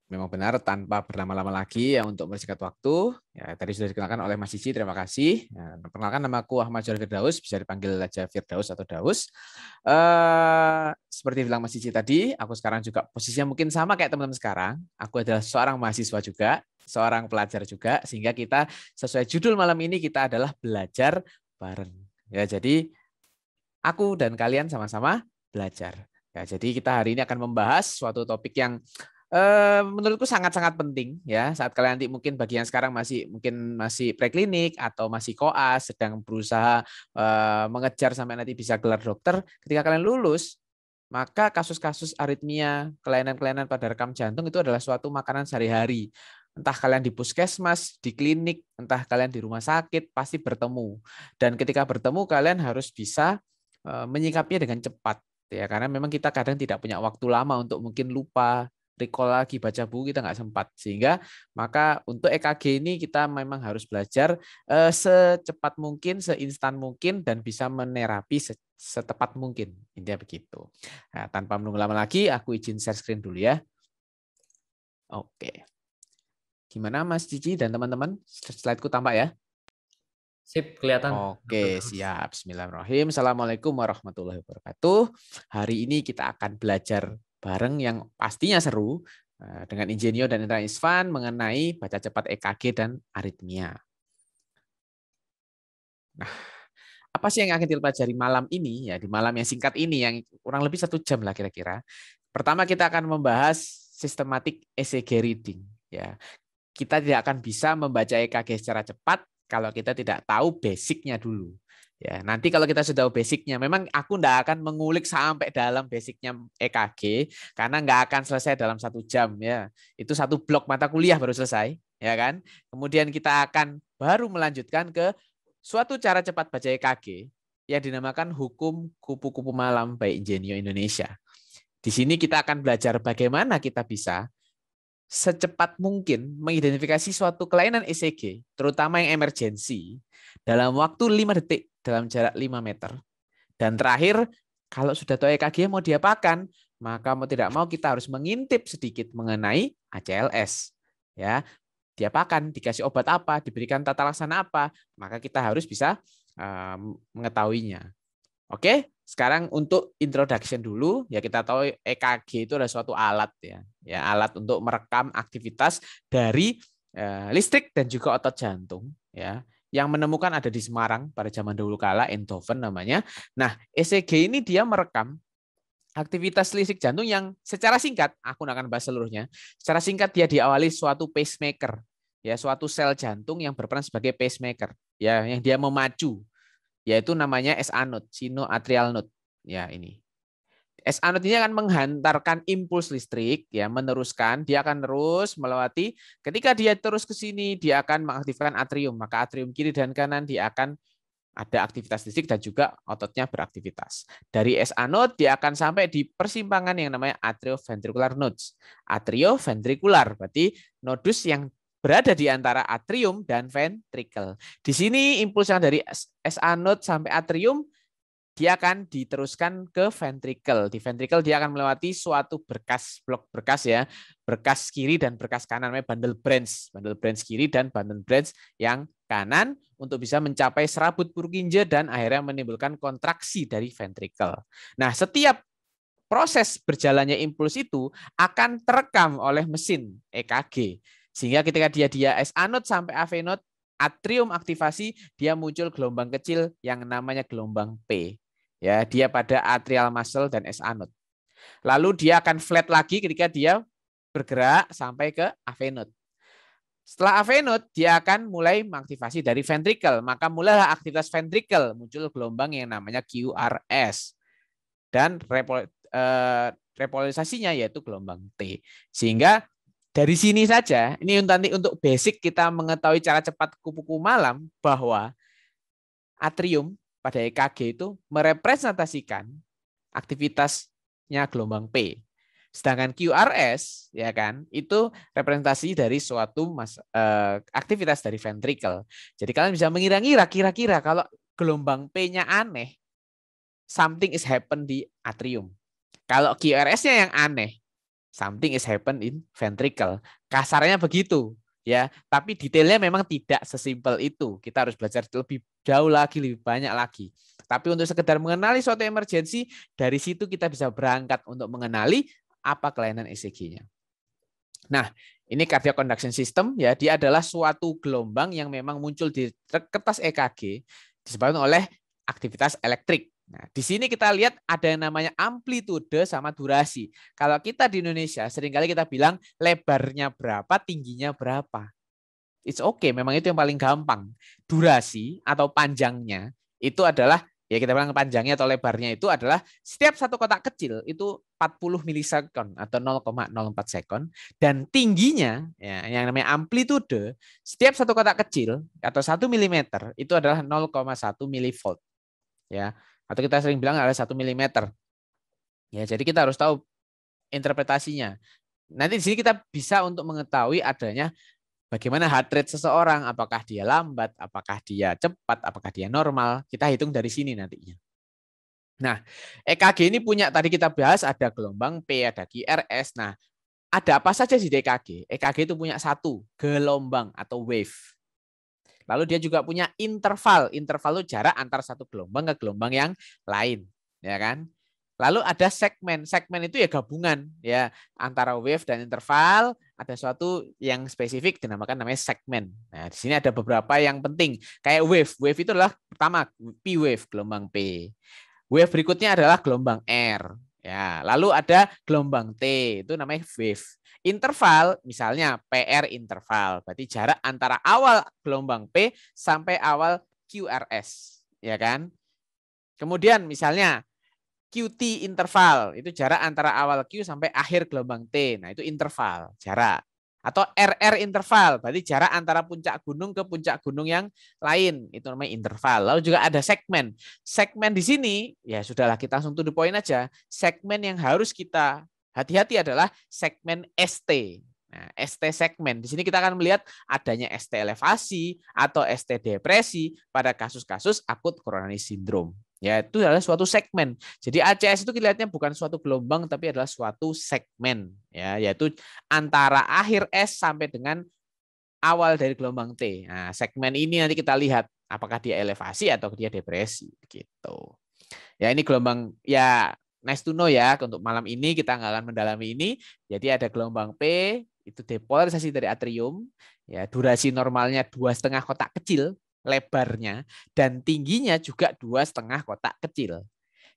Memang benar, tanpa berlama-lama lagi ya untuk bersingkat waktu. Ya, tadi sudah dikenalkan oleh Mas Cici, terima kasih. Ya, perkenalkan, nama aku Ahmad Johar Firdaus, bisa dipanggil aja Firdaus atau Daus. Seperti bilang Mas Cici tadi, aku sekarang juga posisinya mungkin sama kayak teman-teman sekarang. Aku adalah seorang mahasiswa juga, seorang pelajar juga, sehingga kita sesuai judul malam ini kita adalah belajar bareng. Ya, jadi aku dan kalian sama-sama belajar. Ya, jadi kita hari ini akan membahas suatu topik yang menurutku sangat-sangat penting ya saat kalian nanti mungkin bagi yang sekarang masih preklinik atau masih koas sedang berusaha mengejar sampai nanti bisa gelar dokter. Ketika kalian lulus, maka kasus-kasus aritmia, kelainan-kelainan pada rekam jantung itu adalah suatu makanan sehari-hari. Entah kalian di puskesmas, di klinik, entah kalian di rumah sakit, pasti bertemu. Dan ketika bertemu kalian harus bisa menyikapinya dengan cepat ya, karena memang kita kadang tidak punya waktu lama untuk mungkin lupa recall lagi, baca buku kita nggak sempat, sehingga maka untuk EKG ini kita memang harus belajar secepat mungkin, seinstan mungkin, dan bisa menerapi setepat mungkin, intinya begitu. Nah, tanpa menunggu lama lagi, aku izin share screen dulu ya. Oke, gimana Mas Cici dan teman-teman, slide-ku tampak ya? Sip, kelihatan. Oke, siap. Bismillahirrahmanirrahim. Assalamualaikum warahmatullahi wabarakatuh. Hari ini kita akan belajar bareng yang pastinya seru dengan Ingenio dan Indra Isvan mengenai baca cepat EKG dan aritmia. Nah, apa sih yang akan kita pelajari malam ini? Ya, di malam yang singkat ini, yang kurang lebih 1 jam lah kira-kira. Pertama kita akan membahas sistematik ECG reading. Ya, kita tidak akan bisa membaca EKG secara cepat kalau kita tidak tahu basicnya dulu. Ya, nanti kalau kita sudah tahu basicnya, memang aku tidak akan mengulik sampai dalam basicnya EKG karena nggak akan selesai dalam 1 jam ya. Itu 1 blok mata kuliah baru selesai, ya kan? Kemudian kita akan baru melanjutkan ke suatu cara cepat baca EKG yang dinamakan hukum kupu-kupu malam by Ingenio Indonesia. Di sini kita akan belajar bagaimana kita bisa secepat mungkin mengidentifikasi suatu kelainan ECG, terutama yang emergensi, dalam waktu 5 detik dalam jarak 5 meter. Dan terakhir, kalau sudah tahu EKG mau diapakan, maka mau tidak mau kita harus mengintip sedikit mengenai ACLS. Ya, diapakan, dikasih obat apa, diberikan tata laksana apa, maka kita harus bisa mengetahuinya. Oke, sekarang untuk introduction dulu ya, kita tahu EKG itu adalah suatu alat ya, alat untuk merekam aktivitas dari listrik dan juga otot jantung ya, yang menemukan ada di Semarang pada zaman dahulu kala, Eindhoven namanya. Nah, ECG ini dia merekam aktivitas listrik jantung yang secara singkat, aku akan bahas seluruhnya. Secara singkat dia diawali suatu pacemaker ya, suatu sel jantung yang berperan sebagai pacemaker ya, yang dia memacu, yaitu namanya S-anode, sinoatrial node. Ya, ini. S-anode ini akan menghantarkan impuls listrik, ya, meneruskan, dia akan terus melewati, ketika dia terus ke sini, dia akan mengaktifkan atrium, maka atrium kiri dan kanan dia akan ada aktivitas listrik dan juga ototnya beraktivitas. Dari S-anode dia akan sampai di persimpangan yang namanya atrioventricular nodes. Atrioventricular berarti nodus yang berada di antara atrium dan ventricle. Di sini impuls yang dari S-anode sampai atrium dia akan diteruskan ke ventricle. Di ventricle dia akan melewati suatu berkas, blok berkas ya, berkas kiri dan berkas kanan, namanya bundle branch kiri dan bundle branch yang kanan, untuk bisa mencapai serabut Purkinje dan akhirnya menimbulkan kontraksi dari ventricle. Nah, setiap proses berjalannya impuls itu akan terekam oleh mesin EKG. Sehingga ketika dia S-anode sampai AV node, atrium aktivasi, dia muncul gelombang kecil yang namanya gelombang P. Ya, dia pada atrial muscle dan S-anode. Lalu dia akan flat lagi ketika dia bergerak sampai ke AV node. Setelah AV node, dia akan mulai mengaktifasi dari ventricle. Maka mulailah aktivitas ventricle, muncul gelombang yang namanya QRS. Dan repolarisasinya yaitu gelombang T. Sehingga dari sini saja, ini nanti untuk basic kita mengetahui cara cepat kupu-kupu malam, bahwa atrium pada EKG itu merepresentasikan aktivitasnya gelombang P. Sedangkan QRS ya kan, itu representasi dari suatu aktivitas dari ventricle. Jadi kalian bisa mengira-ngira kira-kira kalau gelombang P-nya aneh, something is happen di atrium. Kalau QRS-nya yang aneh, Something is happen in ventricle. Kasarnya begitu, ya. Tapi detailnya memang tidak sesimpel itu. Kita harus belajar lebih jauh lagi, lebih banyak lagi. Tapi untuk sekedar mengenali suatu emergensi, dari situ kita bisa berangkat untuk mengenali apa kelainan ECG-nya. Nah, ini cardiac conduction system, ya. Dia adalah suatu gelombang yang memang muncul di kertas EKG disebabkan oleh aktivitas elektrik. Nah, di sini kita lihat ada yang namanya amplitude sama durasi. Kalau kita di Indonesia seringkali kita bilang lebarnya berapa, tingginya berapa. It's okay, memang itu yang paling gampang. Durasi atau panjangnya itu adalah, ya kita bilang panjangnya atau lebarnya itu adalah setiap satu kotak kecil itu 40 milisekon atau 0,04 sekon, dan tingginya, ya, yang namanya amplitude, setiap satu kotak kecil atau 1 milimeter itu adalah 0,1 milivolt. Ya, atau kita sering bilang adalah 1 milimeter. Ya, jadi kita harus tahu interpretasinya. Nanti di sini kita bisa untuk mengetahui adanya bagaimana heart rate seseorang, apakah dia lambat, apakah dia cepat, apakah dia normal. Kita hitung dari sini nantinya. Nah, EKG ini punya, tadi kita bahas ada gelombang P, ada QRS. Nah, ada apa saja di EKG? EKG itu punya satu gelombang atau wave. Lalu dia juga punya interval. Interval itu jarak antara satu gelombang ke gelombang yang lain, ya kan? Lalu ada segmen. Segmen itu ya gabungan, ya, antara wave dan interval. Ada suatu yang spesifik dinamakan namanya segmen. Nah, di sini ada beberapa yang penting. Kayak wave. Wave itu adalah pertama P wave, gelombang P. Wave berikutnya adalah gelombang R. Ya, lalu ada gelombang T, itu namanya wave. Interval, misalnya PR interval, berarti jarak antara awal gelombang P sampai awal QRS, ya kan? Kemudian misalnya QT interval, itu jarak antara awal Q sampai akhir gelombang T. Nah, itu interval, jarak. Atau RR interval, berarti jarak antara puncak gunung ke puncak gunung yang lain. Itu namanya interval. Lalu juga ada segmen. Segmen di sini, ya sudahlah, kita langsung to the point aja. Segmen yang harus kita hati-hati adalah segmen ST. Nah, ST segmen. Di sini kita akan melihat adanya ST elevasi atau ST depresi pada kasus-kasus akut coronary syndrome. Ya, itu adalah suatu segmen. Jadi ACS itu kelihatannya bukan suatu gelombang tapi adalah suatu segmen, ya, yaitu antara akhir S sampai dengan awal dari gelombang T. Nah, segmen ini nanti kita lihat apakah dia elevasi atau dia depresi gitu. Ya, ini gelombang, ya, nice to know ya, untuk malam ini kita nggak akan mendalami ini. Jadi ada gelombang P, itu depolarisasi dari atrium, ya, durasi normalnya 2,5 kotak kecil lebarnya, dan tingginya juga 2,5 kotak kecil.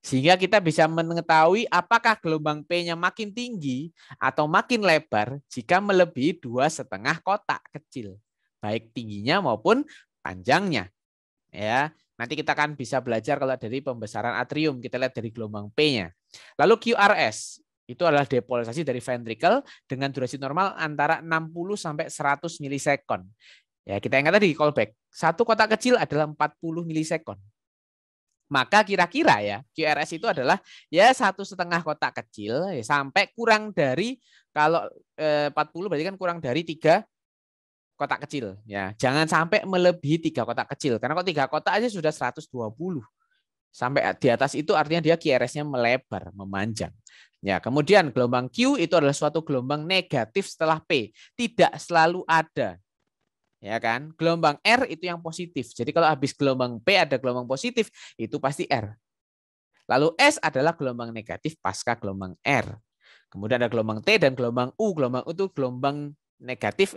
Sehingga kita bisa mengetahui apakah gelombang P-nya makin tinggi atau makin lebar jika melebihi 2,5 kotak kecil, baik tingginya maupun panjangnya. Ya, nanti kita akan bisa belajar kalau dari pembesaran atrium, kita lihat dari gelombang P-nya. Lalu QRS itu adalah depolarisasi dari ventricle dengan durasi normal antara 60 sampai 100 milisekon. Ya, kita ingat tadi callback. Satu kotak kecil adalah 40 milisekon. Maka kira-kira ya QRS itu adalah ya 1,5 kotak kecil ya, sampai kurang dari, kalau 40 berarti kan kurang dari 3 kotak kecil. Ya, jangan sampai melebihi 3 kotak kecil. Karena kalau 3 kotak aja sudah 120. Sampai di atas itu artinya dia QRS-nya melebar, memanjang. Ya, kemudian gelombang Q itu adalah suatu gelombang negatif setelah P. Tidak selalu ada. Ya kan, gelombang R itu yang positif. Jadi kalau habis gelombang P ada gelombang positif, itu pasti R. Lalu S adalah gelombang negatif pasca gelombang R. Kemudian ada gelombang T dan gelombang U. Gelombang U itu gelombang negatif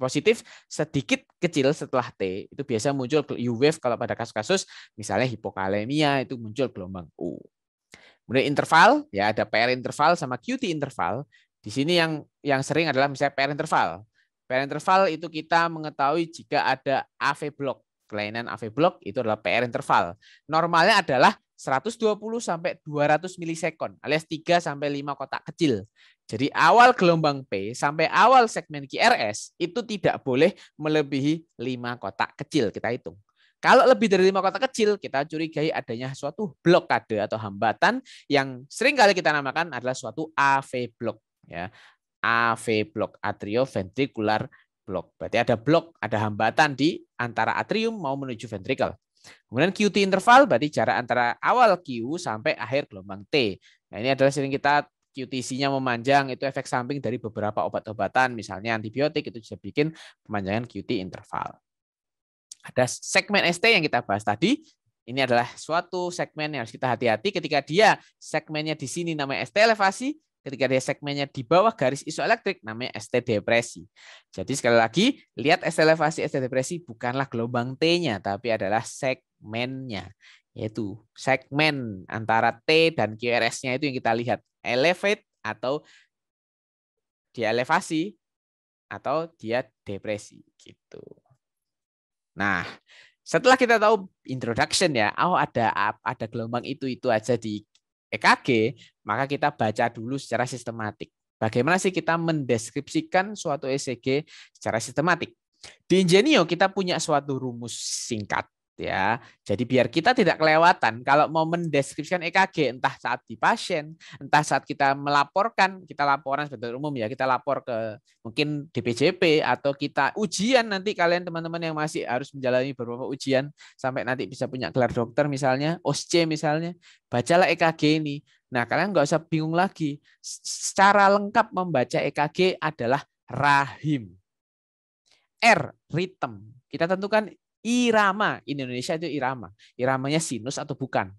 positif sedikit kecil setelah T. Itu biasa muncul U wave kalau pada kasus-kasus misalnya hipokalemia, itu muncul gelombang U. Kemudian interval, ya ada PR interval sama QT interval. Di sini yang sering adalah misalnya PR interval. PR interval itu kita mengetahui jika ada AV block. Kelainan AV block itu adalah PR interval. Normalnya adalah 120 sampai 200 milisekon alias 3 sampai 5 kotak kecil. Jadi awal gelombang P sampai awal segmen QRS itu tidak boleh melebihi 5 kotak kecil, kita hitung. Kalau lebih dari 5 kotak kecil, kita curigai adanya suatu blokade atau hambatan yang sering kali kita namakan adalah suatu AV block, ya. AV block, atrioventricular block. Berarti ada blok, ada hambatan di antara atrium mau menuju ventricle. Kemudian QT interval berarti jarak antara awal Q sampai akhir gelombang T. Nah, ini adalah sering kita QTC-nya memanjang, itu efek samping dari beberapa obat-obatan, misalnya antibiotik, itu bisa bikin pemanjangan QT interval. Ada segmen ST yang kita bahas tadi. Ini adalah suatu segmen yang harus kita hati-hati ketika dia segmennya di sini namanya ST elevasi, ketika dia segmennya di bawah garis isoelektrik namanya ST depresi. Jadi sekali lagi, lihat ST elevasi, ST depresi bukanlah gelombang T-nya, tapi adalah segmennya. Yaitu segmen antara T dan QRS-nya itu yang kita lihat. Elevate atau dia elevasi atau dia depresi gitu. Nah, setelah kita tahu introduction ya, ada gelombang itu aja di EKG, maka kita baca dulu secara sistematik. Bagaimana sih kita mendeskripsikan suatu ECG secara sistematik? Di Ingenio kita punya suatu rumus singkat ya. Jadi biar kita tidak kelewatan kalau mau mendeskripsikan EKG entah saat di pasien, entah saat kita melaporkan, kita laporan sebagai umum ya, kita lapor ke mungkin DPJP atau kita ujian nanti kalian teman-teman yang masih harus menjalani beberapa ujian sampai nanti bisa punya gelar dokter misalnya, OSCE misalnya, bacalah EKG ini. Nah, kalian nggak usah bingung lagi. Secara lengkap membaca EKG adalah rahim. R, ritme. Kita tentukan irama. Indonesia itu irama. Iramanya sinus atau bukan.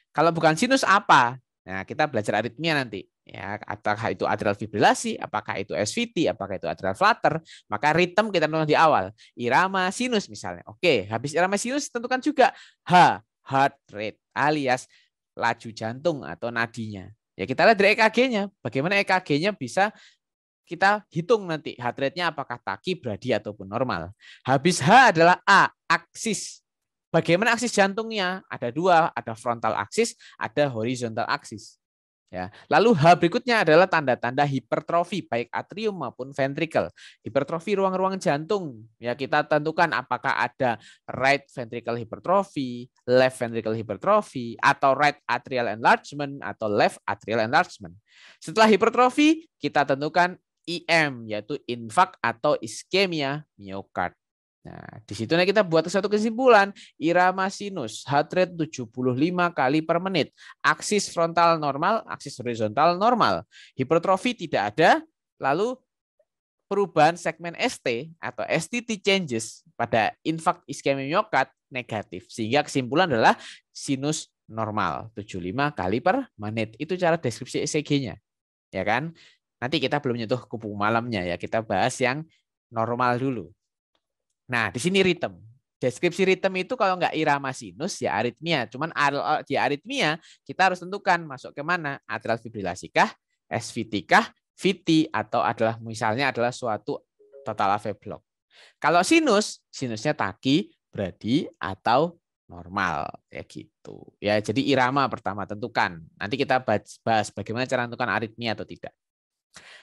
Kalau bukan sinus apa? Nah, kita belajar aritmia nanti. Ya, apakah itu atrial fibrilasi, apakah itu SVT, apakah itu atrial flutter, maka ritme kita tentukan di awal. Irama sinus misalnya. Oke, habis irama sinus tentukan juga H, heart rate alias laju jantung atau nadinya. Ya, kita lihat dari EKG-nya. Bagaimana EKG-nya bisa kita hitung nanti heart rate-nya apakah takibradi ataupun normal. Habis H adalah A, aksis. Bagaimana aksis jantungnya? Ada dua, ada frontal aksis, ada horizontal aksis. Ya. Lalu H berikutnya adalah tanda-tanda hipertrofi baik atrium maupun ventricle. Hipertrofi ruang-ruang jantung. Ya, kita tentukan apakah ada right ventricle hypertrophy, left ventricle hypertrophy, atau right atrial enlargement atau left atrial enlargement. Setelah hipertrofi, kita tentukan IM yaitu infark atau iskemia miokard. Nah, di situ kita buat satu kesimpulan, irama sinus, heart rate 75 kali per menit, aksis frontal normal, aksis horizontal normal, hipertrofi tidak ada, lalu perubahan segmen ST atau STT changes pada infark iskemia miokard negatif. Sehingga kesimpulan adalah sinus normal, 75 kali per menit. Itu cara deskripsi ECG-nya. Ya kan? Nanti kita belum nyentuh kupu malamnya ya, kita bahas yang normal dulu. Nah, di sini ritme. Deskripsi ritme itu kalau nggak irama sinus ya aritmia. Cuman di aritmia kita harus tentukan masuk ke mana, atrial fibrilasi kah, SVT kah, VT atau adalah misalnya adalah suatu total AV block. Kalau sinus, sinusnya taki, bradi atau normal kayak gitu. Ya, jadi irama pertama tentukan. Nanti kita bahas bagaimana cara menentukan aritmia atau tidak.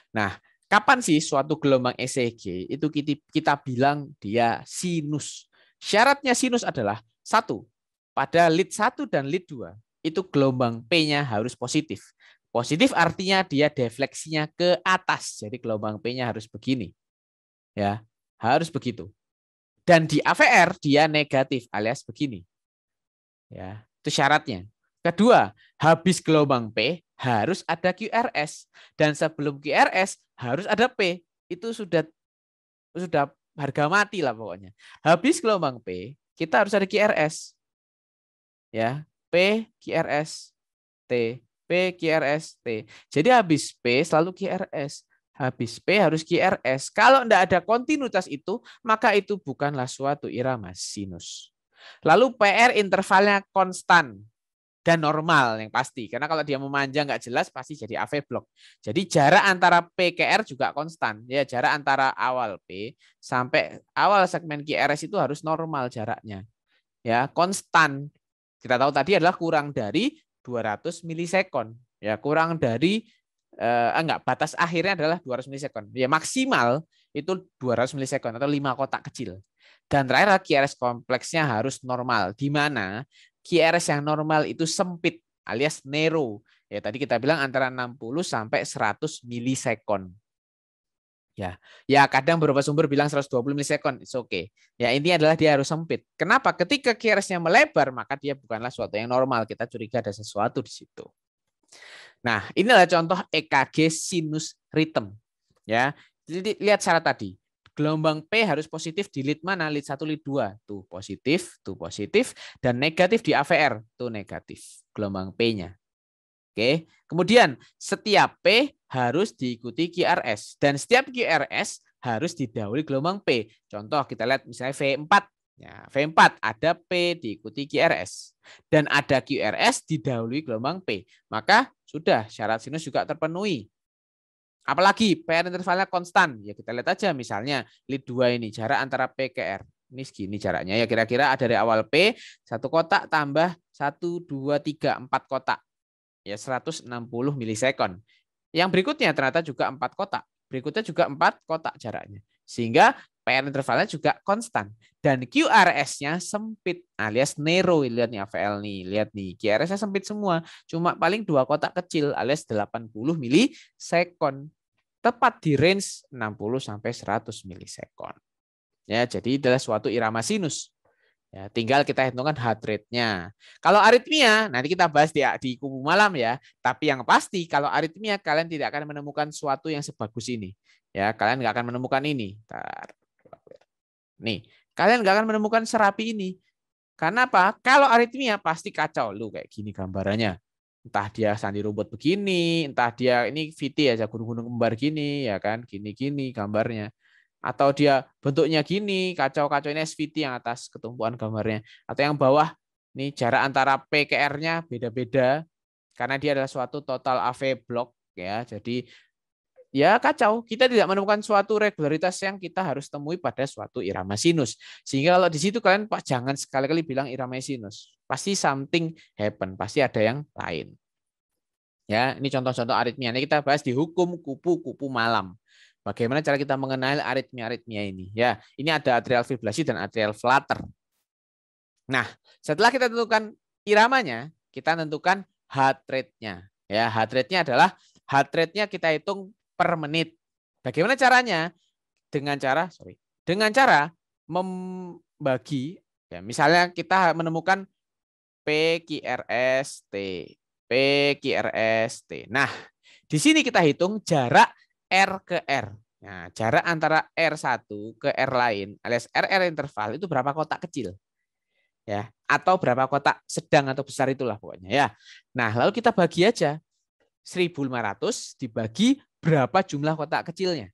Nah, kapan sih suatu gelombang ECG itu kita bilang dia sinus? Syaratnya sinus adalah satu, pada lead 1 dan lead 2 itu gelombang P-nya harus positif. Positif artinya dia defleksinya ke atas. Jadi gelombang P-nya harus begini. Ya, harus begitu. Dan di AVR dia negatif alias begini. Ya, itu syaratnya. Kedua, habis gelombang P harus ada QRS dan sebelum QRS harus ada P. Itu sudah harga mati lah pokoknya. Habis gelombang P, kita harus ada QRS. Ya, P QRS T, P QRS T. Jadi habis P selalu QRS. Habis P harus QRS. Kalau tidak ada kontinuitas itu, maka itu bukanlah suatu irama sinus. Lalu PR intervalnya konstan dan normal yang pasti. Karena kalau dia memanjang nggak jelas pasti jadi AV block. Jadi jarak antara P ke R juga konstan. Ya, jarak antara awal P sampai awal segmen QRS itu harus normal jaraknya. Ya, konstan. Kita tahu tadi adalah kurang dari 200 milisekon. Ya, kurang dari batas akhirnya adalah 200 milisekon. Ya, maksimal itu 200 milisekon atau 5 kotak kecil. Dan terakhir QRS kompleksnya harus normal, di mana QRS yang normal itu sempit alias narrow. Ya, tadi kita bilang antara 60 sampai 100 milisekon. Ya, kadang beberapa sumber bilang 120 milisekon, it's okay. Ya, intinya adalah dia harus sempit. Kenapa? Ketika QRS-nya melebar, maka dia bukanlah suatu yang normal. Kita curiga ada sesuatu di situ. Nah, inilah contoh EKG sinus rhythm. Ya, jadi lihat syarat tadi. Gelombang P harus positif di lead mana? Lead 1, lead 2. Tuh positif, dan negatif di AVR. Tuh negatif. Gelombang P-nya. Oke. Kemudian setiap P harus diikuti QRS. Dan setiap QRS harus didahului gelombang P. Contoh kita lihat misalnya V4. Ya, V4 ada P diikuti QRS. Dan ada QRS didahului gelombang P. Maka sudah syarat sinus juga terpenuhi. Apalagi PR intervalnya konstan. Ya kita lihat aja misalnya lead 2 ini jarak antara P ke R. Ini segini jaraknya ya kira-kira ada dari awal P 1 kotak tambah 1 2 3 4 kotak. Ya 160 milisekon. Yang berikutnya ternyata juga 4 kotak. Berikutnya juga 4 kotak jaraknya. Sehingga PR intervalnya juga konstan. Dan QRS-nya sempit alias narrow. Lihat nih AVL nih. Lihat nih QRS-nya sempit semua. Cuma paling 2 kotak kecil alias 80 milisekon. Tepat di range 60 sampai 100 milisekon. Ya, jadi adalah suatu irama sinus. Ya, tinggal kita hitungkan heart rate-nya. Kalau aritmia, nanti kita bahas di kubu malam ya. Tapi yang pasti kalau aritmia kalian tidak akan menemukan suatu yang sebagus ini. Ya, kalian nggak akan menemukan ini. Nih, kalian nggak akan menemukan serapi ini. Karena apa? Kalau aritmia pasti kacau. Lu kayak gini gambarannya. Entah dia sandi rumput begini, entah dia ini VT aja gunung-gunung kembar gini, ya kan, gini-gini gambarnya. Atau dia bentuknya gini, kacau-kacau ini SVT yang atas ketumpuan gambarnya. Atau yang bawah, ini jarak antara P ke R-nya beda-beda, karena dia adalah suatu total AV block, ya. Jadi ya kacau, kita tidak menemukan suatu regularitas yang kita harus temui pada suatu irama sinus. Sehingga kalau di situ kalian jangan sekali-kali bilang irama sinus. Pasti something happen, pasti ada yang lain. Ya, ini contoh-contoh aritmia. Ini kita bahas di hukum kupu-kupu malam. Bagaimana cara kita mengenali aritmia-aritmia ini? Ya, ini ada atrial fibrillasi dan atrial flutter. Nah, setelah kita tentukan iramanya, kita tentukan heart rate-nya. Ya, heart rate-nya adalah heart rate-nya kita hitung per menit. Bagaimana caranya? Dengan cara membagi, ya, misalnya kita menemukan PQRST, PQRST. Nah, di sini kita hitung jarak R ke R. Nah, jarak antara R1 ke R lain, alias RR interval itu berapa kotak kecil. Ya, atau berapa kotak sedang atau besar itulah pokoknya ya. Nah, lalu kita bagi aja 1.500 dibagi berapa jumlah kotak kecilnya.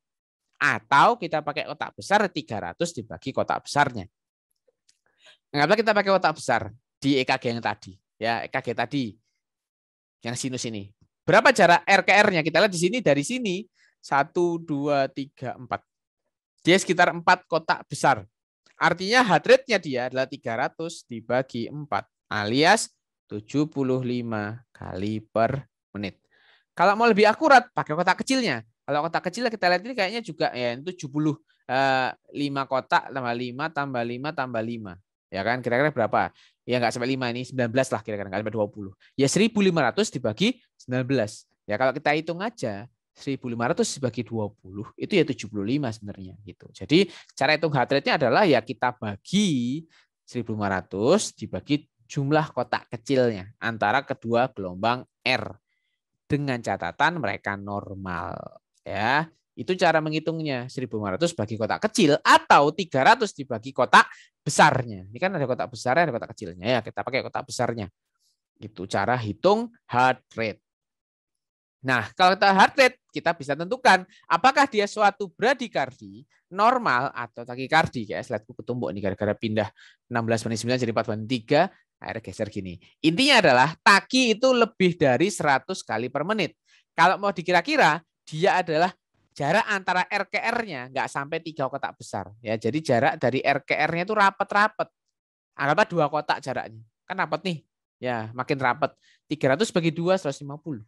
Atau kita pakai kotak besar 300 dibagi kotak besarnya. Anggaplah kita pakai kotak besar di EKG yang tadi. Ya, EKG tadi yang sinus ini. Berapa jarak R ke R-nya? Kita lihat di sini, dari sini 1, 2, 3, 4. Dia sekitar 4 kotak besar. Artinya heart rate-nya dia adalah 300 dibagi 4 alias 75 kali per menit. Kalau mau lebih akurat, pakai kotak kecilnya. Kalau kotak kecil kita lihat ini kayaknya juga ya 75 kotak tambah 5 tambah 5 tambah 5. Ya kan, kira-kira berapa? Ya nggak sampai 5 ini, 19 lah kira-kira, nggak sampai 20. Ya 1.500 dibagi 19. Ya kalau kita hitung aja 1.500 dibagi 20 itu ya 75 sebenarnya gitu. Jadi cara hitung heart rate-nya adalah ya kita bagi 1.500 dibagi jumlah kotak kecilnya antara kedua gelombang R dengan catatan mereka normal ya. Itu cara menghitungnya 1.500 bagi kotak kecil atau 300 dibagi kotak besarnya. Ini kan ada kotak besarnya, ada kotak kecilnya ya. Kita pakai kotak besarnya. Itu cara hitung heart rate. Nah, kalau kita heart rate, kita bisa tentukan apakah dia suatu bradikardi normal atau takikardi. Kayak slide-ku ketumbuk nih gara-gara pindah 16/9 jadi 4/3, akhirnya geser gini. Intinya adalah taki itu lebih dari 100 kali per menit. Kalau mau dikira-kira, dia adalah jarak antara R ke R-nya nggak sampai 3 kotak besar. Ya, jadi jarak dari R ke R-nya itu rapat-rapat. Anggaplah 2 kotak jaraknya. Kan rapat nih. Ya, makin rapat. 300 bagi 2, 150.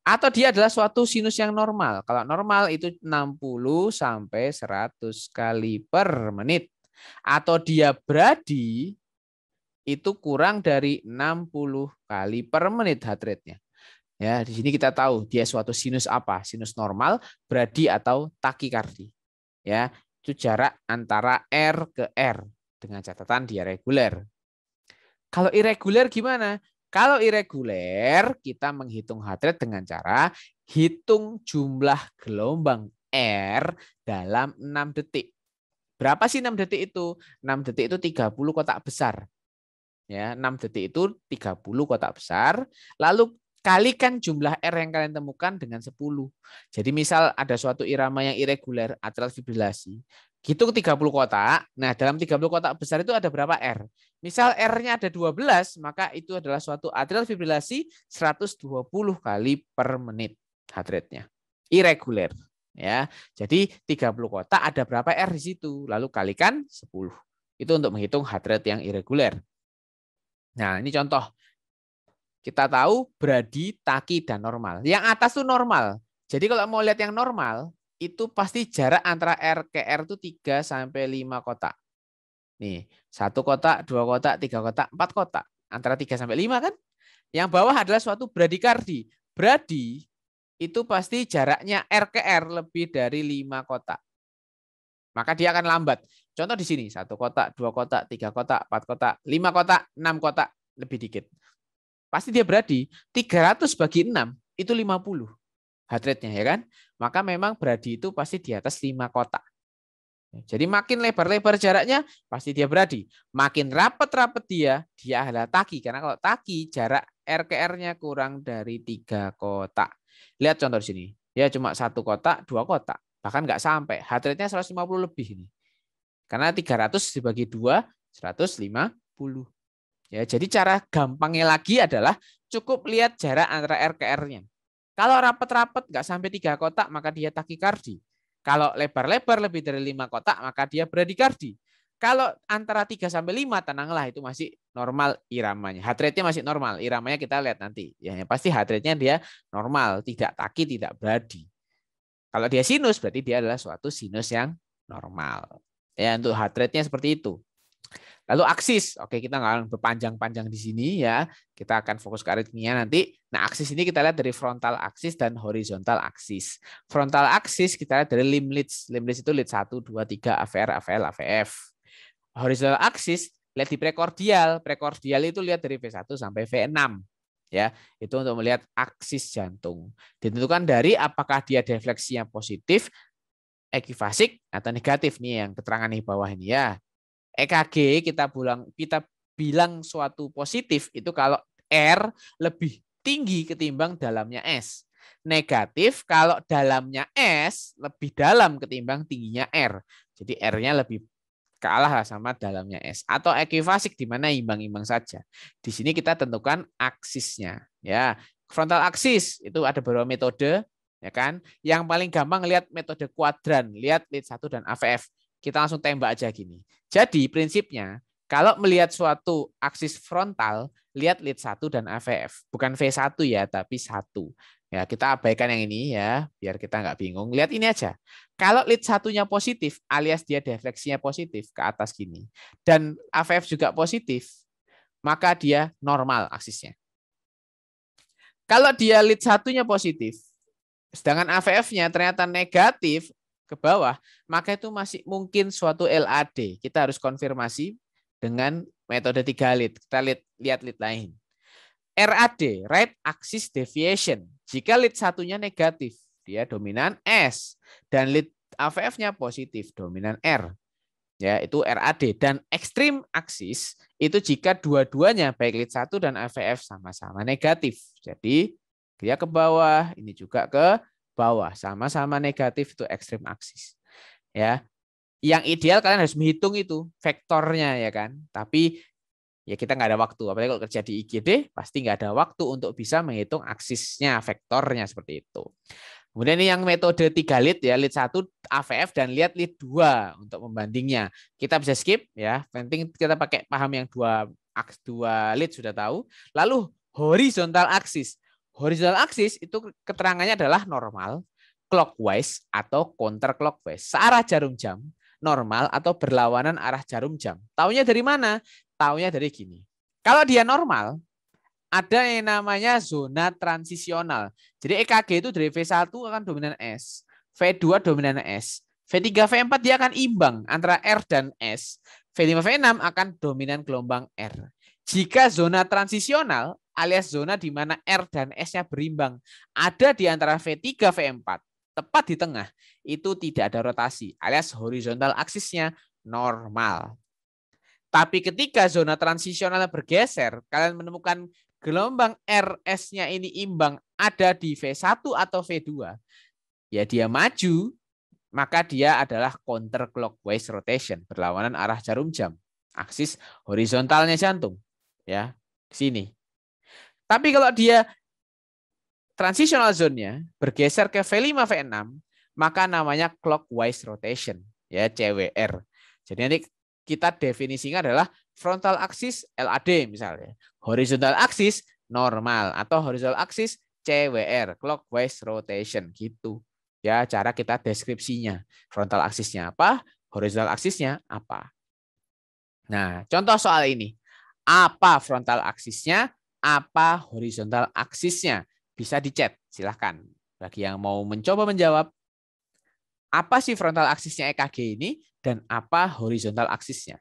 Atau dia adalah suatu sinus yang normal. Kalau normal itu 60 sampai 100 kali per menit. Atau dia bradi itu kurang dari 60 kali per menit heart rate-nya. Ya, di sini kita tahu dia suatu sinus apa? Sinus normal, bradi atau takikardi. Ya, itu jarak antara R ke R dengan catatan dia reguler. Kalau irregular gimana? Kalau irregular, kita menghitung heart rate dengan cara hitung jumlah gelombang R dalam 6 detik. Berapa sih 6 detik itu? 6 detik itu 30 kotak besar. Ya, 6 detik itu 30 kotak besar. Lalu kalikan jumlah R yang kalian temukan dengan 10. Jadi misal ada suatu irama yang irregular, atrial fibrilasi. Hitung 30 kotak. Nah, dalam 30 kotak besar itu ada berapa R? Misal R-nya ada 12, maka itu adalah suatu atrial fibrilasi 120 kali per menit heart rate-nya. Irregular. Ya, jadi 30 kotak ada berapa R di situ? Lalu kalikan 10. Itu untuk menghitung heart rate yang irregular. Nah, ini contoh. Kita tahu brady, taki, dan normal. Yang atas itu normal. Jadi kalau mau lihat yang normal, itu pasti jarak antara R ke R itu 3 sampai 5 kotak. Nih, 1 kotak, 2 kotak, 3 kotak, 4 kotak. Antara 3 sampai 5 kan? Yang bawah adalah suatu bradikardi. Brady itu pasti jaraknya R ke R lebih dari 5 kotak. Maka dia akan lambat. Contoh di sini, 1 kotak, 2 kotak, 3 kotak, 4 kotak, 5 kotak, 6 kotak, lebih dikit. Pasti dia brady. 300 bagi 6 itu 50 heart rate-nya, ya kan? Maka memang brady itu pasti di atas 5 kotak. Jadi makin lebar-lebar jaraknya pasti dia brady. Makin rapat-rapat dia adalah taki. Karena kalau taki jarak R ke R-nya kurang dari 3 kotak. Lihat contoh di sini. Ya cuma 1 kotak, 2 kotak. Bahkan nggak sampai. Heart rate-nya 150 lebih ini. Karena 300 dibagi 2, 150. Ya, jadi cara gampangnya lagi adalah cukup lihat jarak antara R ke R-nya. Kalau rapat-rapat nggak sampai 3 kotak, maka dia takikardi. Kalau lebar-lebar lebih dari 5 kotak, maka dia bradikardi. Kalau antara 3 sampai 5, tenanglah, itu masih normal iramanya. Heart rate-nya masih normal. Iramanya kita lihat nanti. Ya, pasti heart rate-nya dia normal, tidak taki, tidak bradi. Kalau dia sinus, berarti dia adalah suatu sinus yang normal. Ya, untuk heart rate-nya seperti itu. Lalu aksis, oke, kita nggak akan berpanjang-panjang di sini ya. Kita akan fokus ke aritmia nanti. Nah, aksis ini kita lihat dari frontal aksis dan horizontal aksis. Frontal aksis kita lihat dari limb leads. Limb leads itu lead 1, 2, 3, AVR, AVL, AVF. Horizontal aksis lihat di prekordial. Prekordial itu lihat dari V1 sampai V6. Ya, itu untuk melihat aksis jantung. Ditentukan dari apakah dia defleksinya positif, ekifasik atau negatif nih yang keterangan di bawah ini ya. EKG kita bilang suatu positif itu kalau R lebih tinggi ketimbang dalamnya S. Negatif kalau dalamnya S lebih dalam ketimbang tingginya R. Jadi R-nya lebih kalah sama dalamnya S. Atau ekivasik di mana imbang-imbang saja. Di sini kita tentukan aksisnya. Ya, frontal aksis itu ada beberapa metode, ya kan? Yang paling gampang lihat metode kuadran, lihat lead 1 dan AVF. Kita langsung tembak aja gini. Jadi prinsipnya kalau melihat suatu aksis frontal, lihat lead 1 dan AVF. Bukan V1 ya, tapi 1. Ya, kita abaikan yang ini ya, biar kita nggak bingung. Lihat ini aja. Kalau lead 1-nya positif, alias dia defleksinya positif ke atas gini, dan AVF juga positif, maka dia normal aksisnya. Kalau dia lead 1-nya positif, sedangkan AVF-nya ternyata negatif, ke bawah, maka itu masih mungkin suatu LAD. Kita harus konfirmasi dengan metode 3 lead. Kita lihat lead lain. RAD, right axis deviation. Jika lead 1-nya negatif, dia dominan S. Dan lead AVF-nya positif, dominan R. Ya, itu RAD. Dan extreme axis itu jika dua-duanya, baik lead 1 dan AVF sama-sama negatif. Jadi dia ke bawah, ini juga ke bawah, sama-sama negatif, itu ekstrim aksis. Ya, yang ideal kalian harus menghitung itu vektornya ya kan. Tapi ya kita nggak ada waktu. Apalagi kalau kerja di IGD pasti nggak ada waktu untuk bisa menghitung aksisnya, vektornya seperti itu. Kemudian ini yang metode 3 lead ya, lead 1 AVF dan lihat lead 2 untuk membandingnya. Kita bisa skip ya. Penting kita pakai paham yang dua lead sudah tahu. Lalu horizontal aksis. Horizontal aksis itu keterangannya adalah normal, clockwise atau counterclockwise. Searah jarum jam, normal atau berlawanan arah jarum jam. Taunya dari mana? Taunya dari gini. Kalau dia normal, ada yang namanya zona transisional. Jadi EKG itu dari V1 akan dominan S, V2 dominan S, V3, V4 dia akan imbang antara R dan S, V5, V6 akan dominan gelombang R. Jika zona transisional, alias zona di mana R dan S-nya berimbang, ada di antara V3, V4, tepat di tengah, itu tidak ada rotasi, alias horizontal aksisnya normal. Tapi ketika zona transisional bergeser, kalian menemukan gelombang RS-nya ini imbang ada di V1 atau V2, ya dia maju, maka dia adalah counterclockwise rotation, berlawanan arah jarum jam. Aksis horizontalnya jantung, ya, ke sini. Tapi kalau dia transitional zone-nya bergeser ke V5, V6, maka namanya clockwise rotation, ya, CWR. Jadi nanti kita definisinya adalah frontal axis LAD misalnya, horizontal axis normal atau horizontal axis CWR, clockwise rotation gitu. Ya, cara kita deskripsinya. Frontal aksisnya apa? Horizontal aksisnya apa? Nah, contoh soal ini. Apa frontal aksisnya? Apa horizontal aksisnya? Bisa di chat, silahkan. Bagi yang mau mencoba menjawab, apa sih frontal aksisnya EKG ini dan apa horizontal aksisnya?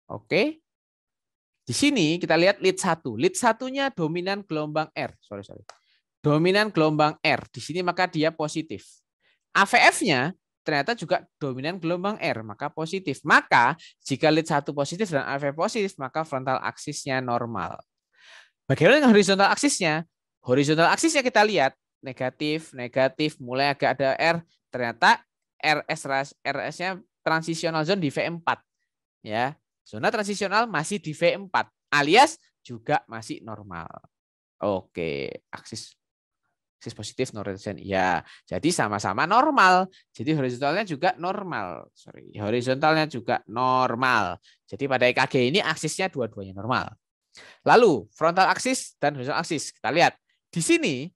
Oke. Di sini kita lihat lead 1. Lead satunya dominan gelombang R. Sorry. Dominan gelombang R. Di sini maka dia positif. AVF-nya ternyata juga dominan gelombang R, maka positif. Maka jika lead 1 positif dan AVF positif, maka frontal aksisnya normal. Bagaimana dengan horizontal aksisnya? Horizontal aksisnya kita lihat negatif, mulai agak ada R, ternyata RS-nya transitional zone di V4. Ya, zona transisional masih di V4 alias juga masih normal. Oke, aksis positif rotation. Ya, jadi sama-sama normal. Jadi horizontalnya juga normal. Horizontalnya juga normal. Jadi pada EKG ini aksisnya dua-duanya normal. Lalu frontal aksis dan horizontal aksis. Kita lihat. Di sini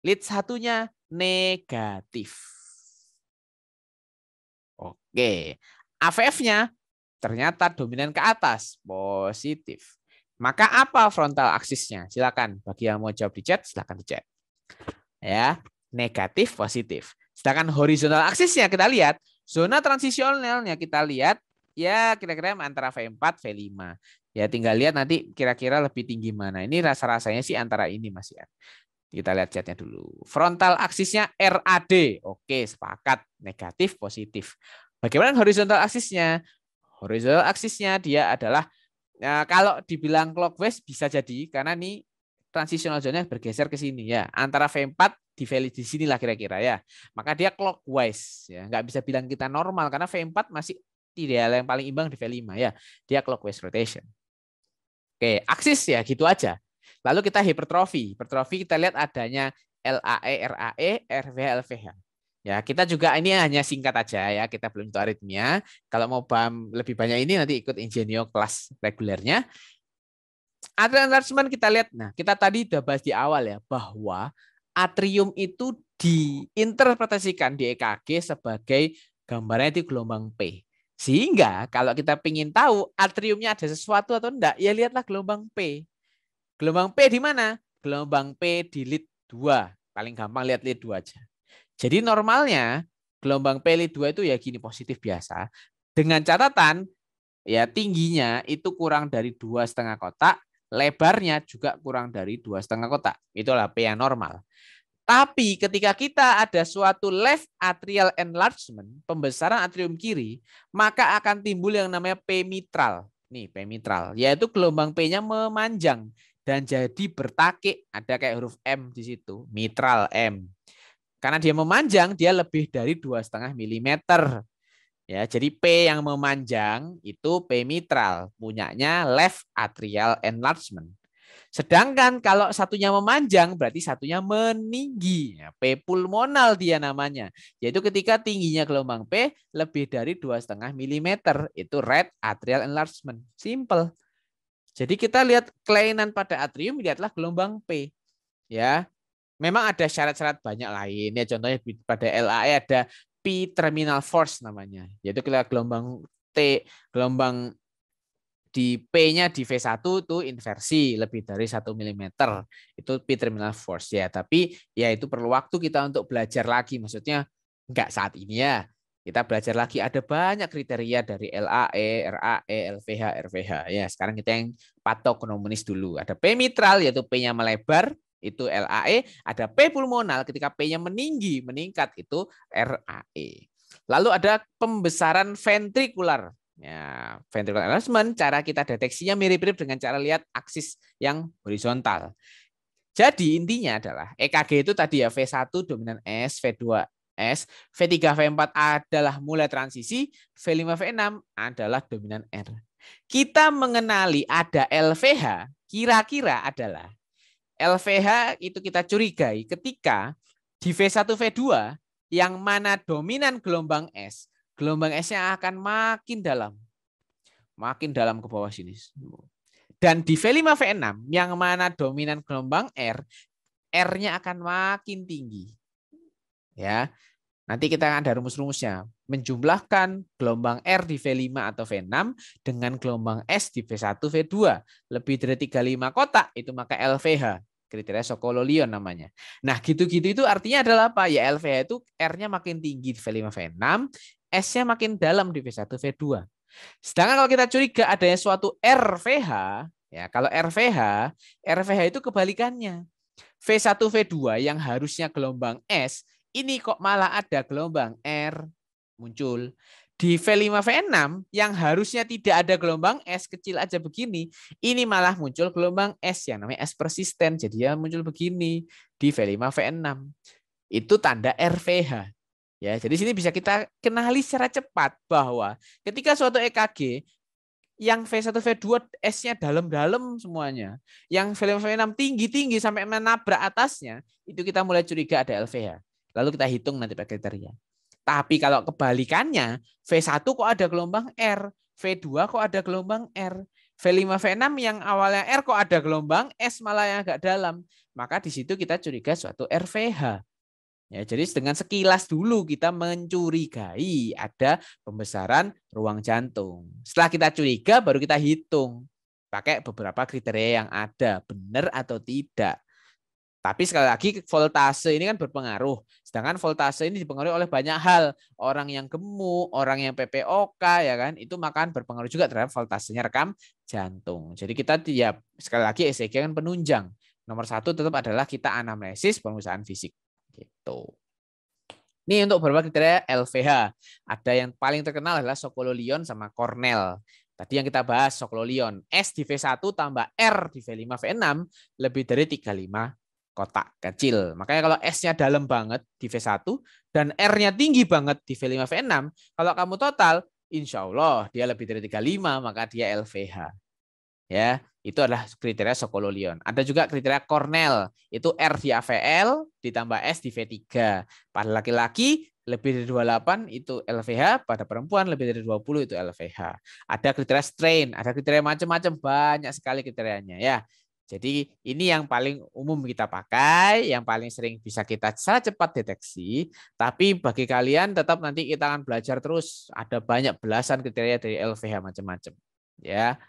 lead satunya negatif. Oke. AVF-nya ternyata dominan ke atas, positif. Maka apa frontal aksisnya? Silakan. Bagi yang mau jawab di chat, silakan di chat. Ya, negatif, positif. Sedangkan horizontal aksisnya kita lihat, zona transisionalnya kita lihat, ya kira-kira antara V4, V5. Ya tinggal lihat nanti kira-kira lebih tinggi mana. Ini rasa-rasanya sih antara ini Mas ya. Kita lihat chatnya dulu. Frontal aksisnya RAD. Oke, sepakat. Negatif, positif. Bagaimana horizontal aksisnya? Horizontal aksisnya dia adalah, ya, kalau dibilang clockwise bisa jadi karena ini transitional zone-nya bergeser ke sini ya. Antara V4 di sinilah kira-kira ya. Maka dia clockwise ya. Nggak bisa bilang kita normal karena V4 masih tidak yang paling imbang di V5 ya. Dia clockwise rotation. Oke, aksis ya gitu aja. Lalu kita hipertrofi. Hipertrofi kita lihat adanya LAE, RAE, RVH, LVH. Ya, kita juga ini hanya singkat aja ya, kita belum tahu aritmia. Kalau mau paham lebih banyak ini nanti ikut Ingenio kelas regulernya. Atrial enlargement kita lihat. Nah, kita tadi udah bahas di awal ya bahwa atrium itu diinterpretasikan di EKG sebagai gambarnya di gelombang P. Sehingga kalau kita ingin tahu atriumnya ada sesuatu atau enggak, ya lihatlah gelombang P. Gelombang P di mana? Gelombang P di lead 2. Paling gampang lihat lead 2 aja. Jadi normalnya gelombang P lead 2 itu ya gini, positif biasa. Dengan catatan ya tingginya itu kurang dari 2,5 kotak, lebarnya juga kurang dari 2,5 kotak. Itulah P yang normal. Tapi ketika kita ada suatu left atrial enlargement, pembesaran atrium kiri, maka akan timbul yang namanya P mitral. Nih, P mitral, yaitu gelombang P-nya memanjang dan jadi bertakik, ada kayak huruf M di situ, mitral M. Karena dia memanjang, dia lebih dari 2,5 mm. Ya, jadi P yang memanjang itu P mitral, punyanya left atrial enlargement. Sedangkan kalau satunya memanjang berarti satunya meninggi. Ya, P pulmonal dia namanya. Yaitu ketika tingginya gelombang P lebih dari 2,5 mm. Itu right atrial enlargement. Simple. Jadi kita lihat kelainan pada atrium, lihatlah gelombang P. Ya, memang ada syarat-syarat banyak lain. Ya, contohnya pada LAE ada P terminal force namanya. Yaitu gelombang gelombang di P-nya di V1 itu inversi lebih dari 1 mm. Itu P terminal force ya. Tapi ya itu perlu waktu kita untuk belajar lagi. Maksudnya enggak saat ini ya. Kita belajar lagi, ada banyak kriteria dari LAE, RAE, LVH, RVH. Ya, sekarang kita yang patognomonis dulu. Ada P mitral yaitu P-nya melebar, itu LAE. Ada P pulmonal ketika P-nya meninggi, meningkat, itu RAE. Lalu ada pembesaran ventrikular. Ya, ventricular enlargement, cara kita deteksinya mirip-mirip dengan cara lihat aksis yang horizontal. Jadi intinya adalah EKG itu tadi ya V1 dominan S, V2 S, V3 V4 adalah mulai transisi, V5 V6 adalah dominan R. Kita mengenali ada LVH, kira-kira adalah LVH itu kita curigai ketika di V1 V2 yang mana dominan gelombang S, gelombang S-nya akan makin dalam ke bawah sini. Dan di V5 V6 yang mana dominan gelombang R, R-nya akan makin tinggi. Ya. Nanti kita ada rumus-rumusnya. Menjumlahkan gelombang R di V5 atau V6 dengan gelombang S di V1 V2 lebih dari 35 kotak, itu maka LVH. Kriteria Sokolov-Lyon namanya. Nah, gitu-gitu itu artinya adalah apa? Ya LVH itu R-nya makin tinggi di V5 V6, S-nya makin dalam di V1 V2. Sedangkan kalau kita curiga adanya suatu RVH, ya kalau RVH itu kebalikannya. V1 V2 yang harusnya gelombang S, ini kok malah ada gelombang R muncul. Di V5 V6 yang harusnya tidak ada gelombang S, kecil aja begini, ini malah muncul gelombang S yang namanya S persisten. Jadi ya muncul begini di V5 V6. Itu tanda RVH. Ya, jadi sini bisa kita kenali secara cepat bahwa ketika suatu EKG yang V1 V2 S-nya dalam-dalam semuanya, yang V5 V6 tinggi-tinggi sampai menabrak atasnya, itu kita mulai curiga ada LVH. Lalu kita hitung nanti pakai kriteria. Tapi kalau kebalikannya, V1 kok ada gelombang R, V2 kok ada gelombang R, V5 V6 yang awalnya R kok ada gelombang S malah yang agak dalam, maka di situ kita curiga suatu RVH. Ya, jadi dengan sekilas dulu kita mencurigai ada pembesaran ruang jantung. Setelah kita curiga baru kita hitung pakai beberapa kriteria yang ada, benar atau tidak. Tapi sekali lagi voltase ini kan berpengaruh. Sedangkan voltase ini dipengaruhi oleh banyak hal. Orang yang gemuk, orang yang PPOK ya kan, itu makan berpengaruh juga terhadap voltasenya rekam jantung. Jadi kita ya sekali lagi ECG kan penunjang. Nomor satu tetap adalah kita anamnesis pemeriksaan fisik. Gitu. Ini untuk beberapa kriteria LVH. Ada yang paling terkenal adalah Sokolov-Lyon sama Cornell. Tadi yang kita bahas Sokolov-Lyon. S di V1 tambah R di V5 V6 lebih dari 35 kotak kecil. Makanya kalau S-nya dalam banget di V1 dan R-nya tinggi banget di V5 V6, kalau kamu total, insya Allah dia lebih dari 35, maka dia LVH. Ya, itu adalah kriteria Sokolov-Lyon. Ada juga kriteria Cornell, itu R di AVL ditambah S di V3. Pada laki-laki lebih dari 28 itu LVH, pada perempuan lebih dari 20 itu LVH. Ada kriteria strain, ada kriteria macam-macam, banyak sekali kriterianya ya. Jadi ini yang paling umum kita pakai, yang paling sering bisa kita secara cepat deteksi. Tapi bagi kalian tetap nanti kita akan belajar terus, ada banyak belasan kriteria dari LVH macam-macam. Ya.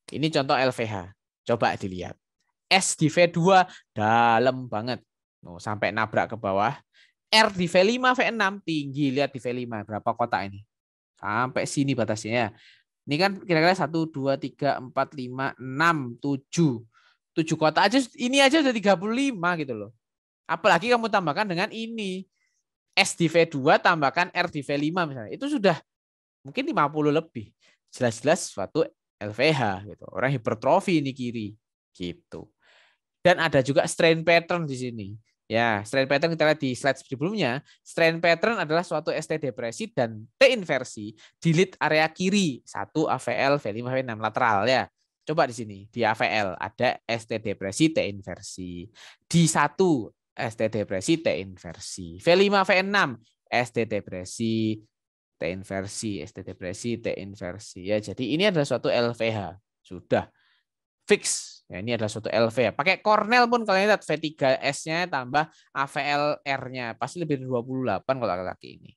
Ini contoh LVH. Coba dilihat. S di V2 dalam banget. Sampai nabrak ke bawah. R di V5, V6 tinggi. Lihat di V5 berapa kotak ini. Sampai sini batasnya. Ini kan kira-kira 1, 2, 3, 4, 5, 6, 7. 7 kotak aja. Ini aja udah 35 gitu loh. Apalagi kamu tambahkan dengan ini. S di V2 tambahkan R di V5 misalnya. Itu sudah mungkin 50 lebih. Jelas-jelas suatu LVH gitu. Orang hipertrofi ini kiri gitu. Dan ada juga strain pattern di sini. Ya, strain pattern kita lihat di slide sebelumnya. Strain pattern adalah suatu ST depresi dan T inversi di lead area kiri. 1 AVL V5 V6 lateral ya. Coba di sini di AVL ada ST depresi T inversi. Di 1 ST depresi T inversi. V5 V6 ST depresi T inversi, ST depresi, T inversi. Ya, jadi ini adalah suatu LVH. Sudah fix. Ya, ini adalah suatu LVH. Pakai Cornell pun kalian lihat V3S-nya tambah AVL-R-nya pasti lebih dari 28 kalau laki-laki ini.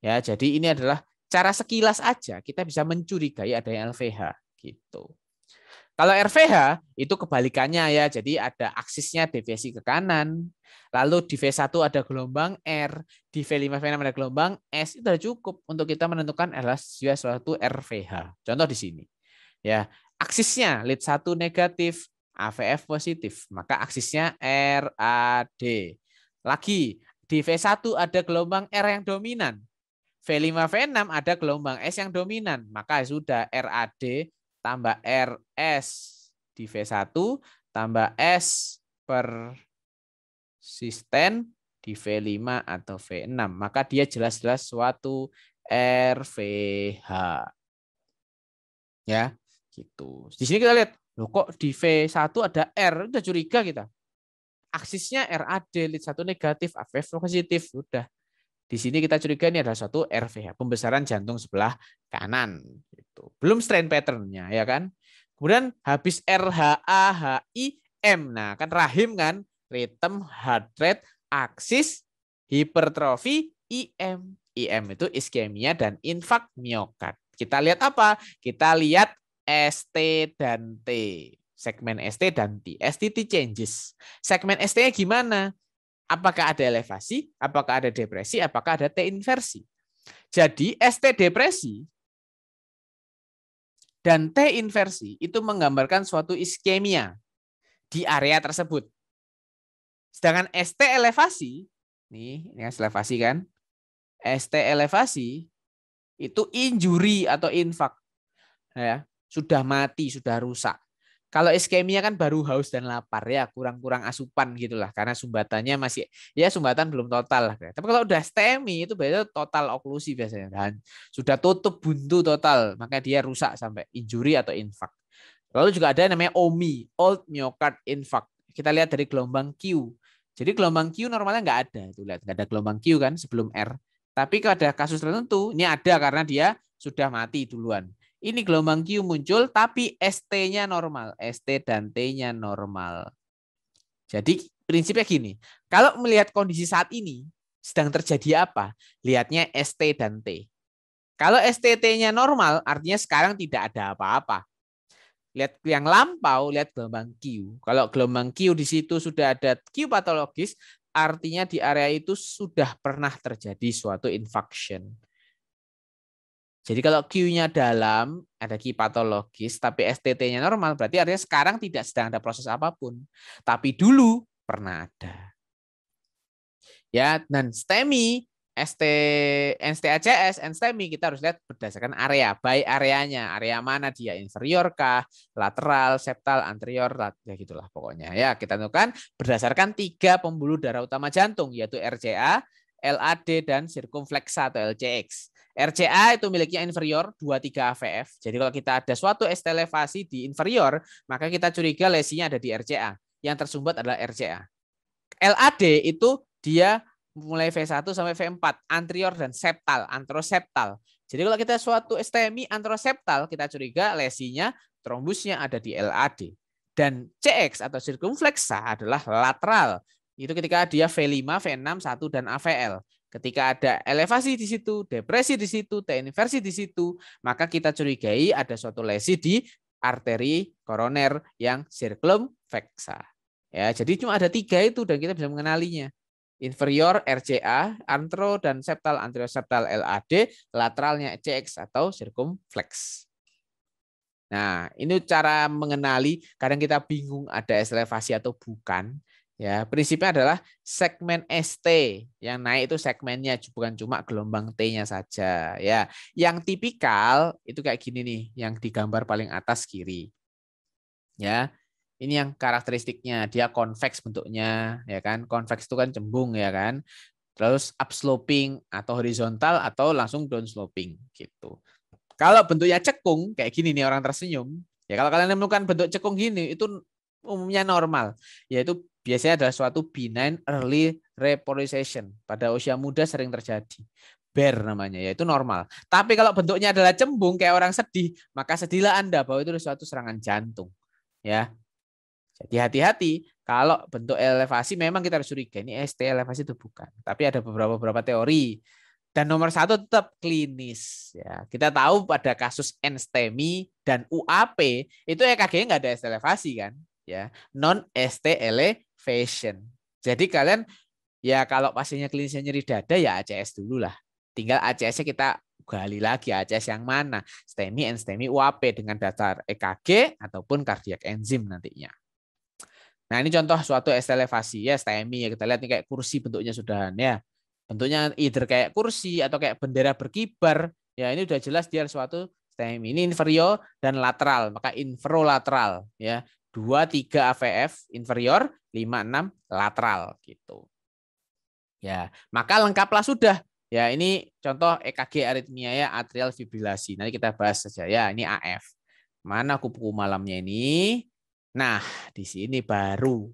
Ya, jadi ini adalah secara sekilas aja kita bisa mencurigai adanya LVH gitu. Kalau RVH itu kebalikannya ya, jadi ada aksisnya deviasi ke kanan, lalu di V1 ada gelombang R, di V5 V6 ada gelombang S, itu sudah cukup untuk kita menentukan adalah suatu RVH. Contoh di sini. Ya, aksisnya lead 1 negatif, AVF positif, maka aksisnya RAD. Lagi di V1 ada gelombang R yang dominan, V5 V6 ada gelombang S yang dominan, maka sudah RAD tambah RS di V1 tambah S persisten di V5 atau V6. Maka dia jelas-jelas suatu RVH. Ya, gitu. Di sini kita lihat, loh kok di V1 ada R, udah curiga kita. Aksisnya RAD, lead 1 negatif, AVF positif, udah. Di sini kita curiga ini adalah suatu RVH, pembesaran jantung sebelah kanan. Gitu. Belum strain pattern-nya, ya kan? Kemudian habis RHA, HI, M. Nah, kan rahim kan, rhythm, heart rate, aksis, hipertrofi, IM. IM itu iskemia dan infak miokard. Kita lihat apa? Kita lihat ST dan T. Segmen ST dan T. STT changes. Segmen ST-nya gimana? Apakah ada elevasi, apakah ada depresi, apakah ada T inversi. Jadi ST depresi dan T inversi itu menggambarkan suatu iskemia di area tersebut. Sedangkan ST elevasi, ini elevasi kan, ST elevasi itu injury atau infak, ya, sudah mati, sudah rusak. Kalau iskemia kan baru haus dan lapar ya, kurang-kurang asupan gitulah, karena sumbatannya masih ya sumbatan belum total lah. Tapi kalau udah STEMI itu biasanya total oklusi biasanya, dan sudah tutup buntu total, maka dia rusak sampai injury atau infak. Lalu juga ada yang namanya OMI, old myocard infarct. Kita lihat dari gelombang Q. Jadi gelombang Q normalnya nggak ada, itu lihat nggak ada gelombang Q kan sebelum R. Tapi kalau ada kasus tertentu, ini ada karena dia sudah mati duluan. Ini gelombang Q muncul, tapi ST-nya normal. ST dan T-nya normal. Jadi prinsipnya gini, kalau melihat kondisi saat ini, sedang terjadi apa? Lihatnya ST dan T. Kalau STT-nya normal, artinya sekarang tidak ada apa-apa. Lihat yang lampau, lihat gelombang Q. Kalau gelombang Q di situ sudah ada Q patologis, artinya di area itu sudah pernah terjadi suatu infarction. Jadi kalau Q-nya dalam, ada Q patologis, tapi STT-nya normal, berarti artinya sekarang tidak sedang ada proses apapun. Tapi dulu pernah ada. Ya, dan STEMI, NSTACS, NSTEMI kita harus lihat berdasarkan area, baik areanya, area mana dia, inferior kah, lateral, septal, anterior, ya gitulah pokoknya. Ya, kita tentukan berdasarkan 3 pembuluh darah utama jantung, yaitu RCA, LAD, dan sirkumflexa atau LCX. RCA itu miliknya inferior 23 AVF. Jadi kalau kita ada suatu ST elevasi di inferior, maka kita curiga lesinya ada di RCA. Yang tersumbat adalah RCA. LAD itu dia mulai V1 sampai V4, anterior dan septal, antroseptal. Jadi kalau kita suatu STMI antroseptal, kita curiga lesinya, trombusnya ada di LAD. Dan CX atau sirkumflexa adalah lateral. Itu ketika dia V5, V6, 1 dan AVL. Ketika ada elevasi di situ, depresi di situ, T inversi di situ, maka kita curigai ada suatu lesi di arteri koroner yang sirkumflexa. Ya, jadi cuma ada 3 itu dan kita bisa mengenalinya. Inferior RCA, antro dan septal anterior-septal LAD, lateralnya CX atau sirkumflex. Nah, ini cara mengenali, kadang kita bingung ada elevasi atau bukan. Ya, prinsipnya adalah segmen ST yang naik itu segmennya, bukan cuma gelombang T-nya saja. Ya, yang tipikal itu kayak gini nih, yang digambar paling atas kiri. Ya, ini yang karakteristiknya, dia convex bentuknya, ya kan? Convex itu kan cembung, ya kan? Terus upsloping atau horizontal atau langsung downsloping gitu. Kalau bentuknya cekung kayak gini nih orang tersenyum, ya kalau kalian menemukan bentuk cekung gini itu umumnya normal, yaitu biasanya adalah suatu benign early repolarization. Pada usia muda sering terjadi. Bear namanya, yaitu normal. Tapi kalau bentuknya adalah cembung kayak orang sedih, maka sedihlah Anda bahwa itu adalah suatu serangan jantung. Ya, jadi hati-hati kalau bentuk elevasi memang kita harus curiga ini ST elevasi itu bukan. Tapi ada beberapa teori. Dan nomor satu tetap klinis. Ya, kita tahu pada kasus NSTEMI dan UAP itu EKG nggak ada ST elevasi kan, ya, non ST elevation. Jadi kalian ya kalau pasiennya klinisnya nyeri dada ya ACS dulu lah. Tinggal ACS-nya kita gali lagi ACS yang mana, STEMI, NSTEMI, UAP dengan dasar EKG ataupun kardiak enzim nantinya. Nah ini contoh suatu ST elevasi ya STEMI ya, kita lihat nih kayak kursi bentuknya sudah ya. Bentuknya either kayak kursi atau kayak bendera berkibar. Ya ini udah jelas dia suatu STEMI. Ini inferior dan lateral, maka inferolateral ya. 2 3 AVF inferior, 5 6 lateral gitu. Ya, maka lengkaplah sudah. Ya, ini contoh EKG aritmia ya, atrial fibrilasi. Nanti kita bahas saja ya, ini AF. Mana kupu malamnya ini? Nah, di sini baru.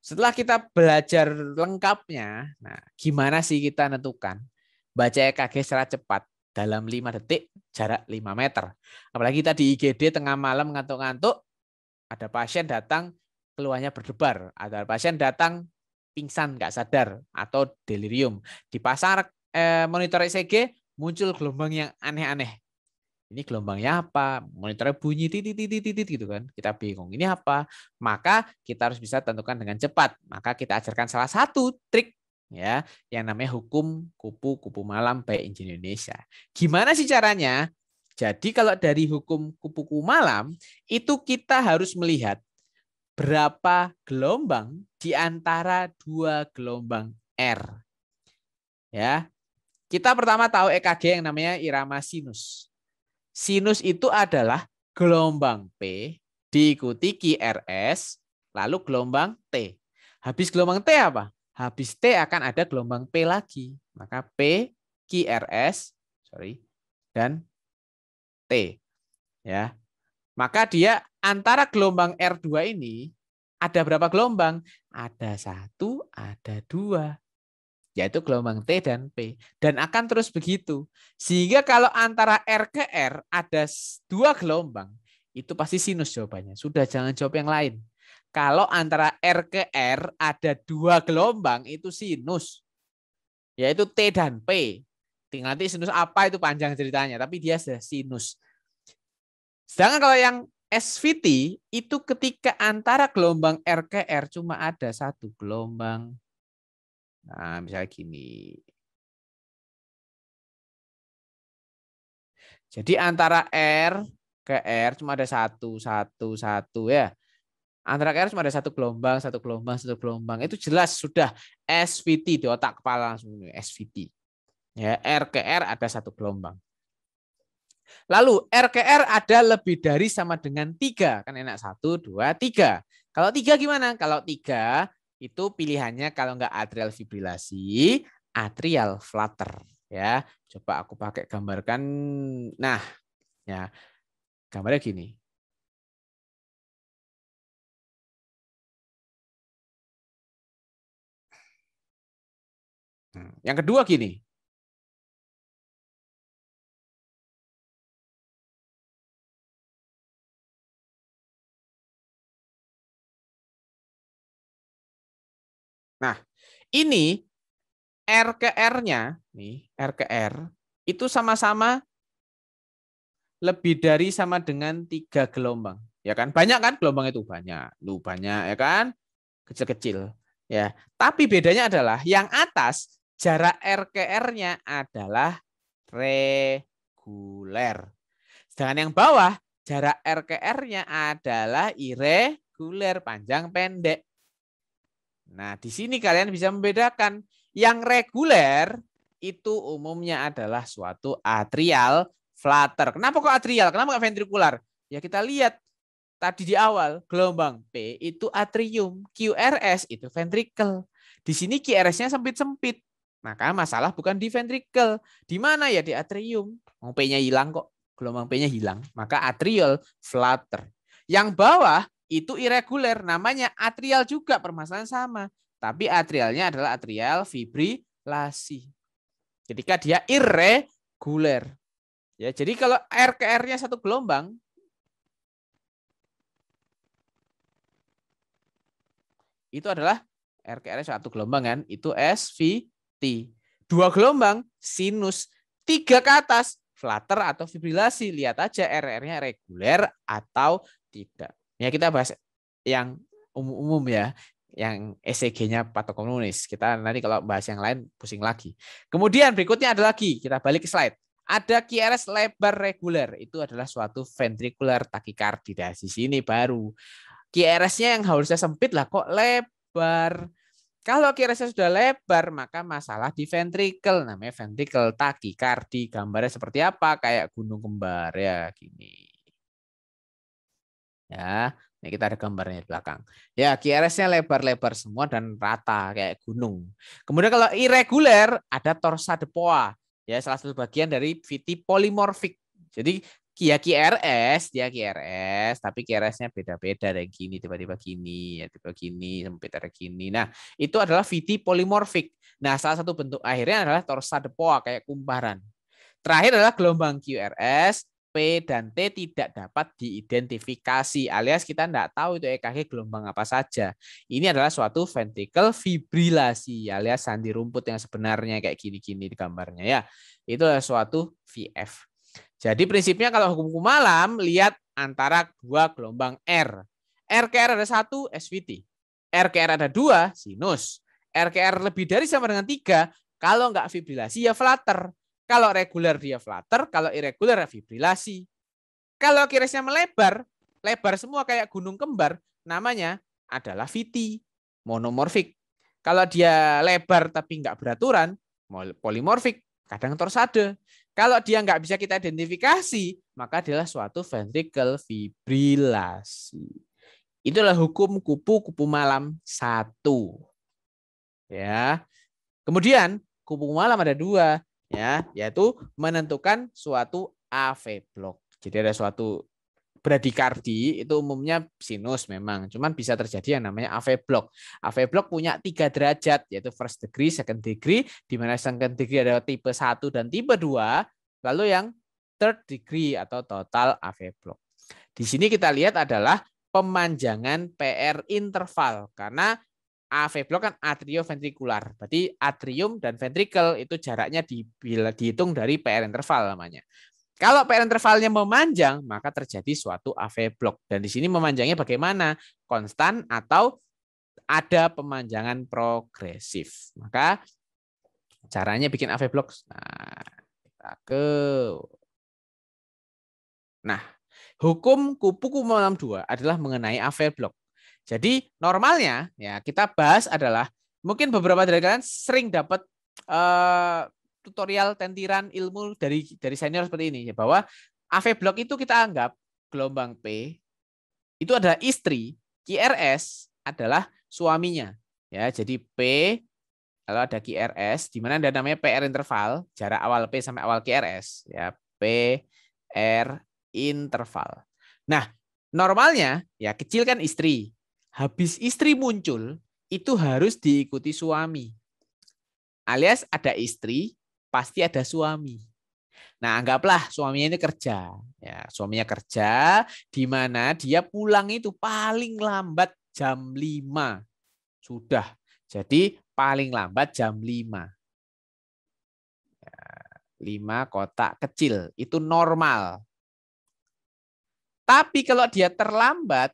Setelah kita belajar lengkapnya, nah gimana sih kita nentukan? Baca EKG secara cepat dalam 5 detik, jarak 5 meter. Apalagi kita di IGD tengah malam ngantuk-ngantuk, ada pasien datang keluarnya berdebar, ada pasien datang pingsan nggak sadar atau delirium. Dipasang monitor ECG muncul gelombang yang aneh-aneh. Ini gelombangnya apa? Monitornya bunyi titit gitu kan. Kita bingung. Ini apa? Maka kita harus bisa tentukan dengan cepat. Maka kita ajarkan salah satu trik ya yang namanya hukum kupu-kupu malam by Engine Indonesia. Gimana sih caranya? Jadi kalau dari hukum kupu-kupu malam itu kita harus melihat berapa gelombang di antara dua gelombang R. Ya. Kita pertama tahu EKG yang namanya irama sinus. Sinus itu adalah gelombang P diikuti QRS, lalu gelombang T. Habis gelombang T apa? Habis T akan ada gelombang P lagi. Maka P, QRS, dan T. Ya. Maka dia antara gelombang R2 ini ada berapa gelombang? Ada 1, ada 2. Yaitu gelombang T dan P. Dan akan terus begitu. Sehingga kalau antara R ke R ada 2 gelombang, itu pasti sinus jawabannya. Sudah, jangan jawab yang lain. Kalau antara R ke R ada 2 gelombang, itu sinus. Yaitu T dan P. Tinggal nanti sinus apa itu panjang ceritanya. Tapi dia sudah sinus. Sedangkan kalau yang SVT itu ketika antara gelombang R ke R cuma ada 1 gelombang. Nah, misalnya gini. Jadi antara R ke R cuma ada 1 ya. Antara R cuma ada 1 gelombang, 1 gelombang, 1 gelombang. Itu jelas sudah SVT di otak kepala langsung SVT. Ya, R ke R ada 1 gelombang. Lalu R ke R ada lebih dari sama dengan 3. Kan enak 1, 2, 3. Kalau 3 gimana? Kalau 3 itu pilihannya kalau nggak atrial fibrilasi, atrial flutter. Ya, coba aku pakai gambarkan. Nah, ya gambarnya gini. Yang kedua gini. Nah, ini R ke R-nya, nih, R ke R, itu sama-sama lebih dari sama dengan 3 gelombang. Ya kan? Banyak kan gelombang itu? Banyak. Banyak ya kan? Kecil-kecil. Ya. Tapi bedanya adalah yang atas jarak R ke R-nya adalah reguler. Sedangkan yang bawah jarak R ke R-nya adalah irreguler, panjang pendek. Nah, di sini kalian bisa membedakan. Yang reguler itu umumnya adalah suatu atrial flutter. Kenapa kok atrial? Kenapa nggak ventrikular? Ya kita lihat tadi di awal, gelombang P itu atrium, QRS itu ventricle. Di sini QRS-nya sempit-sempit. Maka masalah bukan di ventricle. Di mana ya? Di atrium. P-nya hilang kok. Gelombang P-nya hilang. Maka atrial flutter. Yang bawah itu irregular. Namanya atrial juga, permasalahan sama. Tapi atrialnya adalah atrial fibrilasi. Ketika dia irregular. Ya, jadi kalau R ke R-nya 1 gelombang, itu adalah R ke R 1 gelombang kan, itu SVT. 2 gelombang, sinus. 3 ke atas, flutter atau fibrilasi. Lihat aja RR-nya reguler atau tidak. Ya kita bahas yang umum-umum ya, yang ECG-nya patokomunis. Kita nanti kalau bahas yang lain pusing lagi. Kemudian berikutnya ada lagi, kita balik ke slide. Ada QRS lebar reguler, itu adalah suatu ventricular tachycardia. Di sini baru QRS-nya yang harusnya sempit lah kok lebar. Kalau QRS-nya sudah lebar, maka masalah di ventricle, namanya ventricle tachycardia. Gambarnya seperti apa? Kayak gunung kembar ya, gini. Ya, ini kita ada gambarnya di belakang. Ya, QRS-nya lebar-lebar semua dan rata kayak gunung. Kemudian kalau irregular ada torsa de poa. Ya, salah satu bagian dari VT polymorphic. Jadi dia QRS, tapi QRS-nya beda-beda, ada yang gini, tiba-tiba gini, ya tiba gini, sampai ada gini. Nah, itu adalah VT polymorphic. Nah, salah satu bentuk akhirnya adalah torsa de poa kayak kumparan. Terakhir adalah gelombang QRS, P dan T tidak dapat diidentifikasi, alias kita tidak tahu itu EKG gelombang apa saja. Ini adalah suatu ventricle fibrilasi, alias sandi rumput yang sebenarnya kayak gini-gini di gambarnya ya. Itu adalah suatu VF. Jadi prinsipnya kalau hukum malam, lihat antara 2 gelombang R. RQR ada 1, SVT. RQR ada 2, sinus. RQR lebih dari sama dengan 3, kalau nggak fibrilasi ya flutter. Kalau reguler dia flutter, kalau irregular fibrilasi. Kalau QRS-nya melebar, lebar semua kayak gunung kembar, namanya adalah VT, monomorfik. Kalau dia lebar tapi nggak beraturan, polimorfik, kadang torsade. Kalau dia nggak bisa kita identifikasi, maka adalah suatu ventricle fibrilasi. Itulah hukum kupu-kupu malam 1. Ya. Kemudian kupu-kupu malam ada 2. Ya, yaitu menentukan suatu AV block. Jadi ada suatu bradikardi itu umumnya sinus memang, cuman bisa terjadi yang namanya AV block. AV block punya 3 derajat, yaitu first degree, second degree, di mana second degree ada tipe 1 dan tipe 2, lalu yang third degree atau total AV block. Di sini kita lihat adalah pemanjangan PR interval, karena AV block kan atrioventrikular. Berarti atrium dan ventricle itu jaraknya dihitung dari PR interval namanya. Kalau PR intervalnya memanjang, maka terjadi suatu AV block. Dan di sini memanjangnya bagaimana? Konstan atau ada pemanjangan progresif. Maka caranya bikin AV block. Nah, hukum kupu-kupu malam 2 adalah mengenai AV block. Jadi normalnya ya kita bahas adalah mungkin beberapa dari kalian sering dapat tutorial tentiran ilmu dari senior seperti ini ya, bahwa AV block itu kita anggap gelombang P itu adalah istri, QRS adalah suaminya. Ya, jadi P kalau ada QRS di mana ada namanya PR interval, jarak awal P sampai awal QRS ya, PR interval. Nah, normalnya ya kecil kan istri. Habis istri muncul, itu harus diikuti suami. Alias ada istri, pasti ada suami. Nah, anggaplah suaminya ini kerja. Ya, suaminya kerja, di mana dia pulang itu paling lambat jam 5. Sudah. Jadi paling lambat jam 5. 5 kotak kecil, itu normal. Tapi kalau dia terlambat,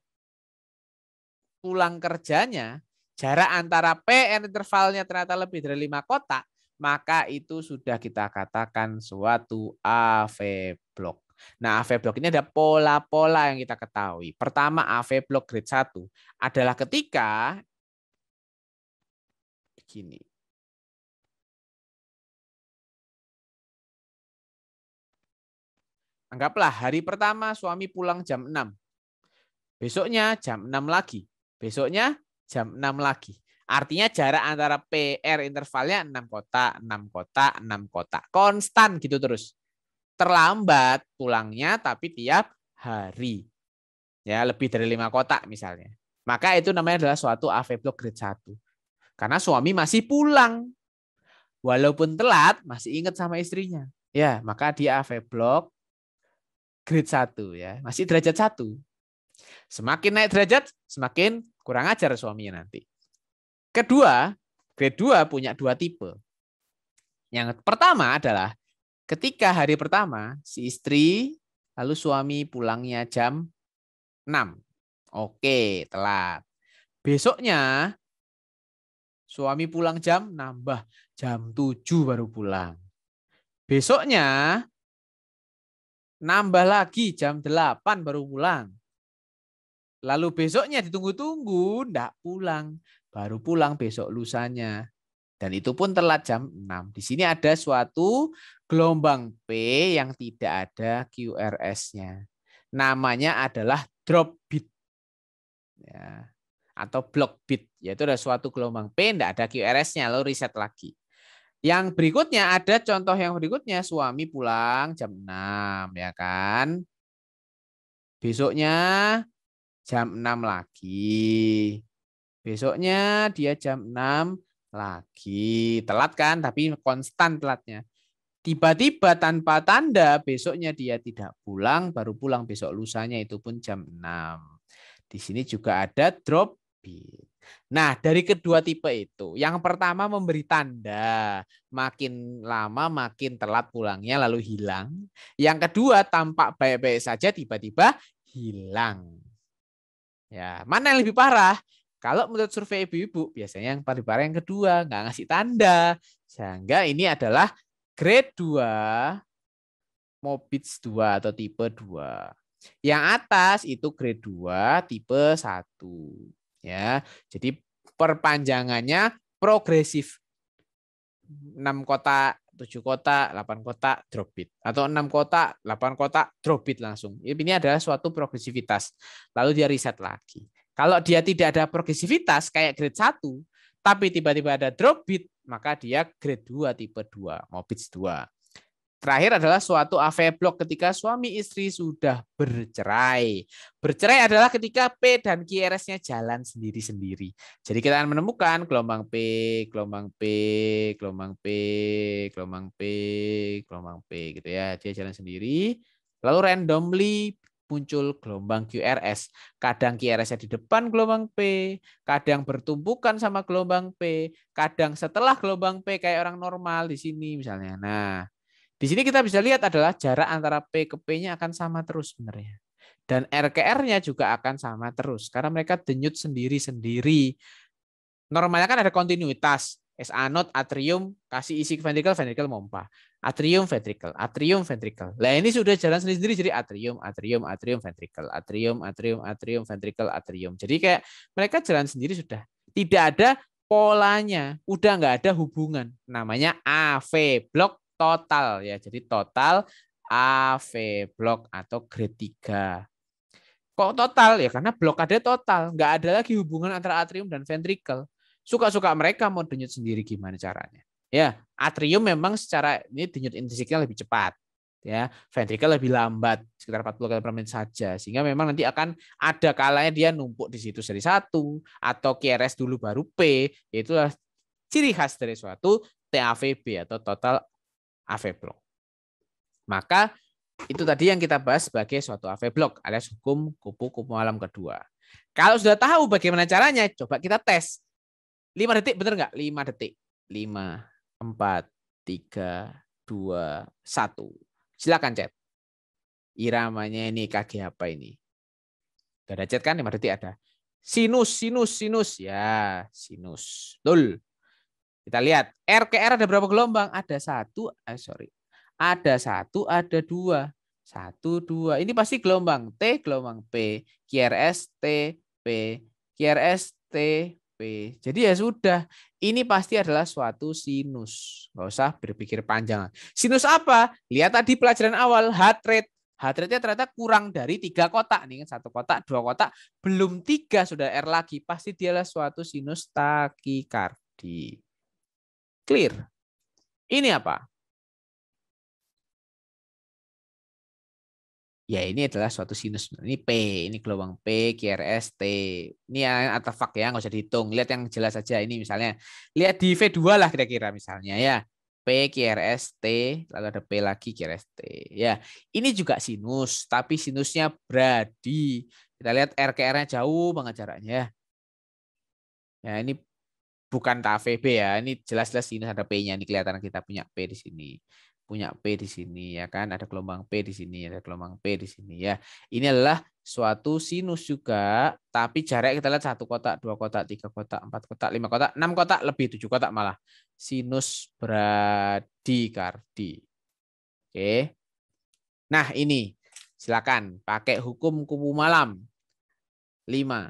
pulang kerjanya, jarak antara PR intervalnya ternyata lebih dari 5 kotak, maka itu sudah kita katakan suatu AV block. Nah, AV block ini ada pola-pola yang kita ketahui. Pertama, AV block grade 1 adalah ketika begini. Anggaplah hari pertama suami pulang jam 6. Besoknya jam 6 lagi. Besoknya jam 6 lagi. Artinya jarak antara PR intervalnya 6 kotak, 6 kotak, 6 kotak. Konstan gitu terus. Terlambat pulangnya tapi tiap hari. Ya, lebih dari 5 kotak misalnya. Maka itu namanya adalah suatu AV block grade 1. Karena suami masih pulang. Walaupun telat, masih ingat sama istrinya. Ya, maka dia AV block grade 1 ya. Masih derajat 1. Semakin naik derajat, semakin kurang ajar suaminya nanti. Kedua, grade 2 punya 2 tipe. Yang pertama adalah ketika hari pertama si istri lalu suami pulangnya jam 6. Oke, telat. Besoknya suami pulang jam nambah jam 7 baru pulang. Besoknya nambah lagi jam 8 baru pulang. Lalu besoknya ditunggu-tunggu, enggak pulang. Baru pulang besok lusanya. Dan itu pun telat jam 6. Di sini ada suatu gelombang P yang tidak ada QRS-nya. Namanya adalah drop bit. Ya. Atau block bit. Yaitu ada suatu gelombang P, tidak ada QRS-nya. Lalu riset lagi. Yang berikutnya ada contoh yang berikutnya. Suami pulang jam 6. Ya kan? Besoknya jam 6 lagi. Besoknya dia jam 6 lagi. Telat kan, tapi konstan telatnya. Tiba-tiba tanpa tanda besoknya dia tidak pulang, baru pulang besok lusanya itu pun jam 6. Di sini juga ada drop bit. Nah, dari kedua tipe itu, yang pertama memberi tanda, makin lama makin telat pulangnya lalu hilang. Yang kedua tampak baik-baik saja tiba-tiba hilang. Ya, mana yang lebih parah? Kalau menurut survei ibu-ibu, biasanya yang paling parah yang kedua, nggak ngasih tanda. Sehingga ini adalah grade 2, Mobitz 2 atau tipe 2. Yang atas itu grade 2, tipe 1. Ya, jadi perpanjangannya progresif. 6 kotak, 7 kotak, 8 kotak, drop bit. Atau 6 kotak, 8 kotak, drop bit langsung. Ini adalah suatu progresivitas. Lalu dia riset lagi. Kalau dia tidak ada progresivitas kayak grade 1, tapi tiba-tiba ada drop bit, maka dia grade 2, tipe 2, Mobitz 2. Terakhir adalah suatu AV block ketika suami istri sudah bercerai. Bercerai adalah ketika P dan QRS-nya jalan sendiri-sendiri. Jadi kita akan menemukan gelombang P, gelombang P, gelombang P, gelombang P, gelombang P gitu ya. Dia jalan sendiri. Lalu randomly muncul gelombang QRS. Kadang QRS-nya di depan gelombang P, kadang bertumpukan sama gelombang P, kadang setelah gelombang P kayak orang normal di sini misalnya. Nah, di sini kita bisa lihat adalah jarak antara P ke P-nya akan sama terus sebenarnya. Dan R ke R-nya juga akan sama terus. Karena mereka denyut sendiri-sendiri. Normalnya kan ada kontinuitas. S anode, atrium, kasih isi ventricle, ventricle mompa. Atrium, ventricle, atrium, ventricle. Nah ini sudah jalan sendiri-sendiri. Jadi atrium, atrium, atrium, ventricle. Atrium, atrium, atrium, ventricle, atrium. Jadi kayak mereka jalan sendiri sudah. Tidak ada polanya. Udah nggak ada hubungan. Namanya AV block total ya. Jadi total AV block atau grade 3. Kok total? Ya karena blokade total. Nggak ada lagi hubungan antara atrium dan ventricle. Suka-suka mereka mau denyut sendiri gimana caranya. Ya, atrium memang secara ini denyut intrinsiknya lebih cepat. Ya, ventricle lebih lambat, sekitar 40 kali per menit saja. Sehingga memang nanti akan ada kalanya dia numpuk di situ seri 1 atau QRS dulu baru P, yaitu ciri khas dari suatu TAVB atau total AV block. Maka itu tadi yang kita bahas sebagai suatu AV block alias hukum kupu-kupu malam kedua. Kalau sudah tahu bagaimana caranya, coba kita tes. 5 detik benar nggak? 5 detik. 5, 4, 3, 2, 1. Silakan chat. Iramanya ini KG apa ini? Sudah ada chat kan? 5 detik ada. Sinus, sinus, sinus. Ya, sinus. Betul. Kita lihat. R ke R ada berapa gelombang? Ada 1. Ada 1, ada 2. 1, 2. Ini pasti gelombang T, gelombang P. QRS, T, P. QRS, T, P. Jadi ya sudah. Ini pasti adalah suatu sinus. Nggak usah berpikir panjang. Sinus apa? Lihat tadi pelajaran awal, heart rate. Heart rate-nya ternyata kurang dari 3 kotak. Nih, 1 kotak, 2 kotak. Belum 3 sudah R lagi. Pasti dia adalah suatu sinus takikardi. Clear? Ini apa? Ya ini adalah suatu sinus. Ini P, ini gelombang P, QRS, T. Ini yang artefak ya, nggak usah dihitung. Lihat yang jelas saja ini misalnya. Lihat di V2 lah kira-kira misalnya ya. P, QRS, T, lalu ada P lagi, QRS, T. Ya, ini juga sinus, tapi sinusnya bradi. Kita lihat R ke R-nya jauh banget jaraknya. Ya, ini bukan TAVB ya. Ini jelas-jelas ini ada P-nya. Ini kelihatan kita punya P di sini. Punya P di sini ya kan. Ada gelombang P di sini, ada gelombang P di sini ya. Ini adalah suatu sinus juga, tapi jaraknya kita lihat 1 kotak, 2 kotak, 3 kotak, 4 kotak, 5 kotak, 6 kotak, lebih 7 kotak malah. Sinus bradikardi. Oke. Nah, ini silakan pakai hukum kubu malam. 5,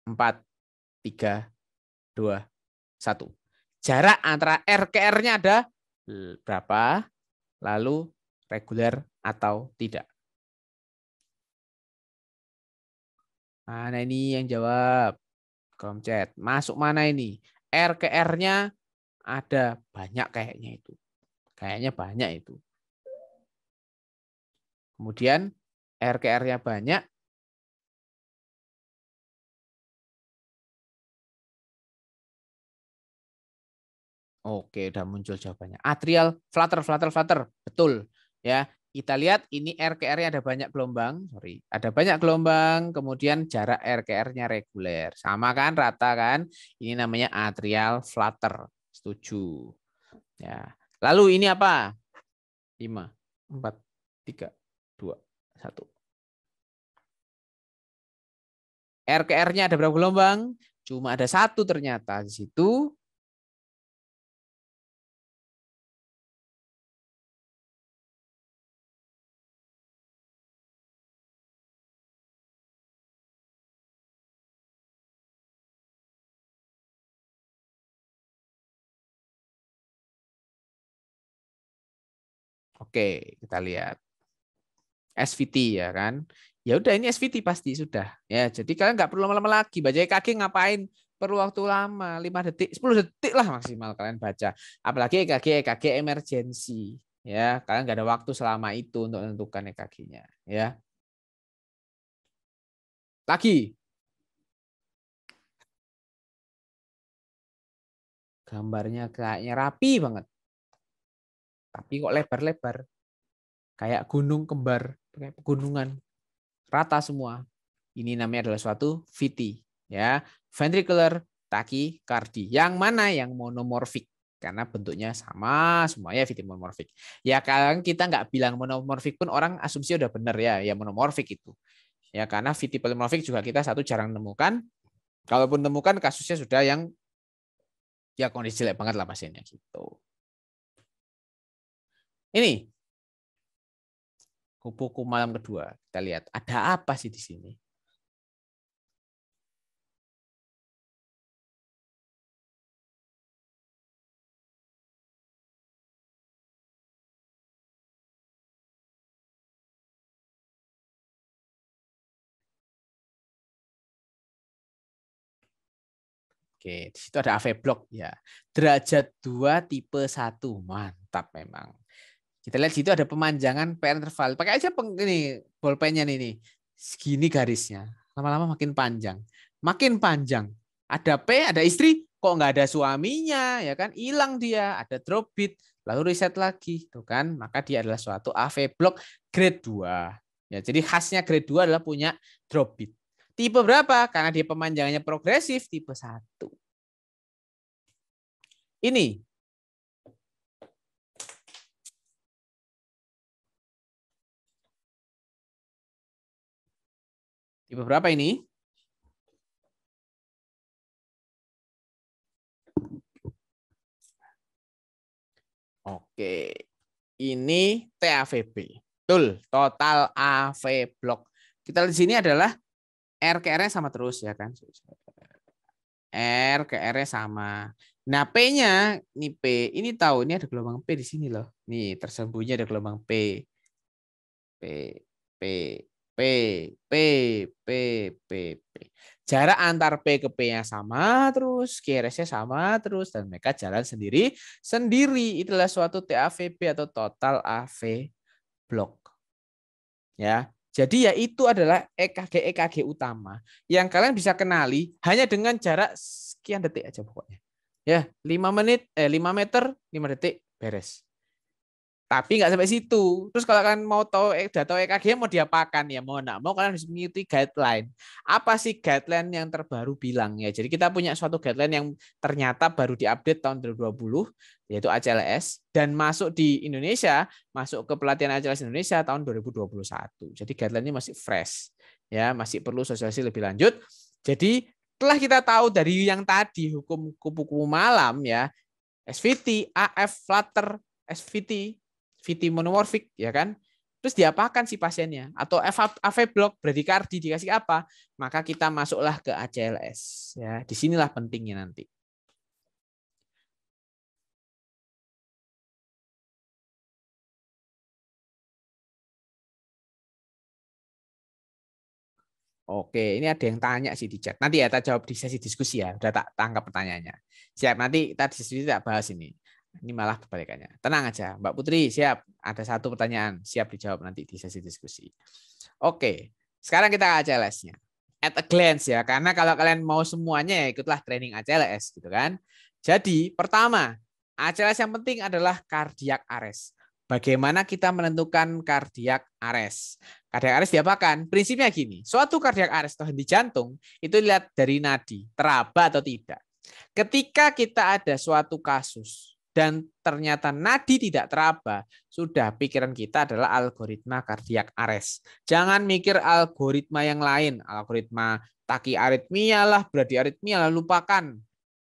4, 3, 2, 1. Jarak antara R ke R-nya ada berapa? Lalu reguler atau tidak? Mana ini yang jawab? Kolom chat. Masuk mana ini? R ke R-nya ada banyak kayaknya itu. Kayaknya banyak itu. Kemudian R ke R-nya banyak. Oke, udah muncul jawabannya. Atrial flutter, flutter, flutter. Betul. Ya, kita lihat ini R ke R-nya ada banyak gelombang. Sorry, ada banyak gelombang. Kemudian jarak R ke R-nya reguler. Sama kan, rata kan? Ini namanya atrial flutter. Setuju. Ya. Lalu ini apa? 5, 4, 3, 2, 1. R ke R-nya ada berapa gelombang? Cuma ada 1 ternyata di situ. Oke, kita lihat. SVT ya kan. Ya udah ini SVT pasti sudah. Ya, jadi kalian nggak perlu lama-lama lagi. Baca EKG ngapain? Perlu waktu lama, 5 detik, 10 detik lah maksimal kalian baca. Apalagi EKG emergensi. Ya, kalian nggak ada waktu selama itu untuk menentukan EKG-nya. Ya. Lagi. Gambarnya kayaknya rapi banget. Tapi kok lebar-lebar. Kayak gunung kembar, kayak pegunungan. Rata semua. Ini namanya adalah suatu VT, ya, ventricular tachycardia. Yang mana? Yang monomorfik, karena bentuknya sama semuanya VT monomorfik. Ya kalau kita nggak bilang monomorfik pun orang asumsi udah benar ya monomorfik itu. Ya karena VT polimorfik juga kita jarang menemukan. Kalaupun temukan kasusnya sudah yang ya kondisi jelek banget lah pasiennya gitu. Ini kupu-kupu malam kedua. Kita lihat ada apa sih di sini. Oke, di situ ada AV block ya. Derajat 2 tipe 1. Mantap memang. Kita lihat di situ ada pemanjangan P interval. Pakai aja ini bolpennya nih. Segini garisnya. Lama-lama makin panjang. Makin panjang. Ada P, ada istri, kok nggak ada suaminya, ya kan? Hilang dia, ada drop bit, lalu reset lagi, tuh kan? Maka dia adalah suatu AV block grade 2. Ya, jadi khasnya grade 2 adalah punya drop bit. Tipe berapa? Karena dia pemanjangannya progresif, tipe 1. Ini. Tipe berapa ini? Oke. Ini TAVB. Betul, total AV block. Kita lihat di sini adalah R ke R-nya sama terus ya kan. R ke R-nya sama. Nah, P-nya, ini P, ini tahu ini ada gelombang P di sini loh. Nih, tersembunyi ada gelombang P. P, P, P, P, P, P, P. Jarak antar P ke P-nya sama terus, QRS-nya sama terus, dan mereka jalan sendiri. Itulah suatu TAVB atau total AV block. Ya. Jadi ya itu adalah EKG utama yang kalian bisa kenali hanya dengan jarak sekian detik aja pokoknya. Ya, 5 meter, 5 detik beres. Tapi nggak sampai situ. Terus kalau kalian mau tahu data EKG mau diapakan ya, mau nggak mau kalian harus mengikuti guideline. Apa sih guideline yang terbaru bilang ya? Jadi kita punya suatu guideline yang ternyata baru diupdate tahun 2020, yaitu ACLS, dan masuk di Indonesia, masuk ke pelatihan ACLS Indonesia tahun 2021. Jadi guideline ini masih fresh, ya, masih perlu sosialisasi lebih lanjut. Jadi setelah kita tahu dari yang tadi hukum kupu-kupu malam ya, SVT, AF, flutter, SVT, VT monomorfik, ya kan? Terus diapakan si pasiennya? Atau AV block, bradikardi dikasih apa? Maka kita masuklah ke ACLS. Ya, disinilah pentingnya nanti. Oke, ini ada yang tanya sih di chat. Nanti ya kita jawab di sesi diskusi ya. Udah tak tangkap pertanyaannya. Siap, nanti kita diskusi tak bahas ini. Ini malah kebalikannya. Tenang aja, Mbak Putri, siap. Ada satu pertanyaan, siap dijawab nanti di sesi diskusi. Oke, sekarang kita ke ACLS-nya. At a glance ya, karena kalau kalian mau semuanya ya ikutlah training ACLS gitu kan. Jadi, pertama, ACLS yang penting adalah cardiac arrest. Bagaimana kita menentukan cardiac arrest? Cardiac arrest diapakan? Prinsipnya gini, suatu cardiac arrest atau henti jantung itu lihat dari nadi, teraba atau tidak. Ketika kita ada suatu kasus dan ternyata nadi tidak teraba, sudah pikiran kita adalah algoritma cardiac arrest. Jangan mikir algoritma yang lain, algoritma takiaritmia lah, bradiaritmia lah, lupakan.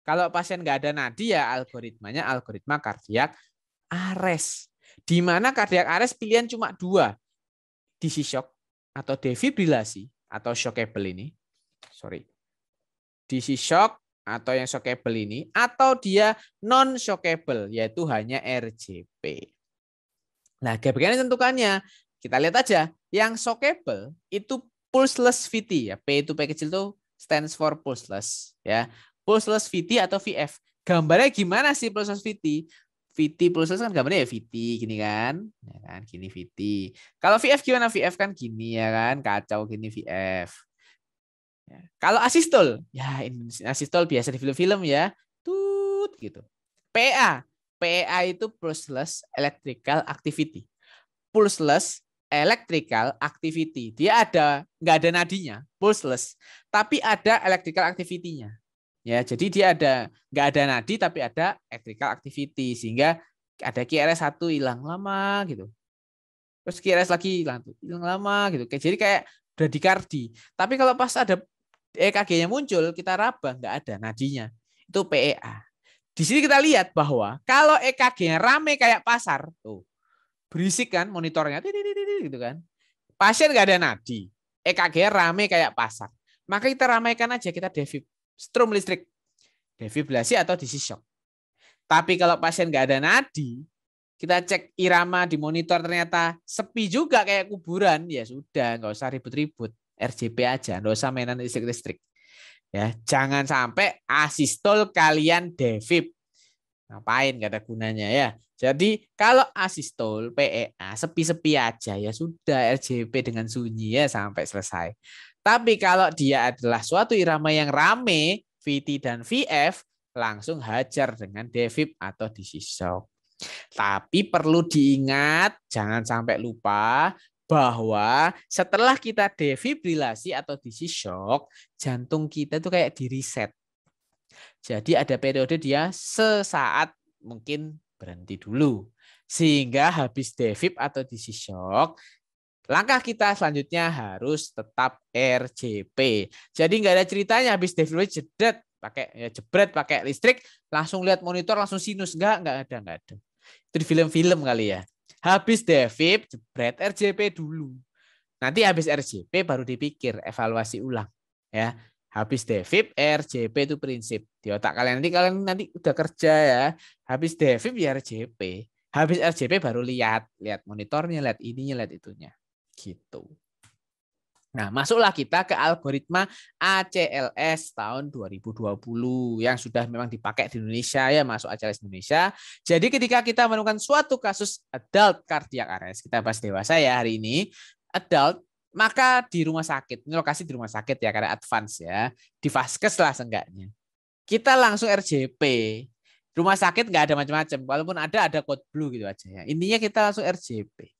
Kalau pasien nggak ada nadi ya algoritmanya algoritma cardiac arrest. Di mana cardiac arrest pilihan cuma dua, DC shock atau defibrilasi atau shockable ini. Sorry. DC shock atau yang shockable ini, atau dia non shockable yaitu hanya RJP. Nah, bagaimana tentukannya? Kita lihat aja. Yang shockable itu pulseless VT ya. P itu P kecil itu stands for pulseless ya. Pulseless VT atau VF. Gambarnya gimana sih pulseless VT? VT pulseless kan gambarnya ya VT gini kan. Ya kan, gini VT. Kalau VF gimana? VF kan gini ya kan, kacau gini VF. Ya. Kalau asistol, ya asistol biasa di film-film ya, tut gitu. PA, PA itu pulseless electrical activity. Pulseless electrical activity. Dia nggak ada nadinya, pulseless, tapi ada electrical activity-nya. Ya, jadi dia nggak ada nadi tapi ada electrical activity sehingga ada QRS 1 hilang lama gitu. Terus QRS lagi hilang lama gitu. Jadi kayak bradikardi. Tapi kalau pas ada EKG-nya muncul, kita raba nggak ada nadinya. Itu PEA. Di sini kita lihat bahwa kalau EKG-nya rame kayak pasar, tuh berisik kan monitornya, gitu kan. Pasien nggak ada nadi, EKG rame kayak pasar. Maka kita ramaikan aja, kita defib, strum listrik, defibrilasi atau DC shock. Tapi kalau pasien nggak ada nadi, kita cek irama di monitor ternyata sepi juga kayak kuburan, ya sudah nggak usah ribut-ribut, RJP aja, nggak usah mainan listrik-listrik. Ya, jangan sampai asistol kalian defib. Ngapain, gak ada gunanya ya. Jadi kalau asistol PEA sepi-sepi aja ya sudah, RJP dengan sunyi ya sampai selesai. Tapi kalau dia adalah suatu irama yang rame, VT dan VF, langsung hajar dengan defib atau DC shock. Tapi perlu diingat, jangan sampai lupa bahwa setelah kita defibrilasi atau DC shock, jantung kita tuh kayak di reset. Jadi ada periode dia sesaat mungkin berhenti dulu. Sehingga habis defib atau DC shock, langkah kita selanjutnya harus tetap RJP. Jadi nggak ada ceritanya habis defib jedet pakai ya jebret pakai listrik langsung lihat monitor langsung sinus, nggak ada. Itu di film-film kali ya. Habis defib jebret RJP dulu. Nanti habis RJP baru dipikir evaluasi ulang ya. Habis defib RJP itu prinsip di otak kalian. Nanti udah kerja ya. Habis defib ya RJP. Habis RJP baru lihat monitornya, lihat ininya, lihat itunya. Gitu. Nah, masuklah kita ke algoritma ACLS tahun 2020 yang sudah memang dipakai di Indonesia ya, masuk ACLS Indonesia. Jadi ketika kita menemukan suatu kasus adult cardiac arrest, kita bahas dewasa ya hari ini, adult, maka di rumah sakit, ini lokasi di rumah sakit ya karena advance ya, di vaskes lah seenggaknya. Kita langsung RJP. Rumah sakit nggak ada macam-macam. Walaupun ada code blue gitu aja ya. Intinya kita langsung RJP.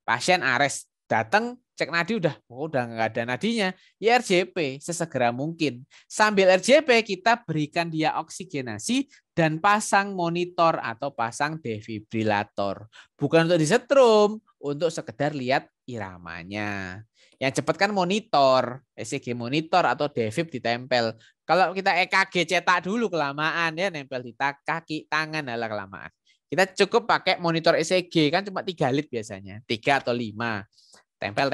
Pasien ARES datang cek nadi udah nggak ada nadinya, ya RJP sesegera mungkin. Sambil RJP kita berikan dia oksigenasi dan pasang monitor atau pasang defibrilator. Bukan untuk disetrum, untuk sekedar lihat iramanya. Yang cepat kan monitor, ECG monitor atau defib ditempel. Kalau kita EKG cetak dulu kelamaan ya, nempel di kaki, tangan adalah kelamaan. Kita cukup pakai monitor ECG kan cuma 3 lead biasanya, 3 atau 5. Tempel,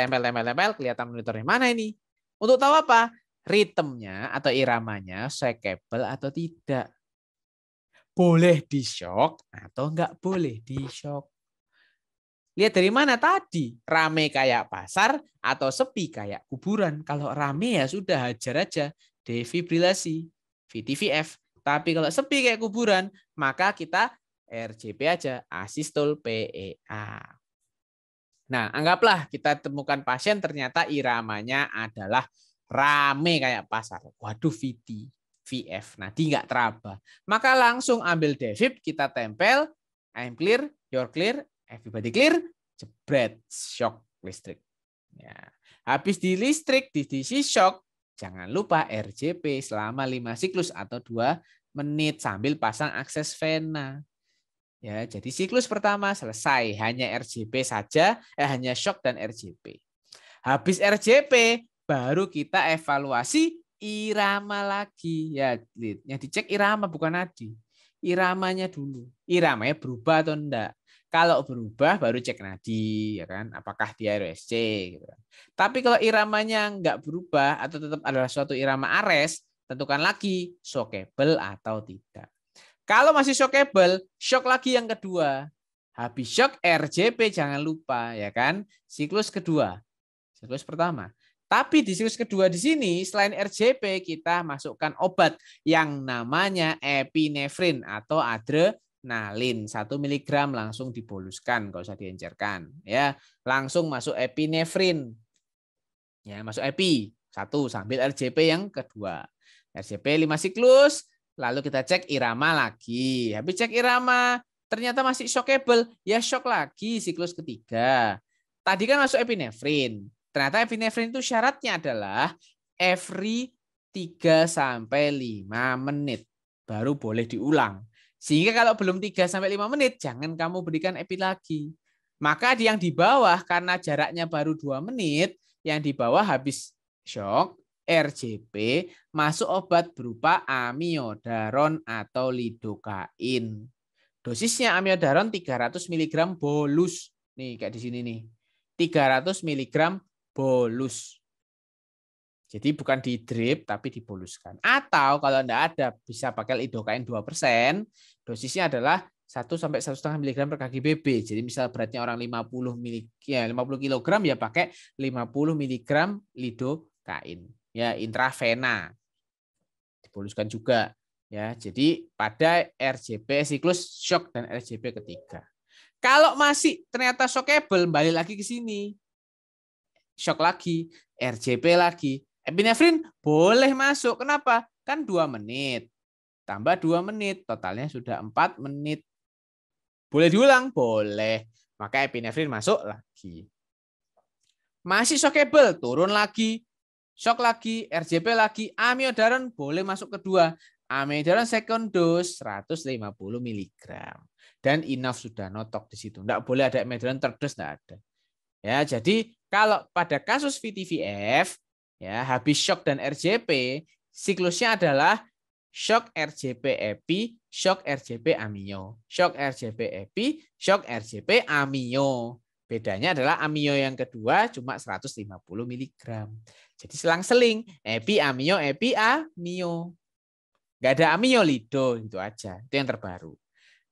kelihatan monitornya mana ini. Untuk tahu apa? Ritmenya atau iramanya shakable atau tidak. Boleh di shock atau enggak boleh di shock. Lihat dari mana tadi? Rame kayak pasar atau sepi kayak kuburan. Kalau rame ya sudah hajar aja. Defibrilasi, VTVF. Tapi kalau sepi kayak kuburan, maka kita RJP aja, asistol PEA. Nah, anggaplah kita temukan pasien ternyata iramanya adalah rame kayak pasar. Waduh, VT, VF. Nadi nggak teraba. Maka langsung ambil defib, kita tempel, I'm clear, you're clear, everybody clear, jebret, shock listrik. Ya. Habis di listrik, di DC shock, jangan lupa RJP selama 5 siklus atau 2 menit sambil pasang akses vena. Ya, jadi siklus pertama selesai, hanya RJP saja, hanya shock dan RJP. Habis RJP, baru kita evaluasi irama lagi. Ya, yang dicek irama bukan nadi. Iramanya dulu. Iramanya berubah atau enggak? Kalau berubah baru cek nadi, ya kan? Apakah dia RSC gitu kan. Tapi kalau iramanya enggak berubah atau tetap adalah suatu irama ares, tentukan lagi shockable atau tidak. Kalau masih shockable, shock lagi yang kedua. Habis shock RJP jangan lupa ya kan. Siklus kedua. Siklus pertama. Tapi di siklus kedua di sini selain RJP kita masukkan obat yang namanya epinefrin atau adrenalin. 1 mg langsung diboluskan, enggak usah diencerkan ya. Langsung masuk epinefrin. Ya, masuk epi 1 sambil RJP yang kedua. RJP 5 siklus. Lalu kita cek irama lagi. Habis cek irama, ternyata masih shockable. Ya shock lagi siklus ketiga. Tadi kan masuk epinefrin. Ternyata epinefrin itu syaratnya adalah every 3-5 menit. Baru boleh diulang. Sehingga kalau belum 3-5 menit, jangan kamu berikan epi lagi. Maka yang di bawah, karena jaraknya baru 2 menit, yang di bawah habis shock, RJP, masuk obat berupa amiodaron atau lidokain. Dosisnya amiodaron 300 mg bolus. Nih kayak di sini nih. 300 mg bolus. Jadi bukan di drip tapi diboluskan. Atau kalau enggak ada bisa pakai lidokain 2%. Dosisnya adalah 1 sampai 1,5 mg per kg BB. Jadi misal beratnya orang 50 kg ya pakai 50 mg lidokain. Ya, intravena diboluskan juga ya. Jadi pada RJP siklus shock dan RJP ketiga. Kalau masih ternyata shockable, balik lagi ke sini. Shock lagi, RJP lagi. Epinefrin boleh masuk. Kenapa? Kan 2 menit. Tambah 2 menit, totalnya sudah 4 menit. Boleh diulang? Boleh. Maka epinefrin masuk lagi. Masih shockable, turun lagi. Shock lagi, RJP lagi, amiodaron boleh masuk kedua. Amiodaron second dose 150 mg. Dan enough sudah notok di situ. Enggak boleh ada amiodaron third dose, enggak ada. Ya, jadi kalau pada kasus VTVF ya, habis shock dan RJP, siklusnya adalah shock RJP epi, shock RJP amio. Shock RJP epi, shock RJP amio. Bedanya adalah amio yang kedua cuma 150 mg. Jadi selang-seling, epi amio, Nggak ada amio lido, itu aja. Itu yang terbaru.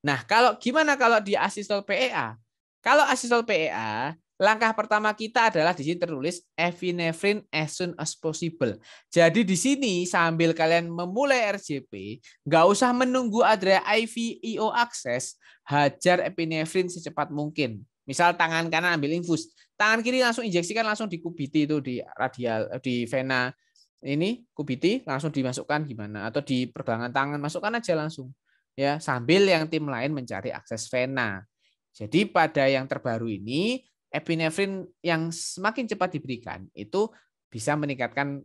Nah, gimana kalau di asistol PEA? Kalau asistol PEA, langkah pertama kita adalah di sini tertulis epinefrin as soon as possible. Jadi di sini sambil kalian memulai RJP, nggak usah menunggu ada IVIO akses, hajar epinefrin secepat mungkin. Misal tangan kanan ambil infus, tangan kiri langsung injeksikan langsung di kubiti itu di radial di vena ini kubiti langsung dimasukkan gimana atau di pergelangan tangan masukkan aja langsung. ya, sambil yang tim lain mencari akses vena. Jadi pada yang terbaru ini epinefrin yang semakin cepat diberikan itu bisa meningkatkan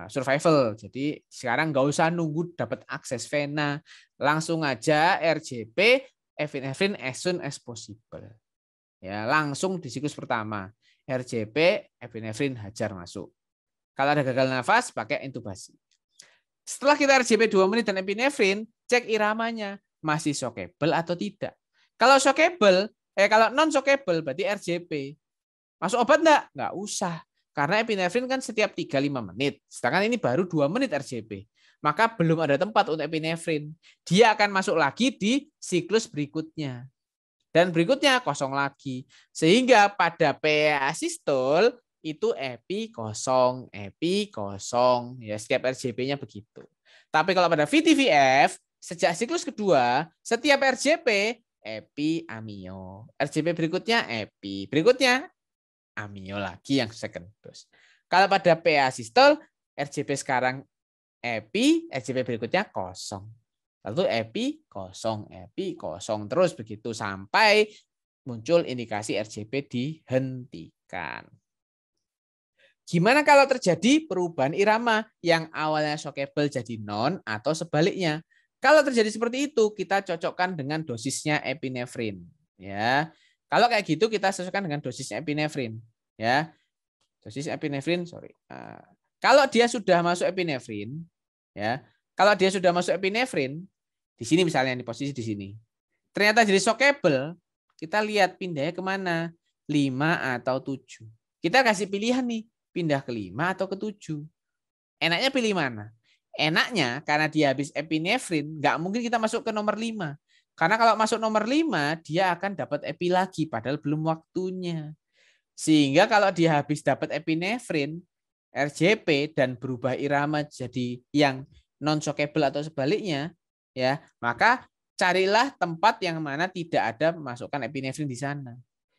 survival. Jadi sekarang nggak usah nunggu dapat akses vena, langsung aja RJP epinefrin as soon as possible. Ya, langsung di siklus pertama RJP epinefrin hajar masuk. Kalau ada gagal nafas pakai intubasi. Setelah kita RJP 2 menit dan epinefrin, cek iramanya masih shockable atau tidak. Kalau shockable, kalau non shockable berarti RJP. Masuk obat enggak? Enggak usah. Karena epinefrin kan setiap 3-5 menit. Sedangkan ini baru 2 menit RJP. Maka belum ada tempat untuk epinefrin. Dia akan masuk lagi di siklus berikutnya. Dan berikutnya kosong lagi. Sehingga pada PA sistol itu epi kosong. Ya, setiap RJP-nya begitu. Tapi kalau pada VT-VF, sejak siklus kedua, setiap RJP epi amio. RJP berikutnya epi. Berikutnya amio lagi yang second dose. Kalau pada PA sistol, RJP sekarang epi, RJP berikutnya kosong. Lalu epi kosong terus begitu sampai muncul indikasi RJP dihentikan. Gimana kalau terjadi perubahan irama yang awalnya shockable jadi non atau sebaliknya? Kalau terjadi seperti itu, kita cocokkan dengan dosisnya epinefrin. Ya, kalau kayak gitu kita sesuaikan dengan dosisnya epinefrin. Ya, dosis epinefrin, kalau dia sudah masuk epinefrin, ya, kalau dia sudah masuk epinefrin, di sini misalnya di posisi di sini. Ternyata jadi shockable, kita lihat pindahnya kemana? 5 atau 7. Kita kasih pilihan nih, pindah ke 5 atau ke 7. Enaknya pilih mana? Enaknya karena dia habis epinefrin, nggak mungkin kita masuk ke nomor 5. Karena kalau masuk nomor 5, dia akan dapat epi lagi, padahal belum waktunya. Sehingga kalau dia habis dapat epinefrin, RJP dan berubah irama jadi yang non shockable atau sebaliknya, ya, maka carilah tempat yang mana tidak ada masukkan epinefrin di sana.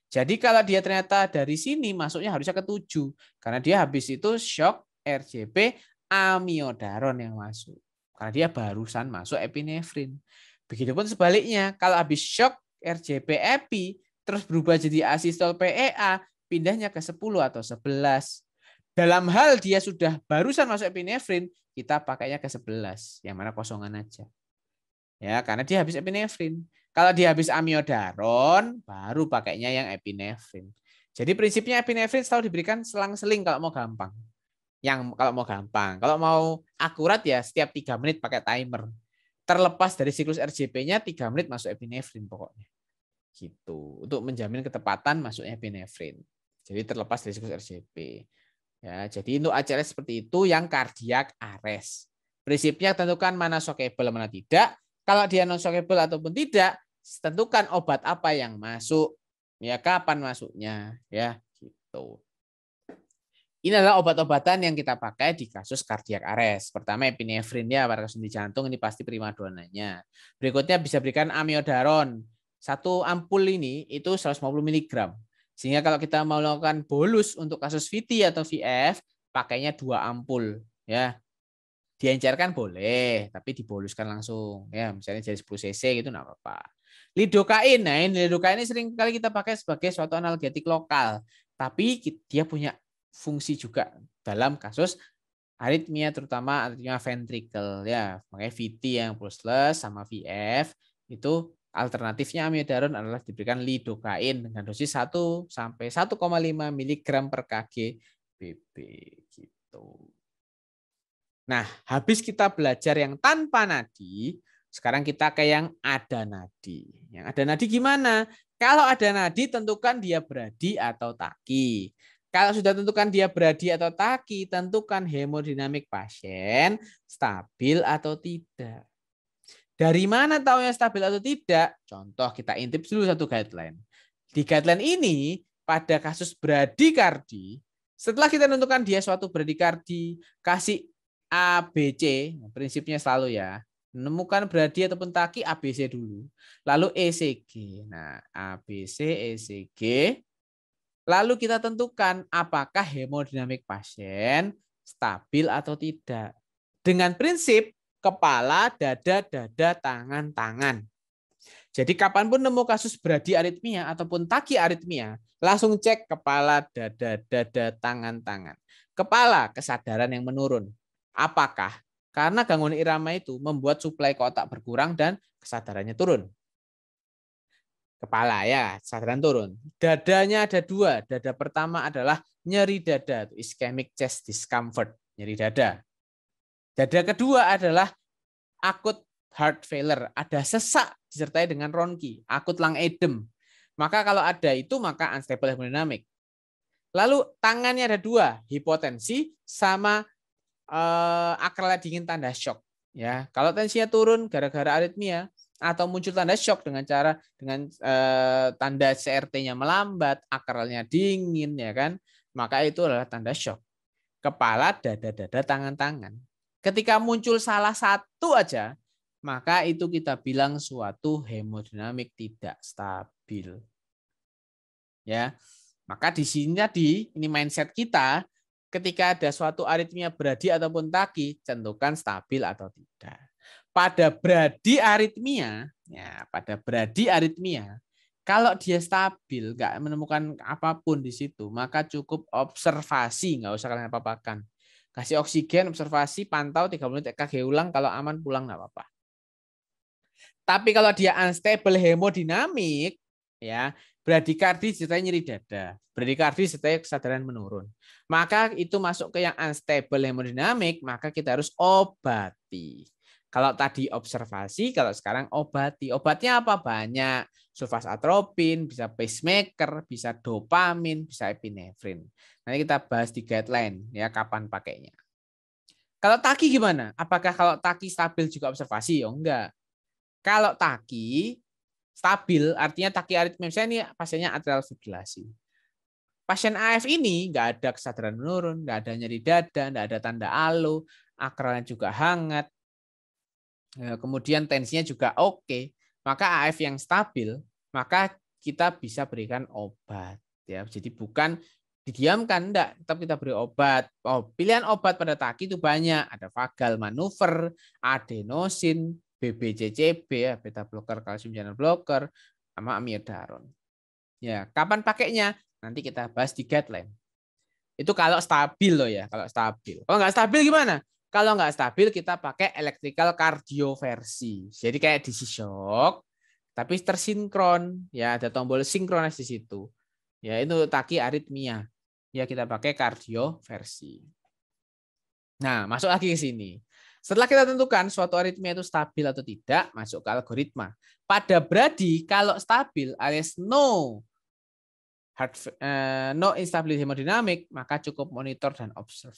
Jadi kalau dia ternyata dari sini masuknya harusnya ke 7 karena dia habis itu shock RJP amiodaron yang masuk. Karena dia barusan masuk epinefrin. Begitupun sebaliknya, kalau habis shock RJP epi terus berubah jadi asistol PEA, pindahnya ke 10 atau 11. Dalam hal dia sudah barusan masuk epinefrin, kita pakainya ke 11, yang mana kosongan aja. Ya, karena dia habis epinefrin. Kalau dia habis amiodaron, baru pakainya yang epinefrin. Jadi prinsipnya epinefrin selalu diberikan selang-seling kalau mau gampang. Kalau mau akurat ya setiap 3 menit pakai timer. Terlepas dari siklus RJP-nya 3 menit masuk epinefrin pokoknya. Gitu. Untuk menjamin ketepatan masuknya epinefrin. Jadi terlepas dari siklus RJP. Ya, jadi untuk ACLS seperti itu yang cardiac arrest. Prinsipnya tentukan mana shockable mana tidak. Kalau dia non shockable ataupun tidak, tentukan obat apa yang masuk, ya kapan masuknya, ya gitu. Ini adalah obat-obatan yang kita pakai di kasus cardiac arrest. Pertama epinefrin ya, pada kasus di jantung ini pasti primadonanya. Berikutnya bisa berikan amiodaron. Satu ampul ini itu 150 mg. Sehingga kalau kita mau melakukan bolus untuk kasus VT atau VF, pakainya 2 ampul. Ya, diencerkan boleh, tapi diboluskan langsung. Ya, misalnya jadi 10 cc gitu enggak apa-apa. Lidokain, nah ini lidokain ini sering kali kita pakai sebagai suatu analgetik lokal, tapi dia punya fungsi juga dalam kasus aritmia, terutama aritmia ventricle ya. Makanya VT yang pulseless sama VF itu alternatifnya amiodaron adalah diberikan lidokain dengan dosis 1 sampai 1,5 mg per kg BB gitu. Nah, habis kita belajar yang tanpa nadi, sekarang kita ke yang ada nadi. Yang ada nadi gimana? Kalau ada nadi, tentukan dia beradi atau taki. Kalau sudah tentukan dia beradi atau taki, tentukan hemodinamik pasien stabil atau tidak. Dari mana tahunya stabil atau tidak? Contoh kita intip dulu satu guideline. Di guideline ini, pada kasus bradikardi, setelah kita tentukan dia suatu bradikardi, kasih ABC, prinsipnya selalu ya, menemukan bradi ataupun taki ABC dulu, lalu ECG. Nah, ABC, ECG, lalu kita tentukan apakah hemodinamik pasien stabil atau tidak. Dengan prinsip kepala, dada, tangan, tangan. Jadi kapanpun nemu kasus bradiaritmia ataupun takiaritmia, langsung cek kepala, dada, tangan, tangan. Kepala, kesadaran yang menurun. Apakah? Karena gangguan irama itu membuat suplai ke otak berkurang dan kesadarannya turun. Kepala ya, kesadaran turun. Dadanya ada dua. Dada pertama adalah nyeri dada, ischemic chest discomfort, nyeri dada. Dada kedua adalah akut heart failure, ada sesak disertai dengan ronki, akut lung edem. Maka kalau ada itu maka unstable hemodynamic. Lalu tangannya ada dua, hipotensi sama akralnya dingin tanda shock. Ya, kalau tensinya turun gara-gara aritmia atau muncul tanda shock dengan tanda CRT-nya melambat, akralnya dingin ya kan, maka itu adalah tanda shock. Kepala, dada, tangan. Ketika muncul salah satu aja, maka itu kita bilang suatu hemodinamik tidak stabil. Ya. Maka di sini tadi ini mindset kita, ketika ada suatu aritmia bradi ataupun taki, tentukan stabil atau tidak. Pada bradiaritmia, kalau dia stabil, nggak menemukan apapun di situ, maka cukup observasi, nggak usah kalian apa-apakan. Kasih oksigen, observasi, pantau 3 menit EKG ulang, kalau aman pulang nggak apa-apa. Tapi kalau dia unstable hemodinamik, ya bradikardi serta nyeri dada, bradikardi serta kesadaran menurun, maka itu masuk ke yang unstable hemodinamik, maka kita harus obati. Kalau tadi observasi, kalau sekarang obati. Obatnya apa? Banyak. Sulfasatropin, bisa pacemaker, bisa dopamin, bisa epinefrin. Nanti kita bahas di guideline ya kapan pakainya. Kalau taki gimana? Apakah kalau taki stabil juga observasi? Oh enggak. Kalau taki stabil, artinya takiaritmia, misalnya ini pasiennya atrial fibrilasi. Pasien AF ini nggak ada kesadaran menurun, nggak ada nyeri dada, nggak ada tanda alo, akralnya juga hangat, kemudian tensinya juga oke, maka AF yang stabil, maka kita bisa berikan obat. Ya, jadi bukan didiamkan, enggak, tetap kita beri obat. Pilihan obat pada taki itu banyak, ada vagal manuver, adenosin, BBCCB, ya, beta blocker, kalsium channel blocker, sama amiodaron. Ya, kapan pakainya? Nanti kita bahas di guideline. Itu kalau stabil loh ya, kalau stabil. Kalau nggak stabil gimana? Kalau nggak stabil kita pakai electrical cardioversi. Jadi kayak DC shock, tapi tersinkron. Ya, ada tombol sinkronis di situ. Ya, itu taki aritmia. Ya, kita pakai cardioversi. Nah, masuk lagi ke sini. Setelah kita tentukan suatu aritmia itu stabil atau tidak, masuk ke algoritma. Pada bradi, kalau stabil alias no instability hemodynamic, maka cukup monitor dan observe.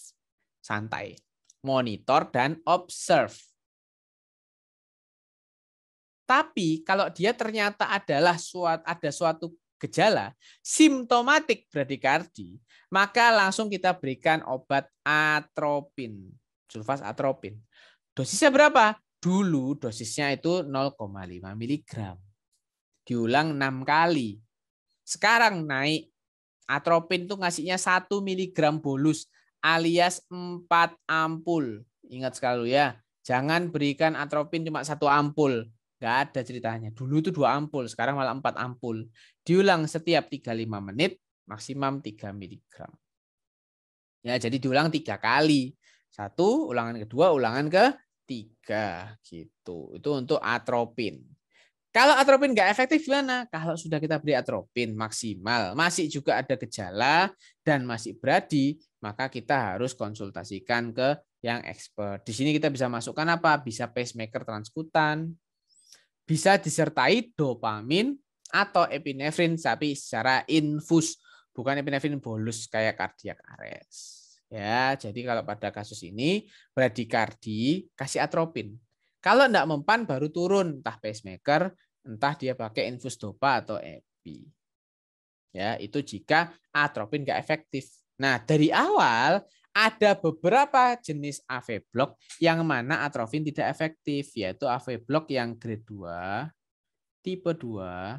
Santai. Monitor dan observe. Tapi kalau dia ternyata adalah ada suatu gejala simptomatik bradikardi, maka langsung kita berikan obat atropin, sulfasatropin. Dosisnya berapa? Dulu dosisnya itu 0,5 mg. Diulang 6 kali. Sekarang naik. Atropin itu ngasihnya 1 mg bolus alias 4 ampul. Ingat sekali ya. Jangan berikan atropin cuma 1 ampul. Nggak ada ceritanya. Dulu itu 2 ampul, sekarang malah 4 ampul. Diulang setiap 35 menit, maksimum 3 mg. Ya, jadi diulang 3 kali. 1, ulangan kedua, ulangan ketiga. Gitu. Itu untuk atropin. Kalau atropin nggak efektif gimana? Kalau sudah kita beri atropin maksimal, masih juga ada gejala dan masih bradi, maka kita harus konsultasikan ke yang expert. Di sini kita bisa masukkan apa? Bisa pacemaker transkutan, bisa disertai dopamin atau epinefrin tapi secara infus, bukan epinefrin bolus kayak cardiac arrest. Ya, jadi kalau pada kasus ini bradikardi kasih atropin. Kalau enggak mempan baru turun entah pacemaker, entah dia pakai infus dopa atau epi. Ya, itu jika atropin enggak efektif. Nah, dari awal ada beberapa jenis AV block yang mana atropin tidak efektif, yaitu AV block yang grade 2, tipe 2,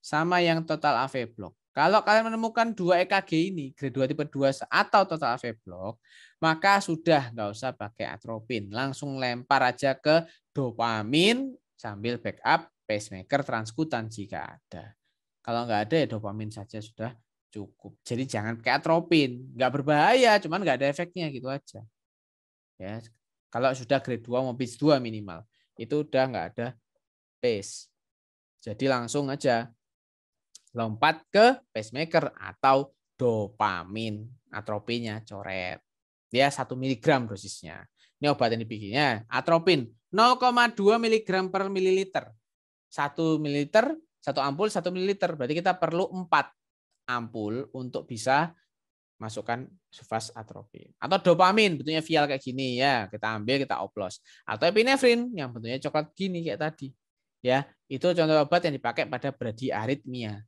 sama yang total AV block. Kalau kalian menemukan 2 EKG ini, grade 2 tipe 2 atau total AV block, maka sudah nggak usah pakai atropin. Langsung lempar aja ke dopamin sambil backup pacemaker transkutan jika ada. Kalau nggak ada ya dopamin saja sudah cukup. Jadi jangan pakai atropin. Nggak berbahaya, cuman nggak ada efeknya gitu aja. Ya, kalau sudah grade 2 mau PIS 2 minimal, itu udah nggak ada pace. Jadi langsung aja lompat ke pacemaker atau dopamin. Atropinya coret. Dia 1 mg dosisnya. Ini obat yang dibikinnya. Atropin 0,2 mg per mililiter. 1 mililiter, 1 ampul 1 mililiter. Berarti kita perlu 4 ampul untuk bisa masukkan sulfas atropin. Atau dopamin bentuknya vial kayak gini ya. Kita ambil, kita oplos. Atau epinefrin yang bentuknya coklat gini kayak tadi. Ya, itu contoh obat yang dipakai pada bradiaritmia.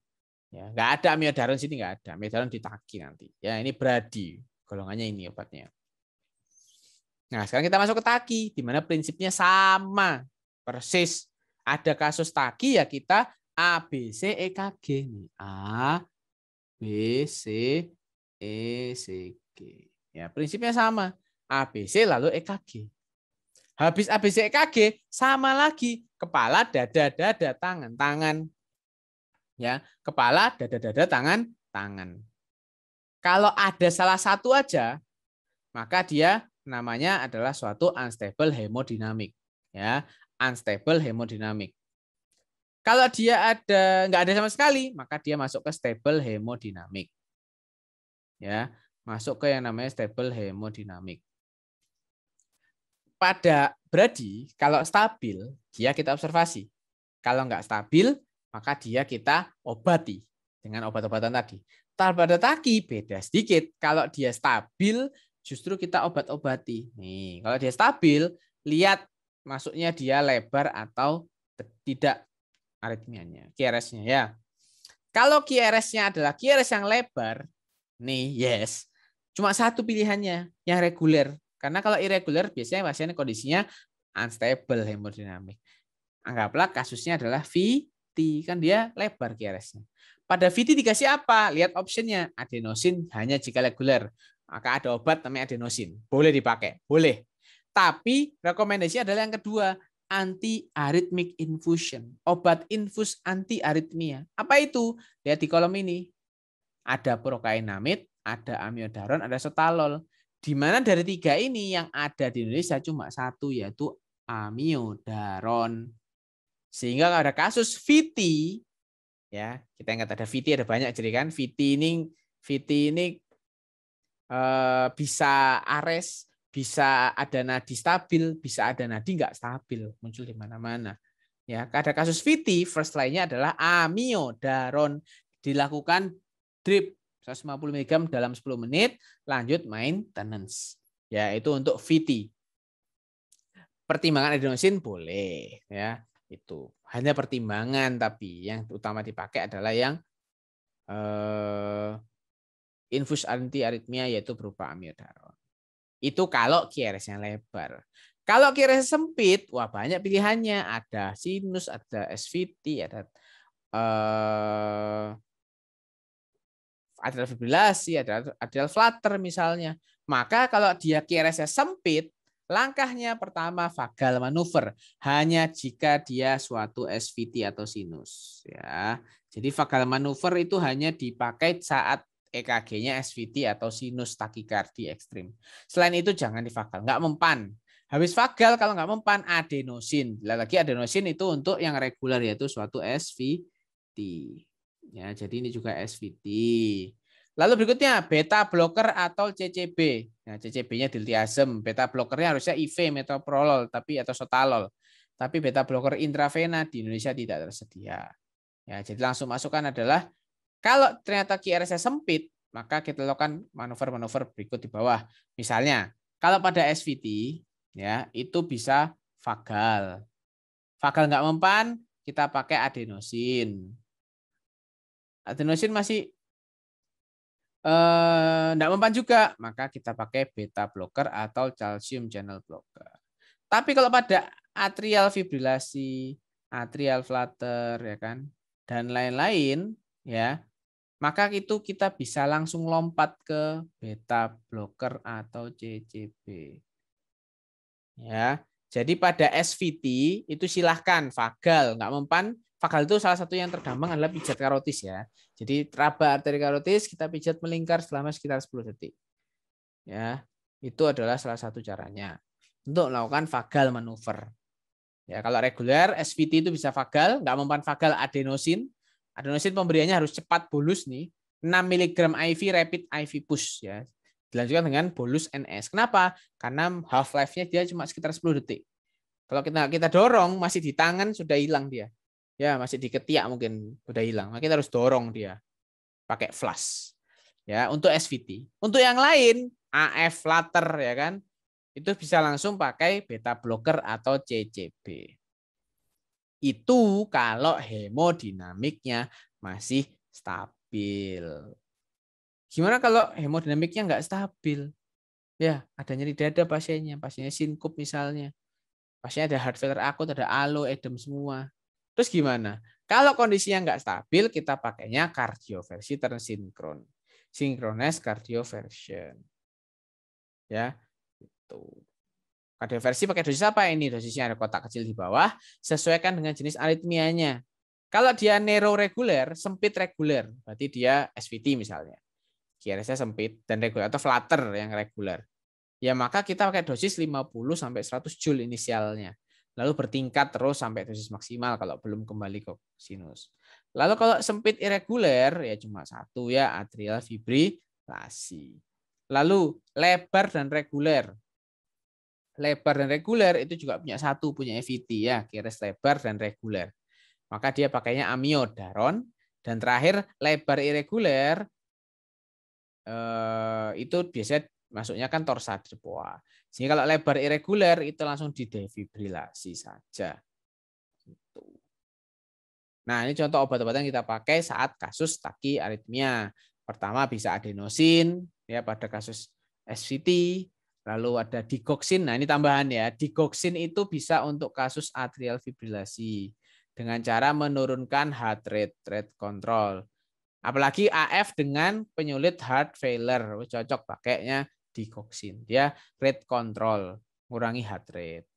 Ya, nggak ada amiodaron sini, nggak ada. Amiodaron ditagi nanti. Ya, ini bradi. Golongannya ini obatnya. Nah, sekarang kita masuk ke taki, di mana prinsipnya sama. Persis. Ada kasus taki ya kita A, B, C, E, K, G. A, B, C, E, C, G. Ya, prinsipnya sama. A, B, C, lalu E, K, G. Habis A, B, C, E, K, G, sama lagi. Kepala, dada, dada, tangan, tangan. Ya, kepala, dada, dada, tangan, tangan. Kalau ada salah satu aja, maka dia namanya adalah suatu unstable hemodinamik. Ya, unstable hemodinamik. Kalau dia nggak ada sama sekali, maka dia masuk ke stable hemodinamik. Ya, masuk ke yang namanya stable hemodinamik. Pada bradi, kalau stabil, dia kita observasi. Kalau nggak stabil, maka dia kita obati dengan obat-obatan tadi. Pada taki beda sedikit. Kalau dia stabil, justru kita obat-obati. Nih, kalau dia stabil, lihat masuknya dia lebar atau tidak aritmianya, QRS-nya ya. Kalau QRS-nya adalah QRS yang lebar, nih yes, cuma satu pilihannya yang reguler. Karena kalau irregular biasanya pasiennya kondisinya unstable hemodinamik. Anggaplah kasusnya adalah VT, kan dia lebar QRS-nya. Pada VT dikasih apa? Lihat optionnya, adenosin hanya jika reguler. Maka ada obat namanya adenosin, boleh dipakai, boleh. Tapi rekomendasi adalah yang kedua, anti-arrhythmic infusion. Obat infus anti-aritmia. Apa itu? Lihat di kolom ini. Ada prokainamid, ada amiodaron, ada sotalol. Di mana dari 3 ini yang ada di Indonesia cuma 1, yaitu amiodaron. Sehingga ada kasus VT, ya kita ingat ada VT, ada banyak jadi kan. VT ini bisa ares, bisa ada nadi stabil, bisa ada nadi nggak stabil, muncul di mana-mana. Ya, ada kasus VT, first line-nya adalah amiodaron, dilakukan drip 150 mg dalam 10 menit, lanjut maintenance. Ya, itu untuk VT. Pertimbangan adenosin boleh, ya. Itu hanya pertimbangan, tapi yang utama dipakai adalah yang infus anti-aritmia yaitu berupa amiodaron. Itu kalau QRS-nya lebar. Kalau QRS sempit, wah banyak pilihannya. Ada sinus, ada SVT, ada atrial fibrilasi, ada atrial flutter misalnya. Maka kalau dia QRS-nya sempit, langkahnya pertama vagal manuver, hanya jika dia suatu SVT atau sinus. Ya, jadi vagal manuver itu hanya dipakai saat EKG-nya SVT atau sinus takikardi ekstrim. Selain itu jangan di vagal, nggak mempan. Habis vagal kalau nggak mempan adenosin. Lagi adenosin itu untuk yang reguler yaitu suatu SVT. Ya, jadi ini juga SVT. Lalu berikutnya beta blocker atau CCB. Nah, CCB-nya diltiazem. Beta blockernya harusnya IV metoprolol tapi atau sotalol. Tapi beta blocker intravena di Indonesia tidak tersedia. Ya, jadi langsung masukkan adalah kalau ternyata QRS-nya sempit, maka kita lakukan manuver-manuver berikut di bawah. Misalnya, kalau pada SVT ya, itu bisa vagal. Vagal nggak mempan, kita pakai adenosin. Adenosin masih enggak mempan juga, maka kita pakai beta blocker atau calcium channel blocker. Tapi kalau pada atrial fibrilasi, atrial flutter ya kan, dan lain-lain ya, maka itu kita bisa langsung lompat ke beta blocker atau CCB. Ya, jadi pada SVT itu silahkan vagal, nggak mempan. Vagal itu salah satu yang tergampang adalah pijat karotis ya. Jadi raba arteri karotis kita pijat melingkar selama sekitar 10 detik. Ya, itu adalah salah satu caranya untuk melakukan vagal manuver. Ya, kalau reguler SVT itu bisa vagal, nggak mempan vagal adenosin. Adenosin pemberiannya harus cepat bolus nih, 6 mg IV rapid IV push ya. Dilanjutkan dengan bolus NS. Kenapa? Karena half life-nya dia cuma sekitar 10 detik. Kalau kita dorong masih di tangan sudah hilang dia. Ya, masih di ketiak mungkin sudah hilang. Maka kita harus dorong dia pakai flash. Ya, untuk SVT. Untuk yang lain, AF flutter ya kan. Itu bisa langsung pakai beta blocker atau CCB. Itu kalau hemodinamiknya masih stabil. Gimana kalau hemodinamiknya nggak stabil? Ya, ada nyeri dada pasiennya sinkup misalnya. Pasiennya ada heart failure akut, ada alo, edem semua. Terus gimana? Kalau kondisinya nggak stabil, kita pakainya kardioversi tersinkron. Synchronized cardioversion. Ya, itu. Kardioversi pakai dosis apa ini? Dosisnya ada kotak kecil di bawah, sesuaikan dengan jenis aritmianya. Kalau dia narrow reguler, sempit reguler, berarti dia SVT misalnya. QRS-nya sempit dan reguler atau flutter yang reguler. Ya maka kita pakai dosis 50 sampai 100 joule inisialnya. Lalu bertingkat terus sampai dosis maksimal kalau belum kembali ke sinus. Lalu kalau sempit irreguler ya cuma satu ya, atrial fibrilasi. Lalu lebar dan reguler. Lebar dan reguler itu juga punya satu, punya EVT ya, QRS lebar dan reguler. Maka dia pakainya amiodaron. Dan terakhir lebar irreguler itu biasanya masuknya kan torsadropoa. Sehingga kalau lebar irreguler itu langsung didefibrilasi saja. Gitu. Nah, ini contoh obat-obatan yang kita pakai saat kasus takiaritmia. Pertama bisa adenosin ya pada kasus SVT, lalu ada digoxin. Nah, ini tambahan ya. Digoxin itu bisa untuk kasus atrial fibrilasi dengan cara menurunkan heart rate control. Apalagi AF dengan penyulit heart failure, cocok pakainya digoxin. Dia rate control, mengurangi heart rate.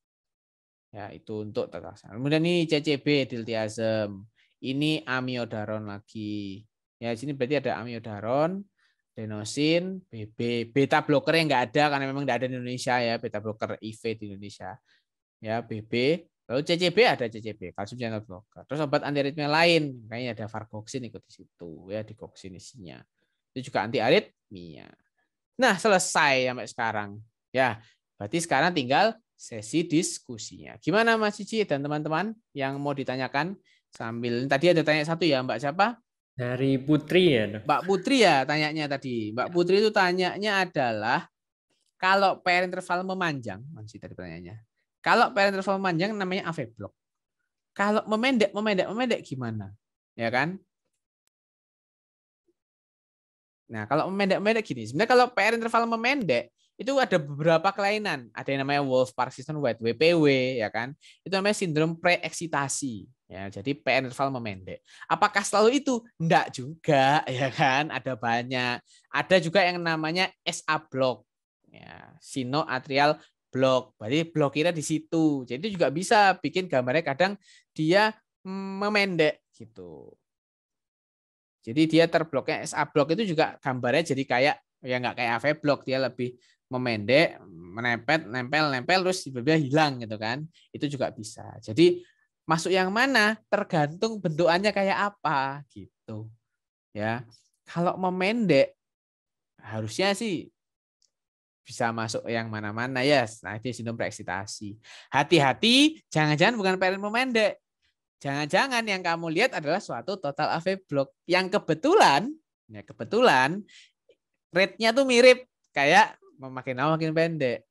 Ya, itu untuk tetasan. Kemudian ini CCB diltiazem. Ini amiodaron lagi. Ya, di sini berarti ada amiodaron, adenosin, BB, beta blocker yang nggak ada karena memang nggak ada di Indonesia ya, beta blocker IV di Indonesia. Ya, BB. Lalu CCB ada CCB, calcium channel blocker. Terus obat antiaritmia lain, kayaknya ada vargoxin ikut di situ ya, digoxin isinya. Itu juga antiaritmia. Nah, selesai sampai sekarang. Ya, berarti sekarang tinggal sesi diskusinya. Gimana Mas Cici dan teman-teman yang mau ditanyakan? Sambil tadi ada tanya satu ya, Mbak siapa? Dari Putri ya, Dok? Mbak Putri ya tanyanya tadi. Mbak Putri itu tanyanya adalah kalau PR interval memanjang, masih tadi pertanyaannya. Kalau PR interval memanjang namanya AV block. Kalau memendek gimana? Ya kan? Nah, kalau memendek gini. Sebenarnya kalau PR interval memendek itu ada beberapa kelainan. Ada yang namanya Wolff Parkinson White WPW ya kan. Itu namanya sindrom preeksitasi. Ya, jadi PR interval memendek. Apakah selalu itu? Enggak juga ya kan. Ada banyak. Ada juga yang namanya SA block. Ya, sinoatrial block. Berarti blokirnya di situ. Jadi juga bisa bikin gambarnya kadang dia memendek gitu. Jadi dia terbloknya SA block itu juga gambarnya jadi kayak ya nggak kayak AV block, dia lebih memendek, nempel terus tiba-tiba hilang gitu kan. Itu juga bisa. Jadi masuk yang mana tergantung bentukannya kayak apa gitu. Ya. Kalau memendek harusnya sih bisa masuk yang mana-mana ya. Nah, itu sindrom preeksitasi. Hati-hati, jangan-jangan bukan PR memendek. Jangan-jangan yang kamu lihat adalah suatu total AV block yang kebetulan rate-nya tuh mirip kayak makin lama makin pendek.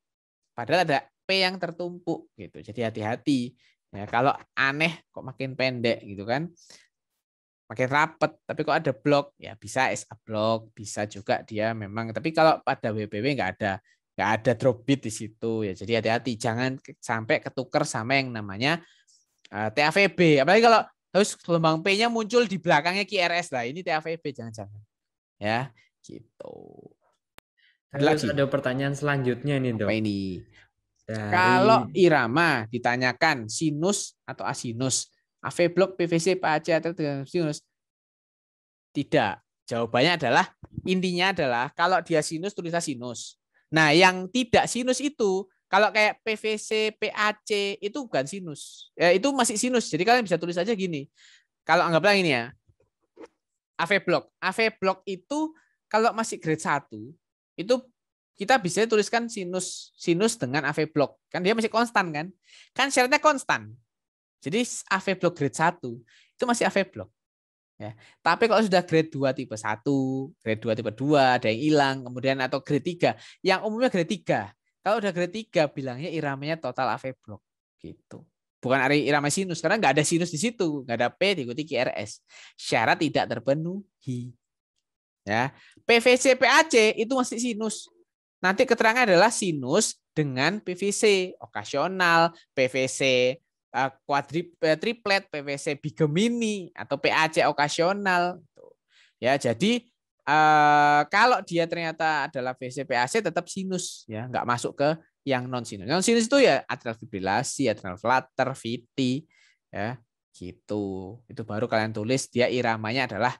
Padahal ada P yang tertumpuk gitu. Jadi hati-hati. Ya, kalau aneh kok makin pendek gitu kan. Makin rapet, tapi kok ada blok ya bisa SA block, bisa juga dia memang. Tapi kalau pada WPW nggak ada drop beat di situ ya. Jadi hati-hati, jangan sampai ketuker sama yang namanya TAVB. Apalagi kalau terus gelombang P-nya muncul di belakangnya QRS lah, ini TAVB jangan-jangan. Ya, gitu. Terus Lagi. ada pertanyaan selanjutnya nih, Apa Dok. ini? Dari Kalau irama ditanyakan sinus atau asinus, AV blok, PVC, PAC atau sinus, tidak. Jawabannya adalah intinya adalah kalau dia sinus tulisnya sinus. Nah, yang tidak sinus itu kalau kayak PVC, PAC itu bukan sinus. Ya, itu masih sinus. Jadi kalian bisa tulis aja gini. Kalau anggaplah ini ya. AV block. AV block itu kalau masih grade 1 itu kita bisa tuliskan sinus dengan AV block. Kan dia masih konstan kan? Kan syaratnya konstan. Jadi AV block grade 1 itu masih AV block. Ya. Tapi kalau sudah grade 2 tipe 1, grade 2 tipe 2, ada yang hilang, kemudian atau grade 3, yang umumnya grade 3. Kalau udah grade 3 bilangnya iramanya total AV block gitu. Bukan irama sinus karena nggak ada sinus di situ, nggak ada P diikuti QRS. Syarat tidak terpenuhi. Ya. PVC PAC itu masih sinus. Nanti keterangan adalah sinus dengan PVC okasional, PVC triplet, PVC bigemini atau PAC okasional. Ya, jadi kalau dia ternyata adalah PVC PAC tetap sinus ya, nggak masuk ke yang non sinus. Non sinus itu ya atrial fibrilasi, atrial flutter, VT ya, gitu. Itu baru kalian tulis dia iramanya adalah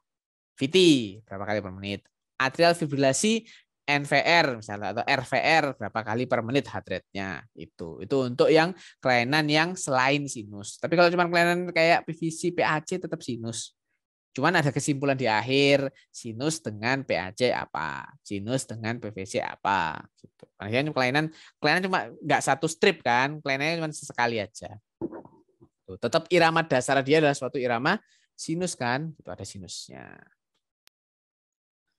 VT berapa kali per menit. Atrial fibrilasi NVR misalnya atau RVR berapa kali per menit heart rate-nya itu. Itu untuk yang kelainan yang selain sinus. Tapi kalau cuma kelainan kayak PVC, PAC tetap sinus. Cuman ada kesimpulan di akhir sinus dengan PAC apa, sinus dengan PVC apa gitu. Karena kelainan cuma nggak satu strip kan, kelainannya cuma sesekali aja. Tuh, tetap irama dasar dia adalah suatu irama sinus kan, itu ada sinusnya.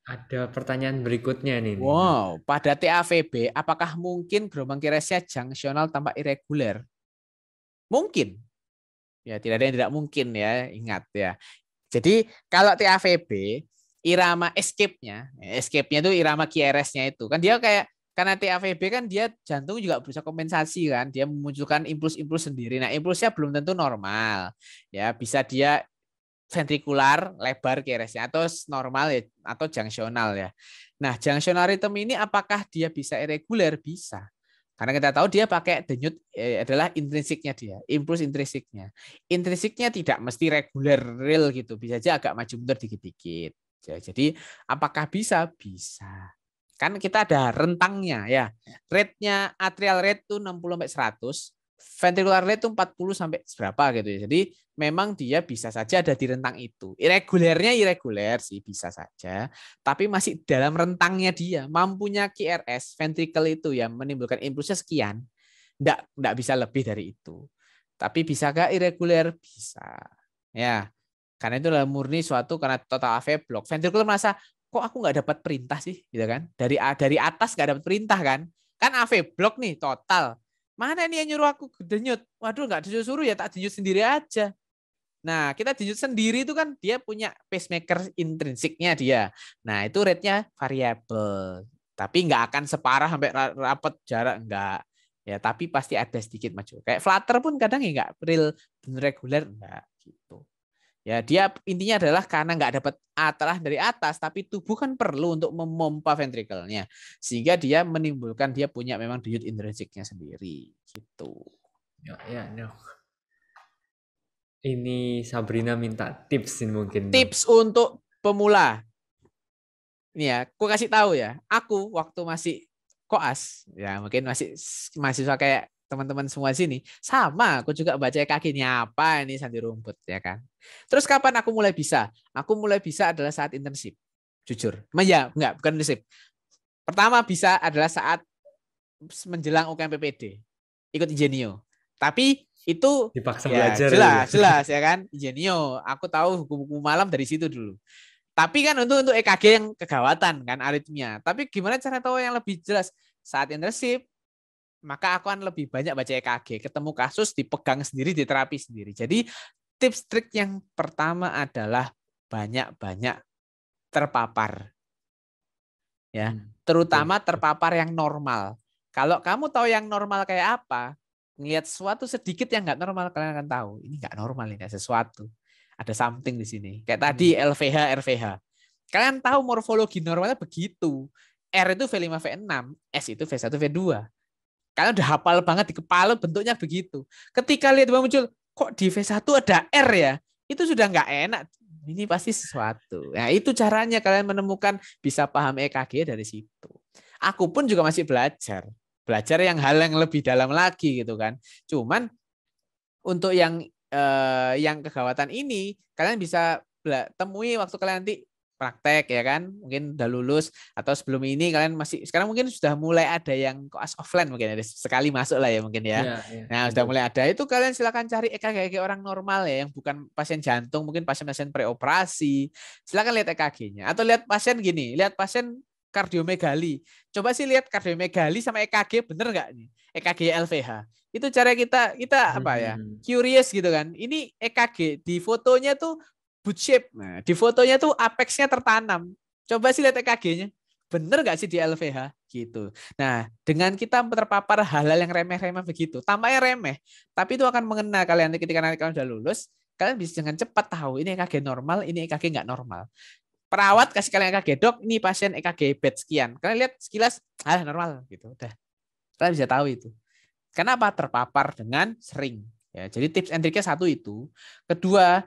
ada pertanyaan berikutnya nih. Wow, pada TAVB apakah mungkin gelombang QRS-nya junctional tanpa irregular? Mungkin. Ya, tidak ada yang tidak mungkin ya, ingat ya. Jadi kalau TAVB irama escape-nya itu irama QRS-nya itu. Kan dia kayak karena TAVB kan dia jantung juga bisa kompensasi kan, dia memunculkan impuls-impuls sendiri. Nah, impulsnya belum tentu normal. Ya, bisa dia ventrikular lebar QRS-nya atau normal ya atau junctional ya. Nah, junctional rhythm ini apakah dia bisa irregular? Bisa. Karena kita tahu dia pakai denyut adalah intrinsiknya dia, impuls intrinsiknya. Intrinsiknya tidak mesti reguler real gitu, bisa aja agak maju mundur dikit-dikit. Ya, jadi apakah bisa? Bisa. Kan kita ada rentangnya ya. Rate-nya atrial rate itu 60 sampai 100, ventricular rate itu 40 sampai berapa gitu ya. Jadi memang dia bisa saja ada di rentang itu. Irregulernya irreguler sih bisa saja, tapi masih dalam rentangnya dia. Mampunya QRS ventricle itu yang menimbulkan impulsnya sekian. Enggak bisa lebih dari itu. Tapi bisakah irreguler? Bisa. Ya. Karena itu adalah murni suatu karena total AV block. Ventricle merasa kok aku nggak dapat perintah sih, gitu kan? Dari atas nggak dapat perintah kan? Kan AV block nih total. Mana nih yang nyuruh aku denyut? Waduh, nggak disuruh ya tak denyut sendiri aja. Nah, kita denyut sendiri itu kan dia punya pacemaker intrinsiknya dia. Nah, itu rate-nya variabel. Tapi nggak akan separah sampai rapat jarak, enggak. Ya, tapi pasti ada sedikit maju. Kayak flutter pun kadang ya nggak real reguler, enggak gitu. Ya, dia intinya adalah karena nggak dapat atralah dari atas, tapi tubuh kan perlu untuk memompa ventrikelnya, sehingga dia menimbulkan dia punya memang denyut intrinsiknya sendiri, gitu. Ya. Ini Sabrina minta tips mungkin. Tips untuk pemula. Ini ya, aku kasih tahu ya. Aku waktu masih koas, ya mungkin masih mahasiswa kayak teman-teman semua sini, sama aku juga baca kakinya apa ini sandi rumput ya kan. Terus kapan aku mulai bisa? Aku mulai bisa adalah saat internship. Jujur. Ya, enggak, bukan internship. Pertama bisa adalah saat menjelang UKM PPD. Ikut Ingenio. Tapi itu dipaksa ya belajar jelas ya kan. Ingenio. Aku tahu buku-buku malam dari situ dulu. Tapi kan untuk EKG yang kegawatan kan aritmia. Tapi gimana cara tahu yang lebih jelas? Saat internship, maka aku akan lebih banyak baca EKG, ketemu kasus, dipegang sendiri, diterapi sendiri. Jadi tips trik yang pertama adalah banyak-banyak terpapar. Ya, terutama terpapar yang normal. Kalau kamu tahu yang normal kayak apa, ngelihat sesuatu sedikit yang nggak normal, kalian akan tahu ini nggak normal, ini ada sesuatu, ada something di sini. Kayak tadi LVH, RVH. Kalian tahu morfologi normalnya begitu. R itu V5 V6, S itu V1 V2. Kalian udah hafal banget di kepala bentuknya begitu. Ketika lihat muncul, kok di V1 ada R ya? Itu sudah nggak enak. Ini pasti sesuatu. Nah, itu caranya kalian menemukan bisa paham EKG dari situ. Aku pun juga masih belajar. Belajar hal yang lebih dalam lagi gitu kan. Cuman untuk yang kegawatan ini kalian bisa temui waktu kalian nanti praktek ya kan, mungkin udah lulus atau sebelum ini kalian masih sekarang mungkin sudah mulai ada yang koas offline mungkin ada sekali masuk lah ya mungkin ya. Ya, ya, Nah, sudah betul. mulai ada itu kalian silakan cari EKG orang normal ya yang bukan pasien jantung, mungkin pasien-pasien preoperasi. Silakan lihat EKG-nya atau lihat pasien gini, lihat pasien kardiomegali. Coba sih lihat kardiomegali sama EKG bener nggak nih? EKG LVH. Itu cara kita apa ya? Curious gitu kan. Ini EKG di fotonya tuh boot shape. Nah, di fotonya tuh apexnya tertanam. Coba sih lihat EKG-nya. Bener nggak sih di LVH? Gitu. Nah, dengan kita terpapar hal-hal yang remeh-remeh begitu, tampaknya remeh, tapi itu akan mengena kalian ketika nanti kalian udah lulus, kalian bisa dengan cepat tahu ini EKG normal, ini EKG nggak normal. Perawat kasih kalian EKG, dok, ini pasien EKG bed sekian. Kalian lihat sekilas, normal gitu. Udah. Kalian bisa tahu itu. Kenapa? Terpapar dengan sering. Ya, jadi tips and triknya satu itu. Kedua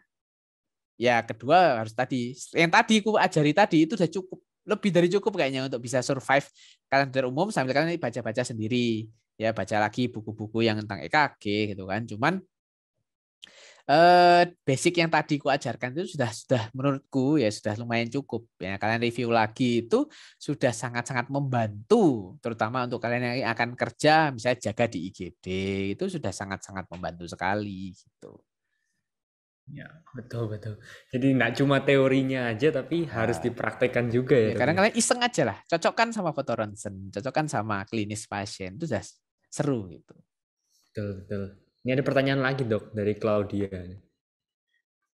harus tadi. Yang tadi aku ajari tadi itu sudah cukup. Lebih dari cukup kayaknya untuk bisa survive kalender umum sambil kalian baca-baca sendiri. Ya, baca lagi buku-buku yang tentang EKG gitu kan. Cuman basic yang tadi ku ajarkan itu sudah menurutku ya sudah lumayan cukup ya. Kalian review lagi itu sudah sangat-sangat membantu, terutama untuk kalian yang akan kerja misalnya jaga di IGD itu sudah sangat-sangat membantu sekali gitu. Ya, betul betul. Jadi nggak cuma teorinya aja tapi harus dipraktekkan juga ya, Ya, Dok, kadang ya? kalian iseng aja lah, cocokkan sama foto ronsen, cocokkan sama klinis pasien itu sudah seru gitu. Betul betul. Ini ada pertanyaan lagi, Dok, dari Claudia.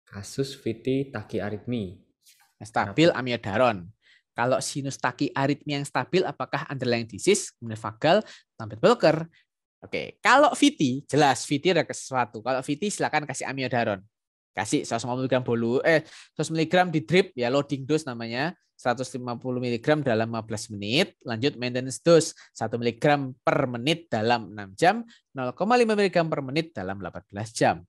Kasus VT tachyarrhythmia. Stabil amiodaron. Kalau sinus tachyarrhythmia yang stabil, apakah underlying disease, kemudian vagal, tambah blocker? Oke, kalau VT, jelas VT ada sesuatu. Kalau VT silakan kasih amiodaron. Kasih 150 mg 100 mg di drip ya, loading dose namanya. 150 mg dalam 15 menit, lanjut maintenance dose 1 mg per menit dalam 6 jam, 0,5 mg per menit dalam 18 jam.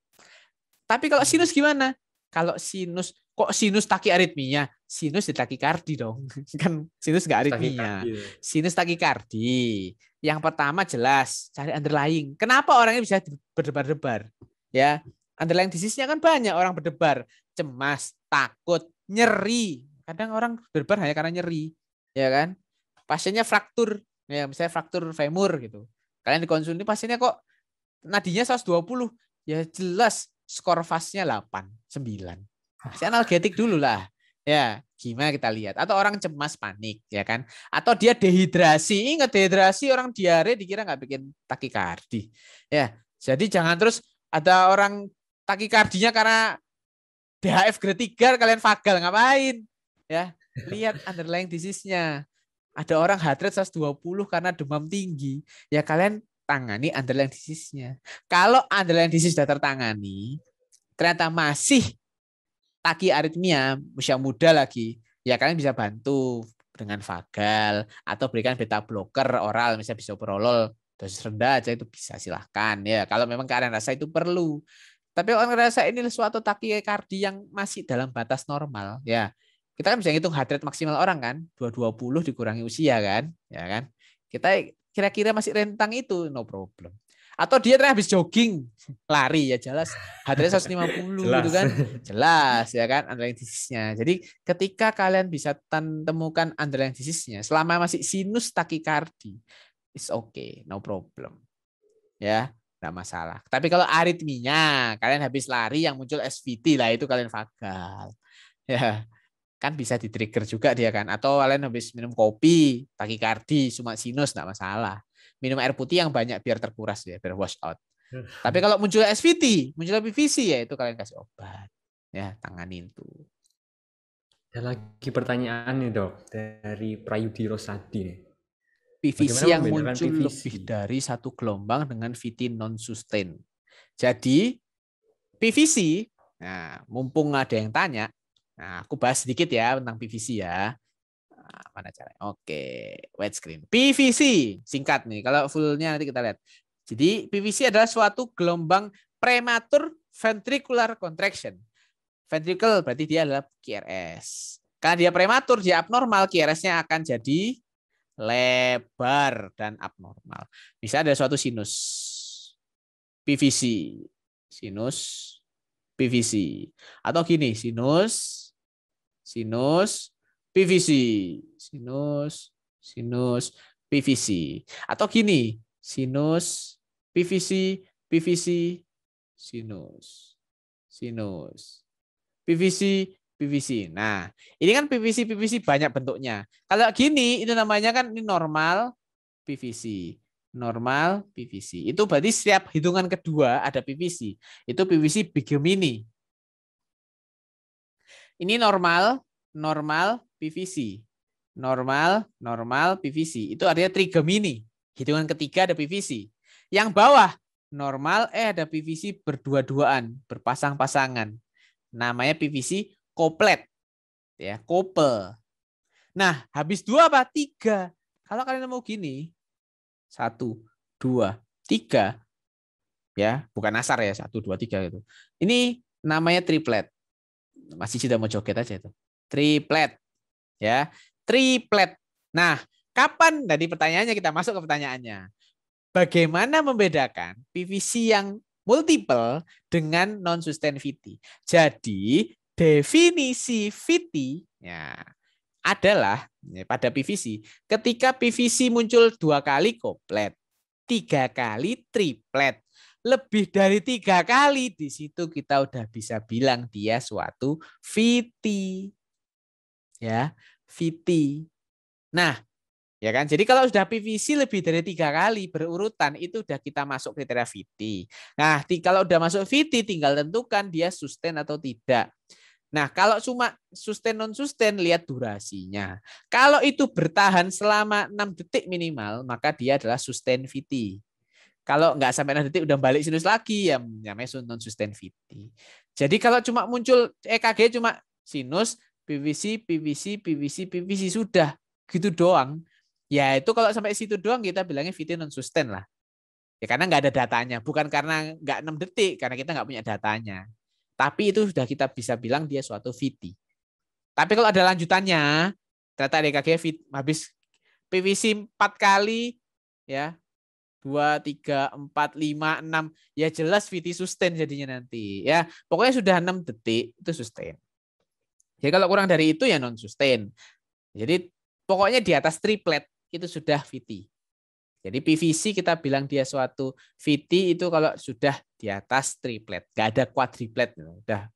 Tapi kalau sinus gimana? Kalau sinus, kok sinus tachyarrhythmia? Sinus di takikardi dong. Kan sinus nggak aritmia. Sinus takikardi. Yang pertama jelas cari underlying. Kenapa orangnya bisa berdebar-debar? Ya, underlying disease-nya kan banyak orang berdebar, cemas, takut, nyeri. Kadang orang berdebar hanya karena nyeri, ya kan? Pasiennya fraktur, ya misalnya fraktur femur gitu. Kalian dikonsultasi pasiennya kok nadinya 120, ya jelas skor fast-nya 8, 9. Si analgetik dulu lah. Ya, gimana kita lihat. Atau orang cemas panik, ya kan? Atau dia dehidrasi. Ingat dehidrasi orang diare dikira nggak bikin takikardi. Ya, jadi jangan terus ada orang takikardinya karena DHF grade 3 kalian vagal ngapain? Ya, lihat underlying disease-nya. Ada orang heart rate 120 karena demam tinggi. Ya kalian tangani underlying disease-nya. Kalau underlying disease sudah tertangani, ternyata masih tachyarrhythmia, usia muda lagi, ya kalian bisa bantu dengan vagal atau berikan beta blocker oral, misalnya bisoprolol dosis rendah aja itu bisa, silahkan ya. Kalau memang kalian rasa itu perlu. Tapi orang rasa ini suatu takikardi yang masih dalam batas normal, ya kita kan bisa hitung heart rate maksimal orang kan, 220 dikurangi usia kan, ya kan. Kita kira-kira masih rentang itu, no problem. Atau dia habis jogging, lari ya jelas heart rate 150 Jelas. gitu kan. Jelas ya kan underlying disease-nya. Jadi ketika kalian bisa temukan underlying disease-nya selama masih sinus takikardi, it's okay, no problem. Ya, enggak masalah. Tapi kalau aritminya, kalian habis lari yang muncul SVT lah itu kalian vagal. Ya, kan bisa di-trigger juga dia kan. Atau kalian habis minum kopi, takikardi, cuma sinus enggak masalah. Minum air putih yang banyak biar terkuras ya, biar wash out. Tapi kalau muncul SVT, muncul PVC ya itu kalian kasih obat. Ya, tanganin tuh. Ada lagi pertanyaan nih, Dok, dari Prayudi Rosadi nih. PVC yang muncul PVC? Lebih dari satu gelombang dengan VT non-sustain. Jadi PVC, nah mumpung ada yang tanya, Nah, aku bahas sedikit ya tentang PVC ya. Nah, mana caranya? Oke, widescreen. PVC, singkat nih. Kalau fullnya nanti kita lihat. Jadi PVC adalah suatu gelombang prematur ventricular contraction. Ventricle berarti dia adalah QRS. Karena dia prematur, dia abnormal, QRS-nya akan jadi lebar dan abnormal. Bisa ada suatu sinus PVC, sinus PVC, atau gini sinus PVC, sinus PVC, atau gini sinus PVC, sinus PVC. Nah, ini kan PVC banyak bentuknya. Kalau gini itu namanya kan ini normal PVC. Normal PVC. Itu berarti setiap hitungan kedua ada PVC. Itu PVC bigemini. Ini normal PVC. Normal PVC. Itu artinya trigemini. Hitungan ketiga ada PVC. Yang bawah normal ada PVC berdua-duaan, berpasang-pasangan. Namanya PVC couplet. Ya, couple. Nah, habis 2 apa? 3. Kalau kalian mau gini, 1, 2, 3. Ya, bukan asar ya, 1, 2, 3 gitu. Ini namanya triplet. Masih sudah mau joget aja itu. Triplet. Ya, triplet. Nah, kapan? Tadi pertanyaannya kita masuk ke pertanyaannya. Bagaimana membedakan PVC yang multiple dengan non-sustain VT? Jadi, definisi VT ya, adalah ya, pada PVC. Ketika PVC muncul 2 kali koplet, 3 kali triplet, lebih dari 3 kali, di situ kita udah bisa bilang dia suatu VT. Ya, VT. Nah, ya kan? Jadi kalau sudah PVC lebih dari 3 kali berurutan, itu udah kita masuk kriteria VT. Nah, kalau udah masuk VT, tinggal tentukan dia sustain atau tidak. Nah, kalau cuma sustain non-sustain, lihat durasinya. Kalau itu bertahan selama 6 detik minimal, maka dia adalah sustain VT. Kalau nggak sampai 6 detik udah balik sinus lagi, ya namanya non-sustain VT. Jadi kalau cuma muncul EKG cuma sinus, PVC, sudah. Gitu doang. Ya itu kalau sampai situ doang kita bilangnya VT non-sustain lah. Ya karena nggak ada datanya. Bukan karena nggak 6 detik, karena kita nggak punya datanya. Tapi itu sudah kita bisa bilang dia suatu VT. Tapi kalau ada lanjutannya, ternyata EKG habis PVC 4 kali, ya 2, 3, 4, 5, 6, ya jelas VT sustain jadinya nanti. Ya pokoknya sudah 6 detik itu sustain. Jadi kalau kurang dari itu ya non sustain. Jadi pokoknya di atas triplet itu sudah VT. Jadi PVC kita bilang dia suatu VT itu kalau sudah di atas triplet, nggak ada quadriplet, udah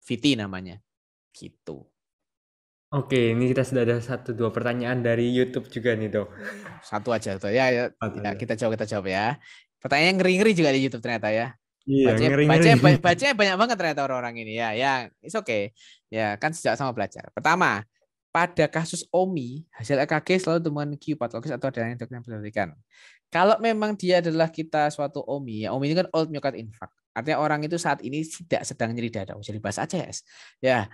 VT namanya. Gitu. Oke, ini kita sudah ada 1-2 pertanyaan dari YouTube juga nih, Dok. Satu aja tuh ya, ya, Satu ya aja. kita jawab ya. Pertanyaan ngeri-ngeri juga di YouTube ternyata ya. Iya, Bacanya, ngeri-ngeri. bacanya, bacanya banyak banget ternyata orang-orang ini ya. Ya, it's okay. Ya, kan sejak sama belajar. Pertama, pada kasus OMI, hasil EKG selalu temuan Q patologis atau ada yang diperhatikan. Kalau memang dia adalah kita suatu OMI, ya OMI ini kan old myocardial infarct. Artinya orang itu saat ini tidak sedang nyeri dada. Jadi bahasa ACS. Ya,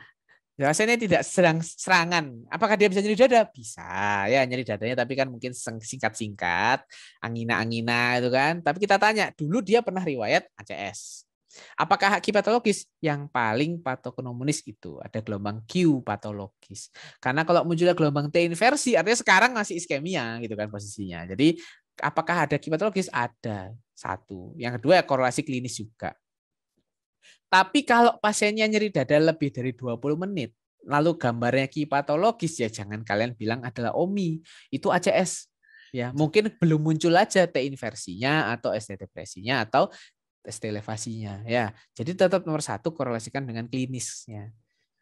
rasanya tidak sedang serangan. Apakah dia bisa nyeri dada? Bisa ya nyeri dadanya, tapi kan mungkin singkat-singkat, angina-angina itu kan. Tapi kita tanya, dulu dia pernah riwayat ACS. Apakah haki patologis? Yang paling patognomonis itu ada gelombang Q patologis. Karena kalau munculnya gelombang T inversi, artinya sekarang masih iskemia gitu kan posisinya. Jadi apakah ada Q patologis? Ada satu. Yang kedua korelasi klinis juga. Tapi kalau pasiennya nyeri dada lebih dari 20 menit, lalu gambarnya patologis, ya jangan kalian bilang adalah OMI, itu ACS. Ya, mungkin belum muncul aja T inversinya atau ST depresinya atau ST elevasinya. Ya, jadi tetap nomor 1 korelasikan dengan klinisnya.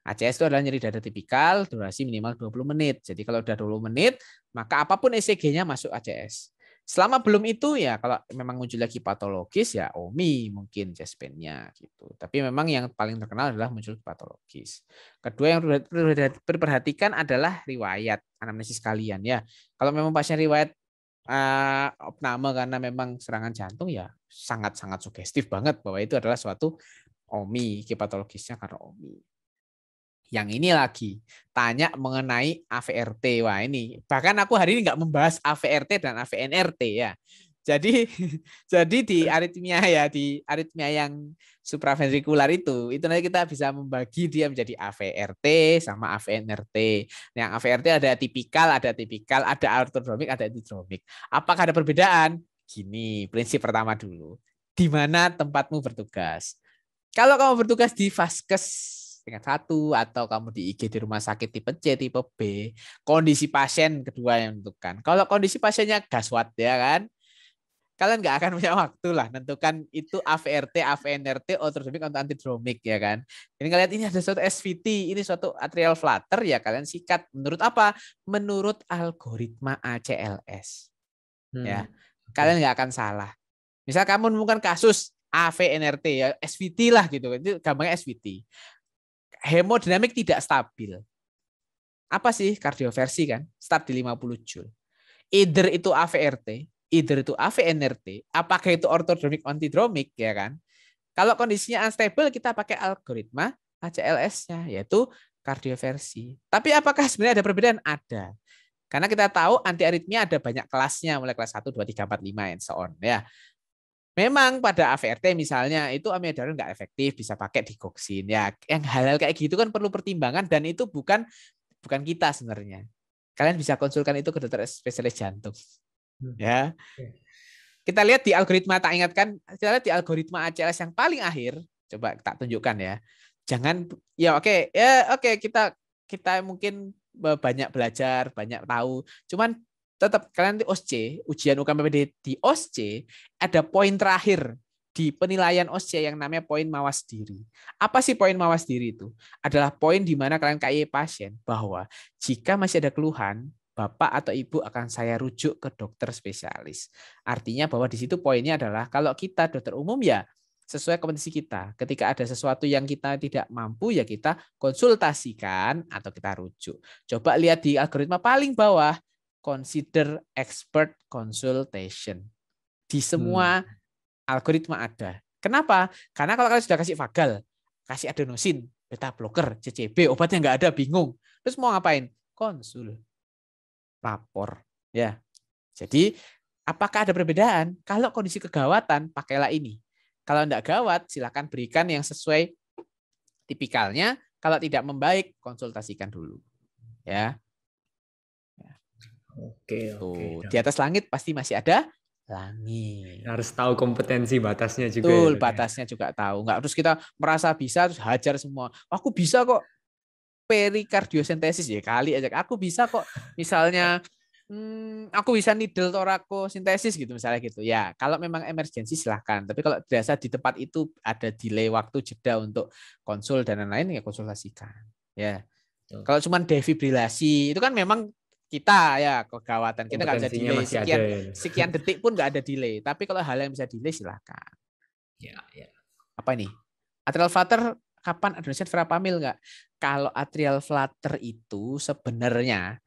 ACS itu adalah nyeri dada tipikal, durasi minimal 20 menit. Jadi kalau udah 20 menit, maka apapun ECG-nya masuk ACS. Selama belum itu ya kalau memang muncul lagi patologis ya OMI mungkin chest pain-nya gitu. Tapi memang yang paling terkenal adalah muncul patologis. Kedua yang perlu diperhatikan adalah riwayat anamnesis kalian ya. Kalau memang pasien riwayat opname karena memang serangan jantung ya sangat-sangat sugestif banget bahwa itu adalah suatu OMI, patologisnya karena OMI. Yang ini lagi tanya mengenai AVRT. Wah ini bahkan aku hari ini nggak membahas AVRT dan AVNRT ya. Jadi jadi di aritmia yang supraventrikular itu nanti kita bisa membagi dia menjadi AVRT sama AVNRT. Yang AVRT ada tipikal, ada ortodromik, ada antidromik. Apakah ada perbedaan? Gini, prinsip pertama dulu. Di mana tempatmu bertugas? Kalau kamu bertugas di Vaskes tingkat 1 atau kamu di IG di rumah sakit tipe C, tipe B, kondisi pasien kedua yang menentukan. Kalau kondisi pasiennya gaswat ya kan, kalian nggak akan punya waktu lah menentukan itu AVRT, AVNRT, ortodromik atau antidromik ya kan. Ini kalian ini ada suatu SVT, ini suatu atrial flutter ya kalian sikat. Menurut apa? Menurut algoritma ACLS. Ya, kalian nggak akan salah. Misal kamu menemukan kasus AVNRT ya SVT lah gitu, itu gampangnya SVT. Hemodinamik tidak stabil. Apa sih kardioversi kan? Start di 50 Joule. Either itu AVRT, either itu AVNRT, apakah itu ortodromik antidromik ya kan? Kalau kondisinya unstable kita pakai algoritma ACLS-nya yaitu kardioversi. Tapi apakah sebenarnya ada perbedaan? Ada. Karena kita tahu antiaritmia ada banyak kelasnya mulai kelas 1, 2, 3, 4, 5 and so on ya. Memang pada AVRT misalnya itu amiodaron nggak efektif bisa pakai digoxin ya. Yang hal-hal kayak gitu kan perlu pertimbangan dan itu bukan kita sebenarnya. Kalian bisa konsulkan itu ke dokter spesialis jantung. Ya. Kita lihat di algoritma tak ingatkan, kita lihat di algoritma ACLS yang paling akhir, coba tak tunjukkan ya. Jangan ya oke kita mungkin banyak belajar, banyak tahu. Cuman tetap kalian di OSCE, ujian UKMPD di OSCE ada poin terakhir di penilaian OSCE yang namanya poin mawas diri. Apa sih poin mawas diri itu? Adalah poin di mana kalian KY pasien bahwa jika masih ada keluhan, Bapak atau Ibu akan saya rujuk ke dokter spesialis. Artinya bahwa di situ poinnya adalah kalau kita dokter umum ya sesuai kompetensi kita. Ketika ada sesuatu yang kita tidak mampu ya kita konsultasikan atau kita rujuk. Coba lihat di algoritma paling bawah, consider expert consultation. Di semua algoritma ada. Kenapa? Karena kalau kalian sudah kasih vagal, kasih adenosin, beta blocker, CCB, obatnya nggak ada, bingung. Terus mau ngapain? Konsul. Lapor. Ya. Jadi, apakah ada perbedaan? Kalau kondisi kegawatan, pakailah ini. Kalau tidak gawat, silakan berikan yang sesuai tipikalnya. Kalau tidak membaik, konsultasikan dulu. Ya. Oke. Di atas langit pasti masih ada langit. Harus tahu kompetensi batasnya juga. Betul, batasnya juga tahu. Nggak terus kita merasa bisa terus hajar semua. Aku bisa kok perikardiosentesis ya kali aja. Aku bisa kok misalnya aku bisa needle torakosintesis gitu misalnya gitu. Ya, kalau memang emergensi silahkan. Tapi kalau dirasa di tempat itu ada delay waktu jeda untuk konsul dan lain-lain ya konsultasikan. Ya. Kalau cuma defibrilasi itu kan memang kita ya kegawatan kita nggak bisa delay sekian detik pun nggak ada delay. Tapi kalau hal yang bisa delay silahkan. Ya. Apa ini? Atrial flutter kapan adenosin verapamil nggak? Kalau atrial flutter itu sebenarnya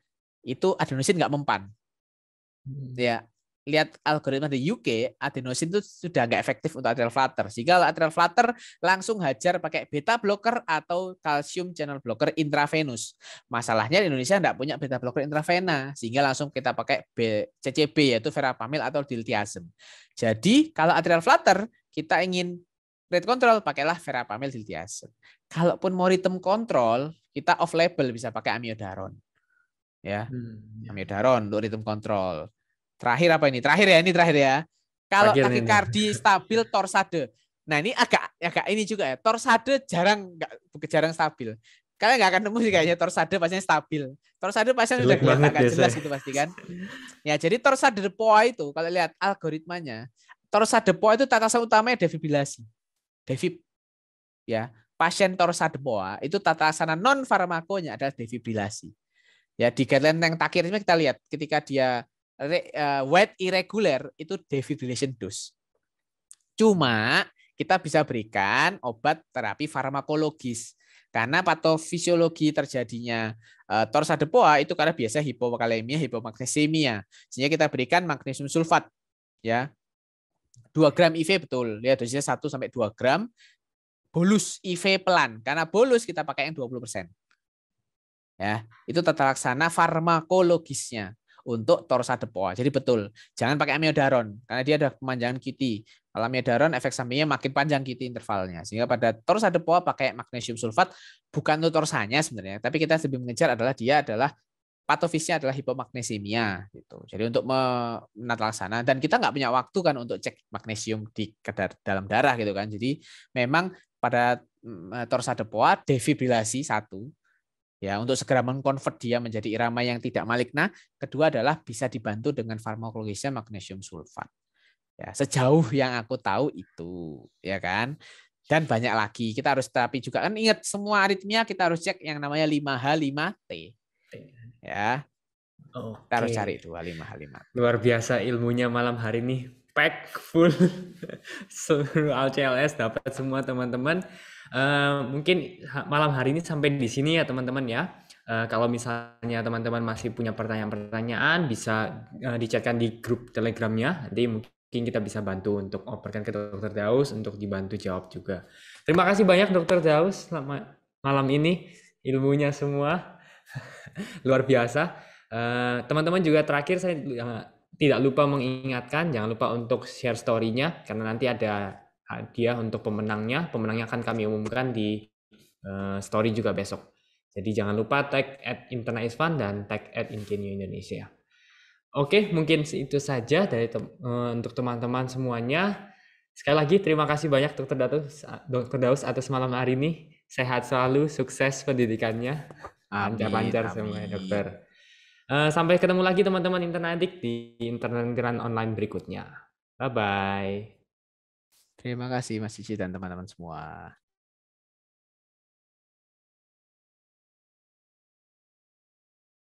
itu adenosin nggak mempan. Ya, lihat algoritma di UK, adenosin itu sudah nggak efektif untuk atrial flutter. Sehingga atrial flutter langsung hajar pakai beta blocker atau calcium channel blocker intravenous. Masalahnya di Indonesia nggak punya beta blocker intravena, sehingga langsung kita pakai CCB yaitu verapamil atau diltiazem. Jadi kalau atrial flutter kita ingin rate control, pakailah verapamil diltiazem. Kalaupun mau rhythm control, kita off label bisa pakai amiodaron. Ya, amiodaron untuk rhythm control. Terakhir apa ini? Terakhir ya. Kalau takikardi stabil torsade. Nah, ini agak ini juga ya. Torsade jarang stabil. Kalian nggak akan nemu sih kayaknya torsade pasiennya stabil. Torsade pasien udah kelihatan nggak jelas gitu pasti kan. Ya, jadi torsade POA itu kalau lihat algoritmanya, torsade POA itu tatasan utamanya defibrilasi. Defib. Ya, pasien torsade POA itu tatasan non farmakonya adalah defibrilasi. Ya, di guideline yang terakhirnya kita lihat ketika dia weight irregular itu defibrillation dose. Cuma kita bisa berikan obat terapi farmakologis karena patofisiologi terjadinya torsade POA itu karena biasa hipokalemia, hipomagnesemia. Sehingga kita berikan magnesium sulfat ya. 2 gram IV betul. Lihat dosisnya 1 sampai 2 gram. Bolus IV pelan. Karena bolus kita pakai yang 20%. Ya, itu tata laksana farmakologisnya untuk torsadepoa. Jadi betul, jangan pakai amiodaron karena dia ada pemanjangan QT. Kalau amiodaron efek sampingnya makin panjang QT intervalnya. Sehingga pada torsadepoa pakai magnesium sulfat bukan untuk torsanya sebenarnya, tapi kita lebih mengejar adalah dia adalah patofisnya adalah hipomagnesemia gitu. Jadi untuk menata laksana dan kita nggak punya waktu kan untuk cek magnesium di dalam darah gitu kan. Jadi memang pada torsadepoa defibrilasi satu ya untuk segera mengkonvert dia menjadi irama yang tidak maligna. Kedua adalah bisa dibantu dengan farmakologisnya magnesium sulfat. Ya, sejauh yang aku tahu itu, ya kan. Dan banyak lagi. Kita harus terapi juga kan ingat semua aritmia kita harus cek yang namanya 5H 5T. Ya. Kita harus cari Oke. itu 5H 5T. Luar biasa ilmunya malam hari ini. Pack full. Seluruh ALCLS dapat semua teman-teman. Mungkin malam hari ini sampai di sini ya teman-teman ya. Kalau misalnya teman-teman masih punya pertanyaan-pertanyaan bisa dicatkan di grup Telegramnya. Nanti mungkin kita bisa bantu untuk operkan ke Dokter Daus untuk dibantu jawab juga. Terima kasih banyak Dokter Daus malam ini ilmunya semua luar biasa. Teman-teman juga terakhir saya tidak lupa mengingatkan jangan lupa untuk share story-nya karena nanti ada hadiah untuk pemenangnya. Pemenangnya akan kami umumkan di story juga besok. Jadi jangan lupa tag @internaisfan dan tag @inkenio Indonesia. Oke, mungkin itu saja dari untuk teman-teman semuanya. Sekali lagi terima kasih banyak Dr. Daus atas malam hari ini. Sehat selalu, sukses pendidikannya. Amin, Lancar-lancar semua ya, dokter. amin. Sampai ketemu lagi teman-teman internet adik di internet online berikutnya. Bye-bye. Terima kasih Mas Cici dan teman-teman semua.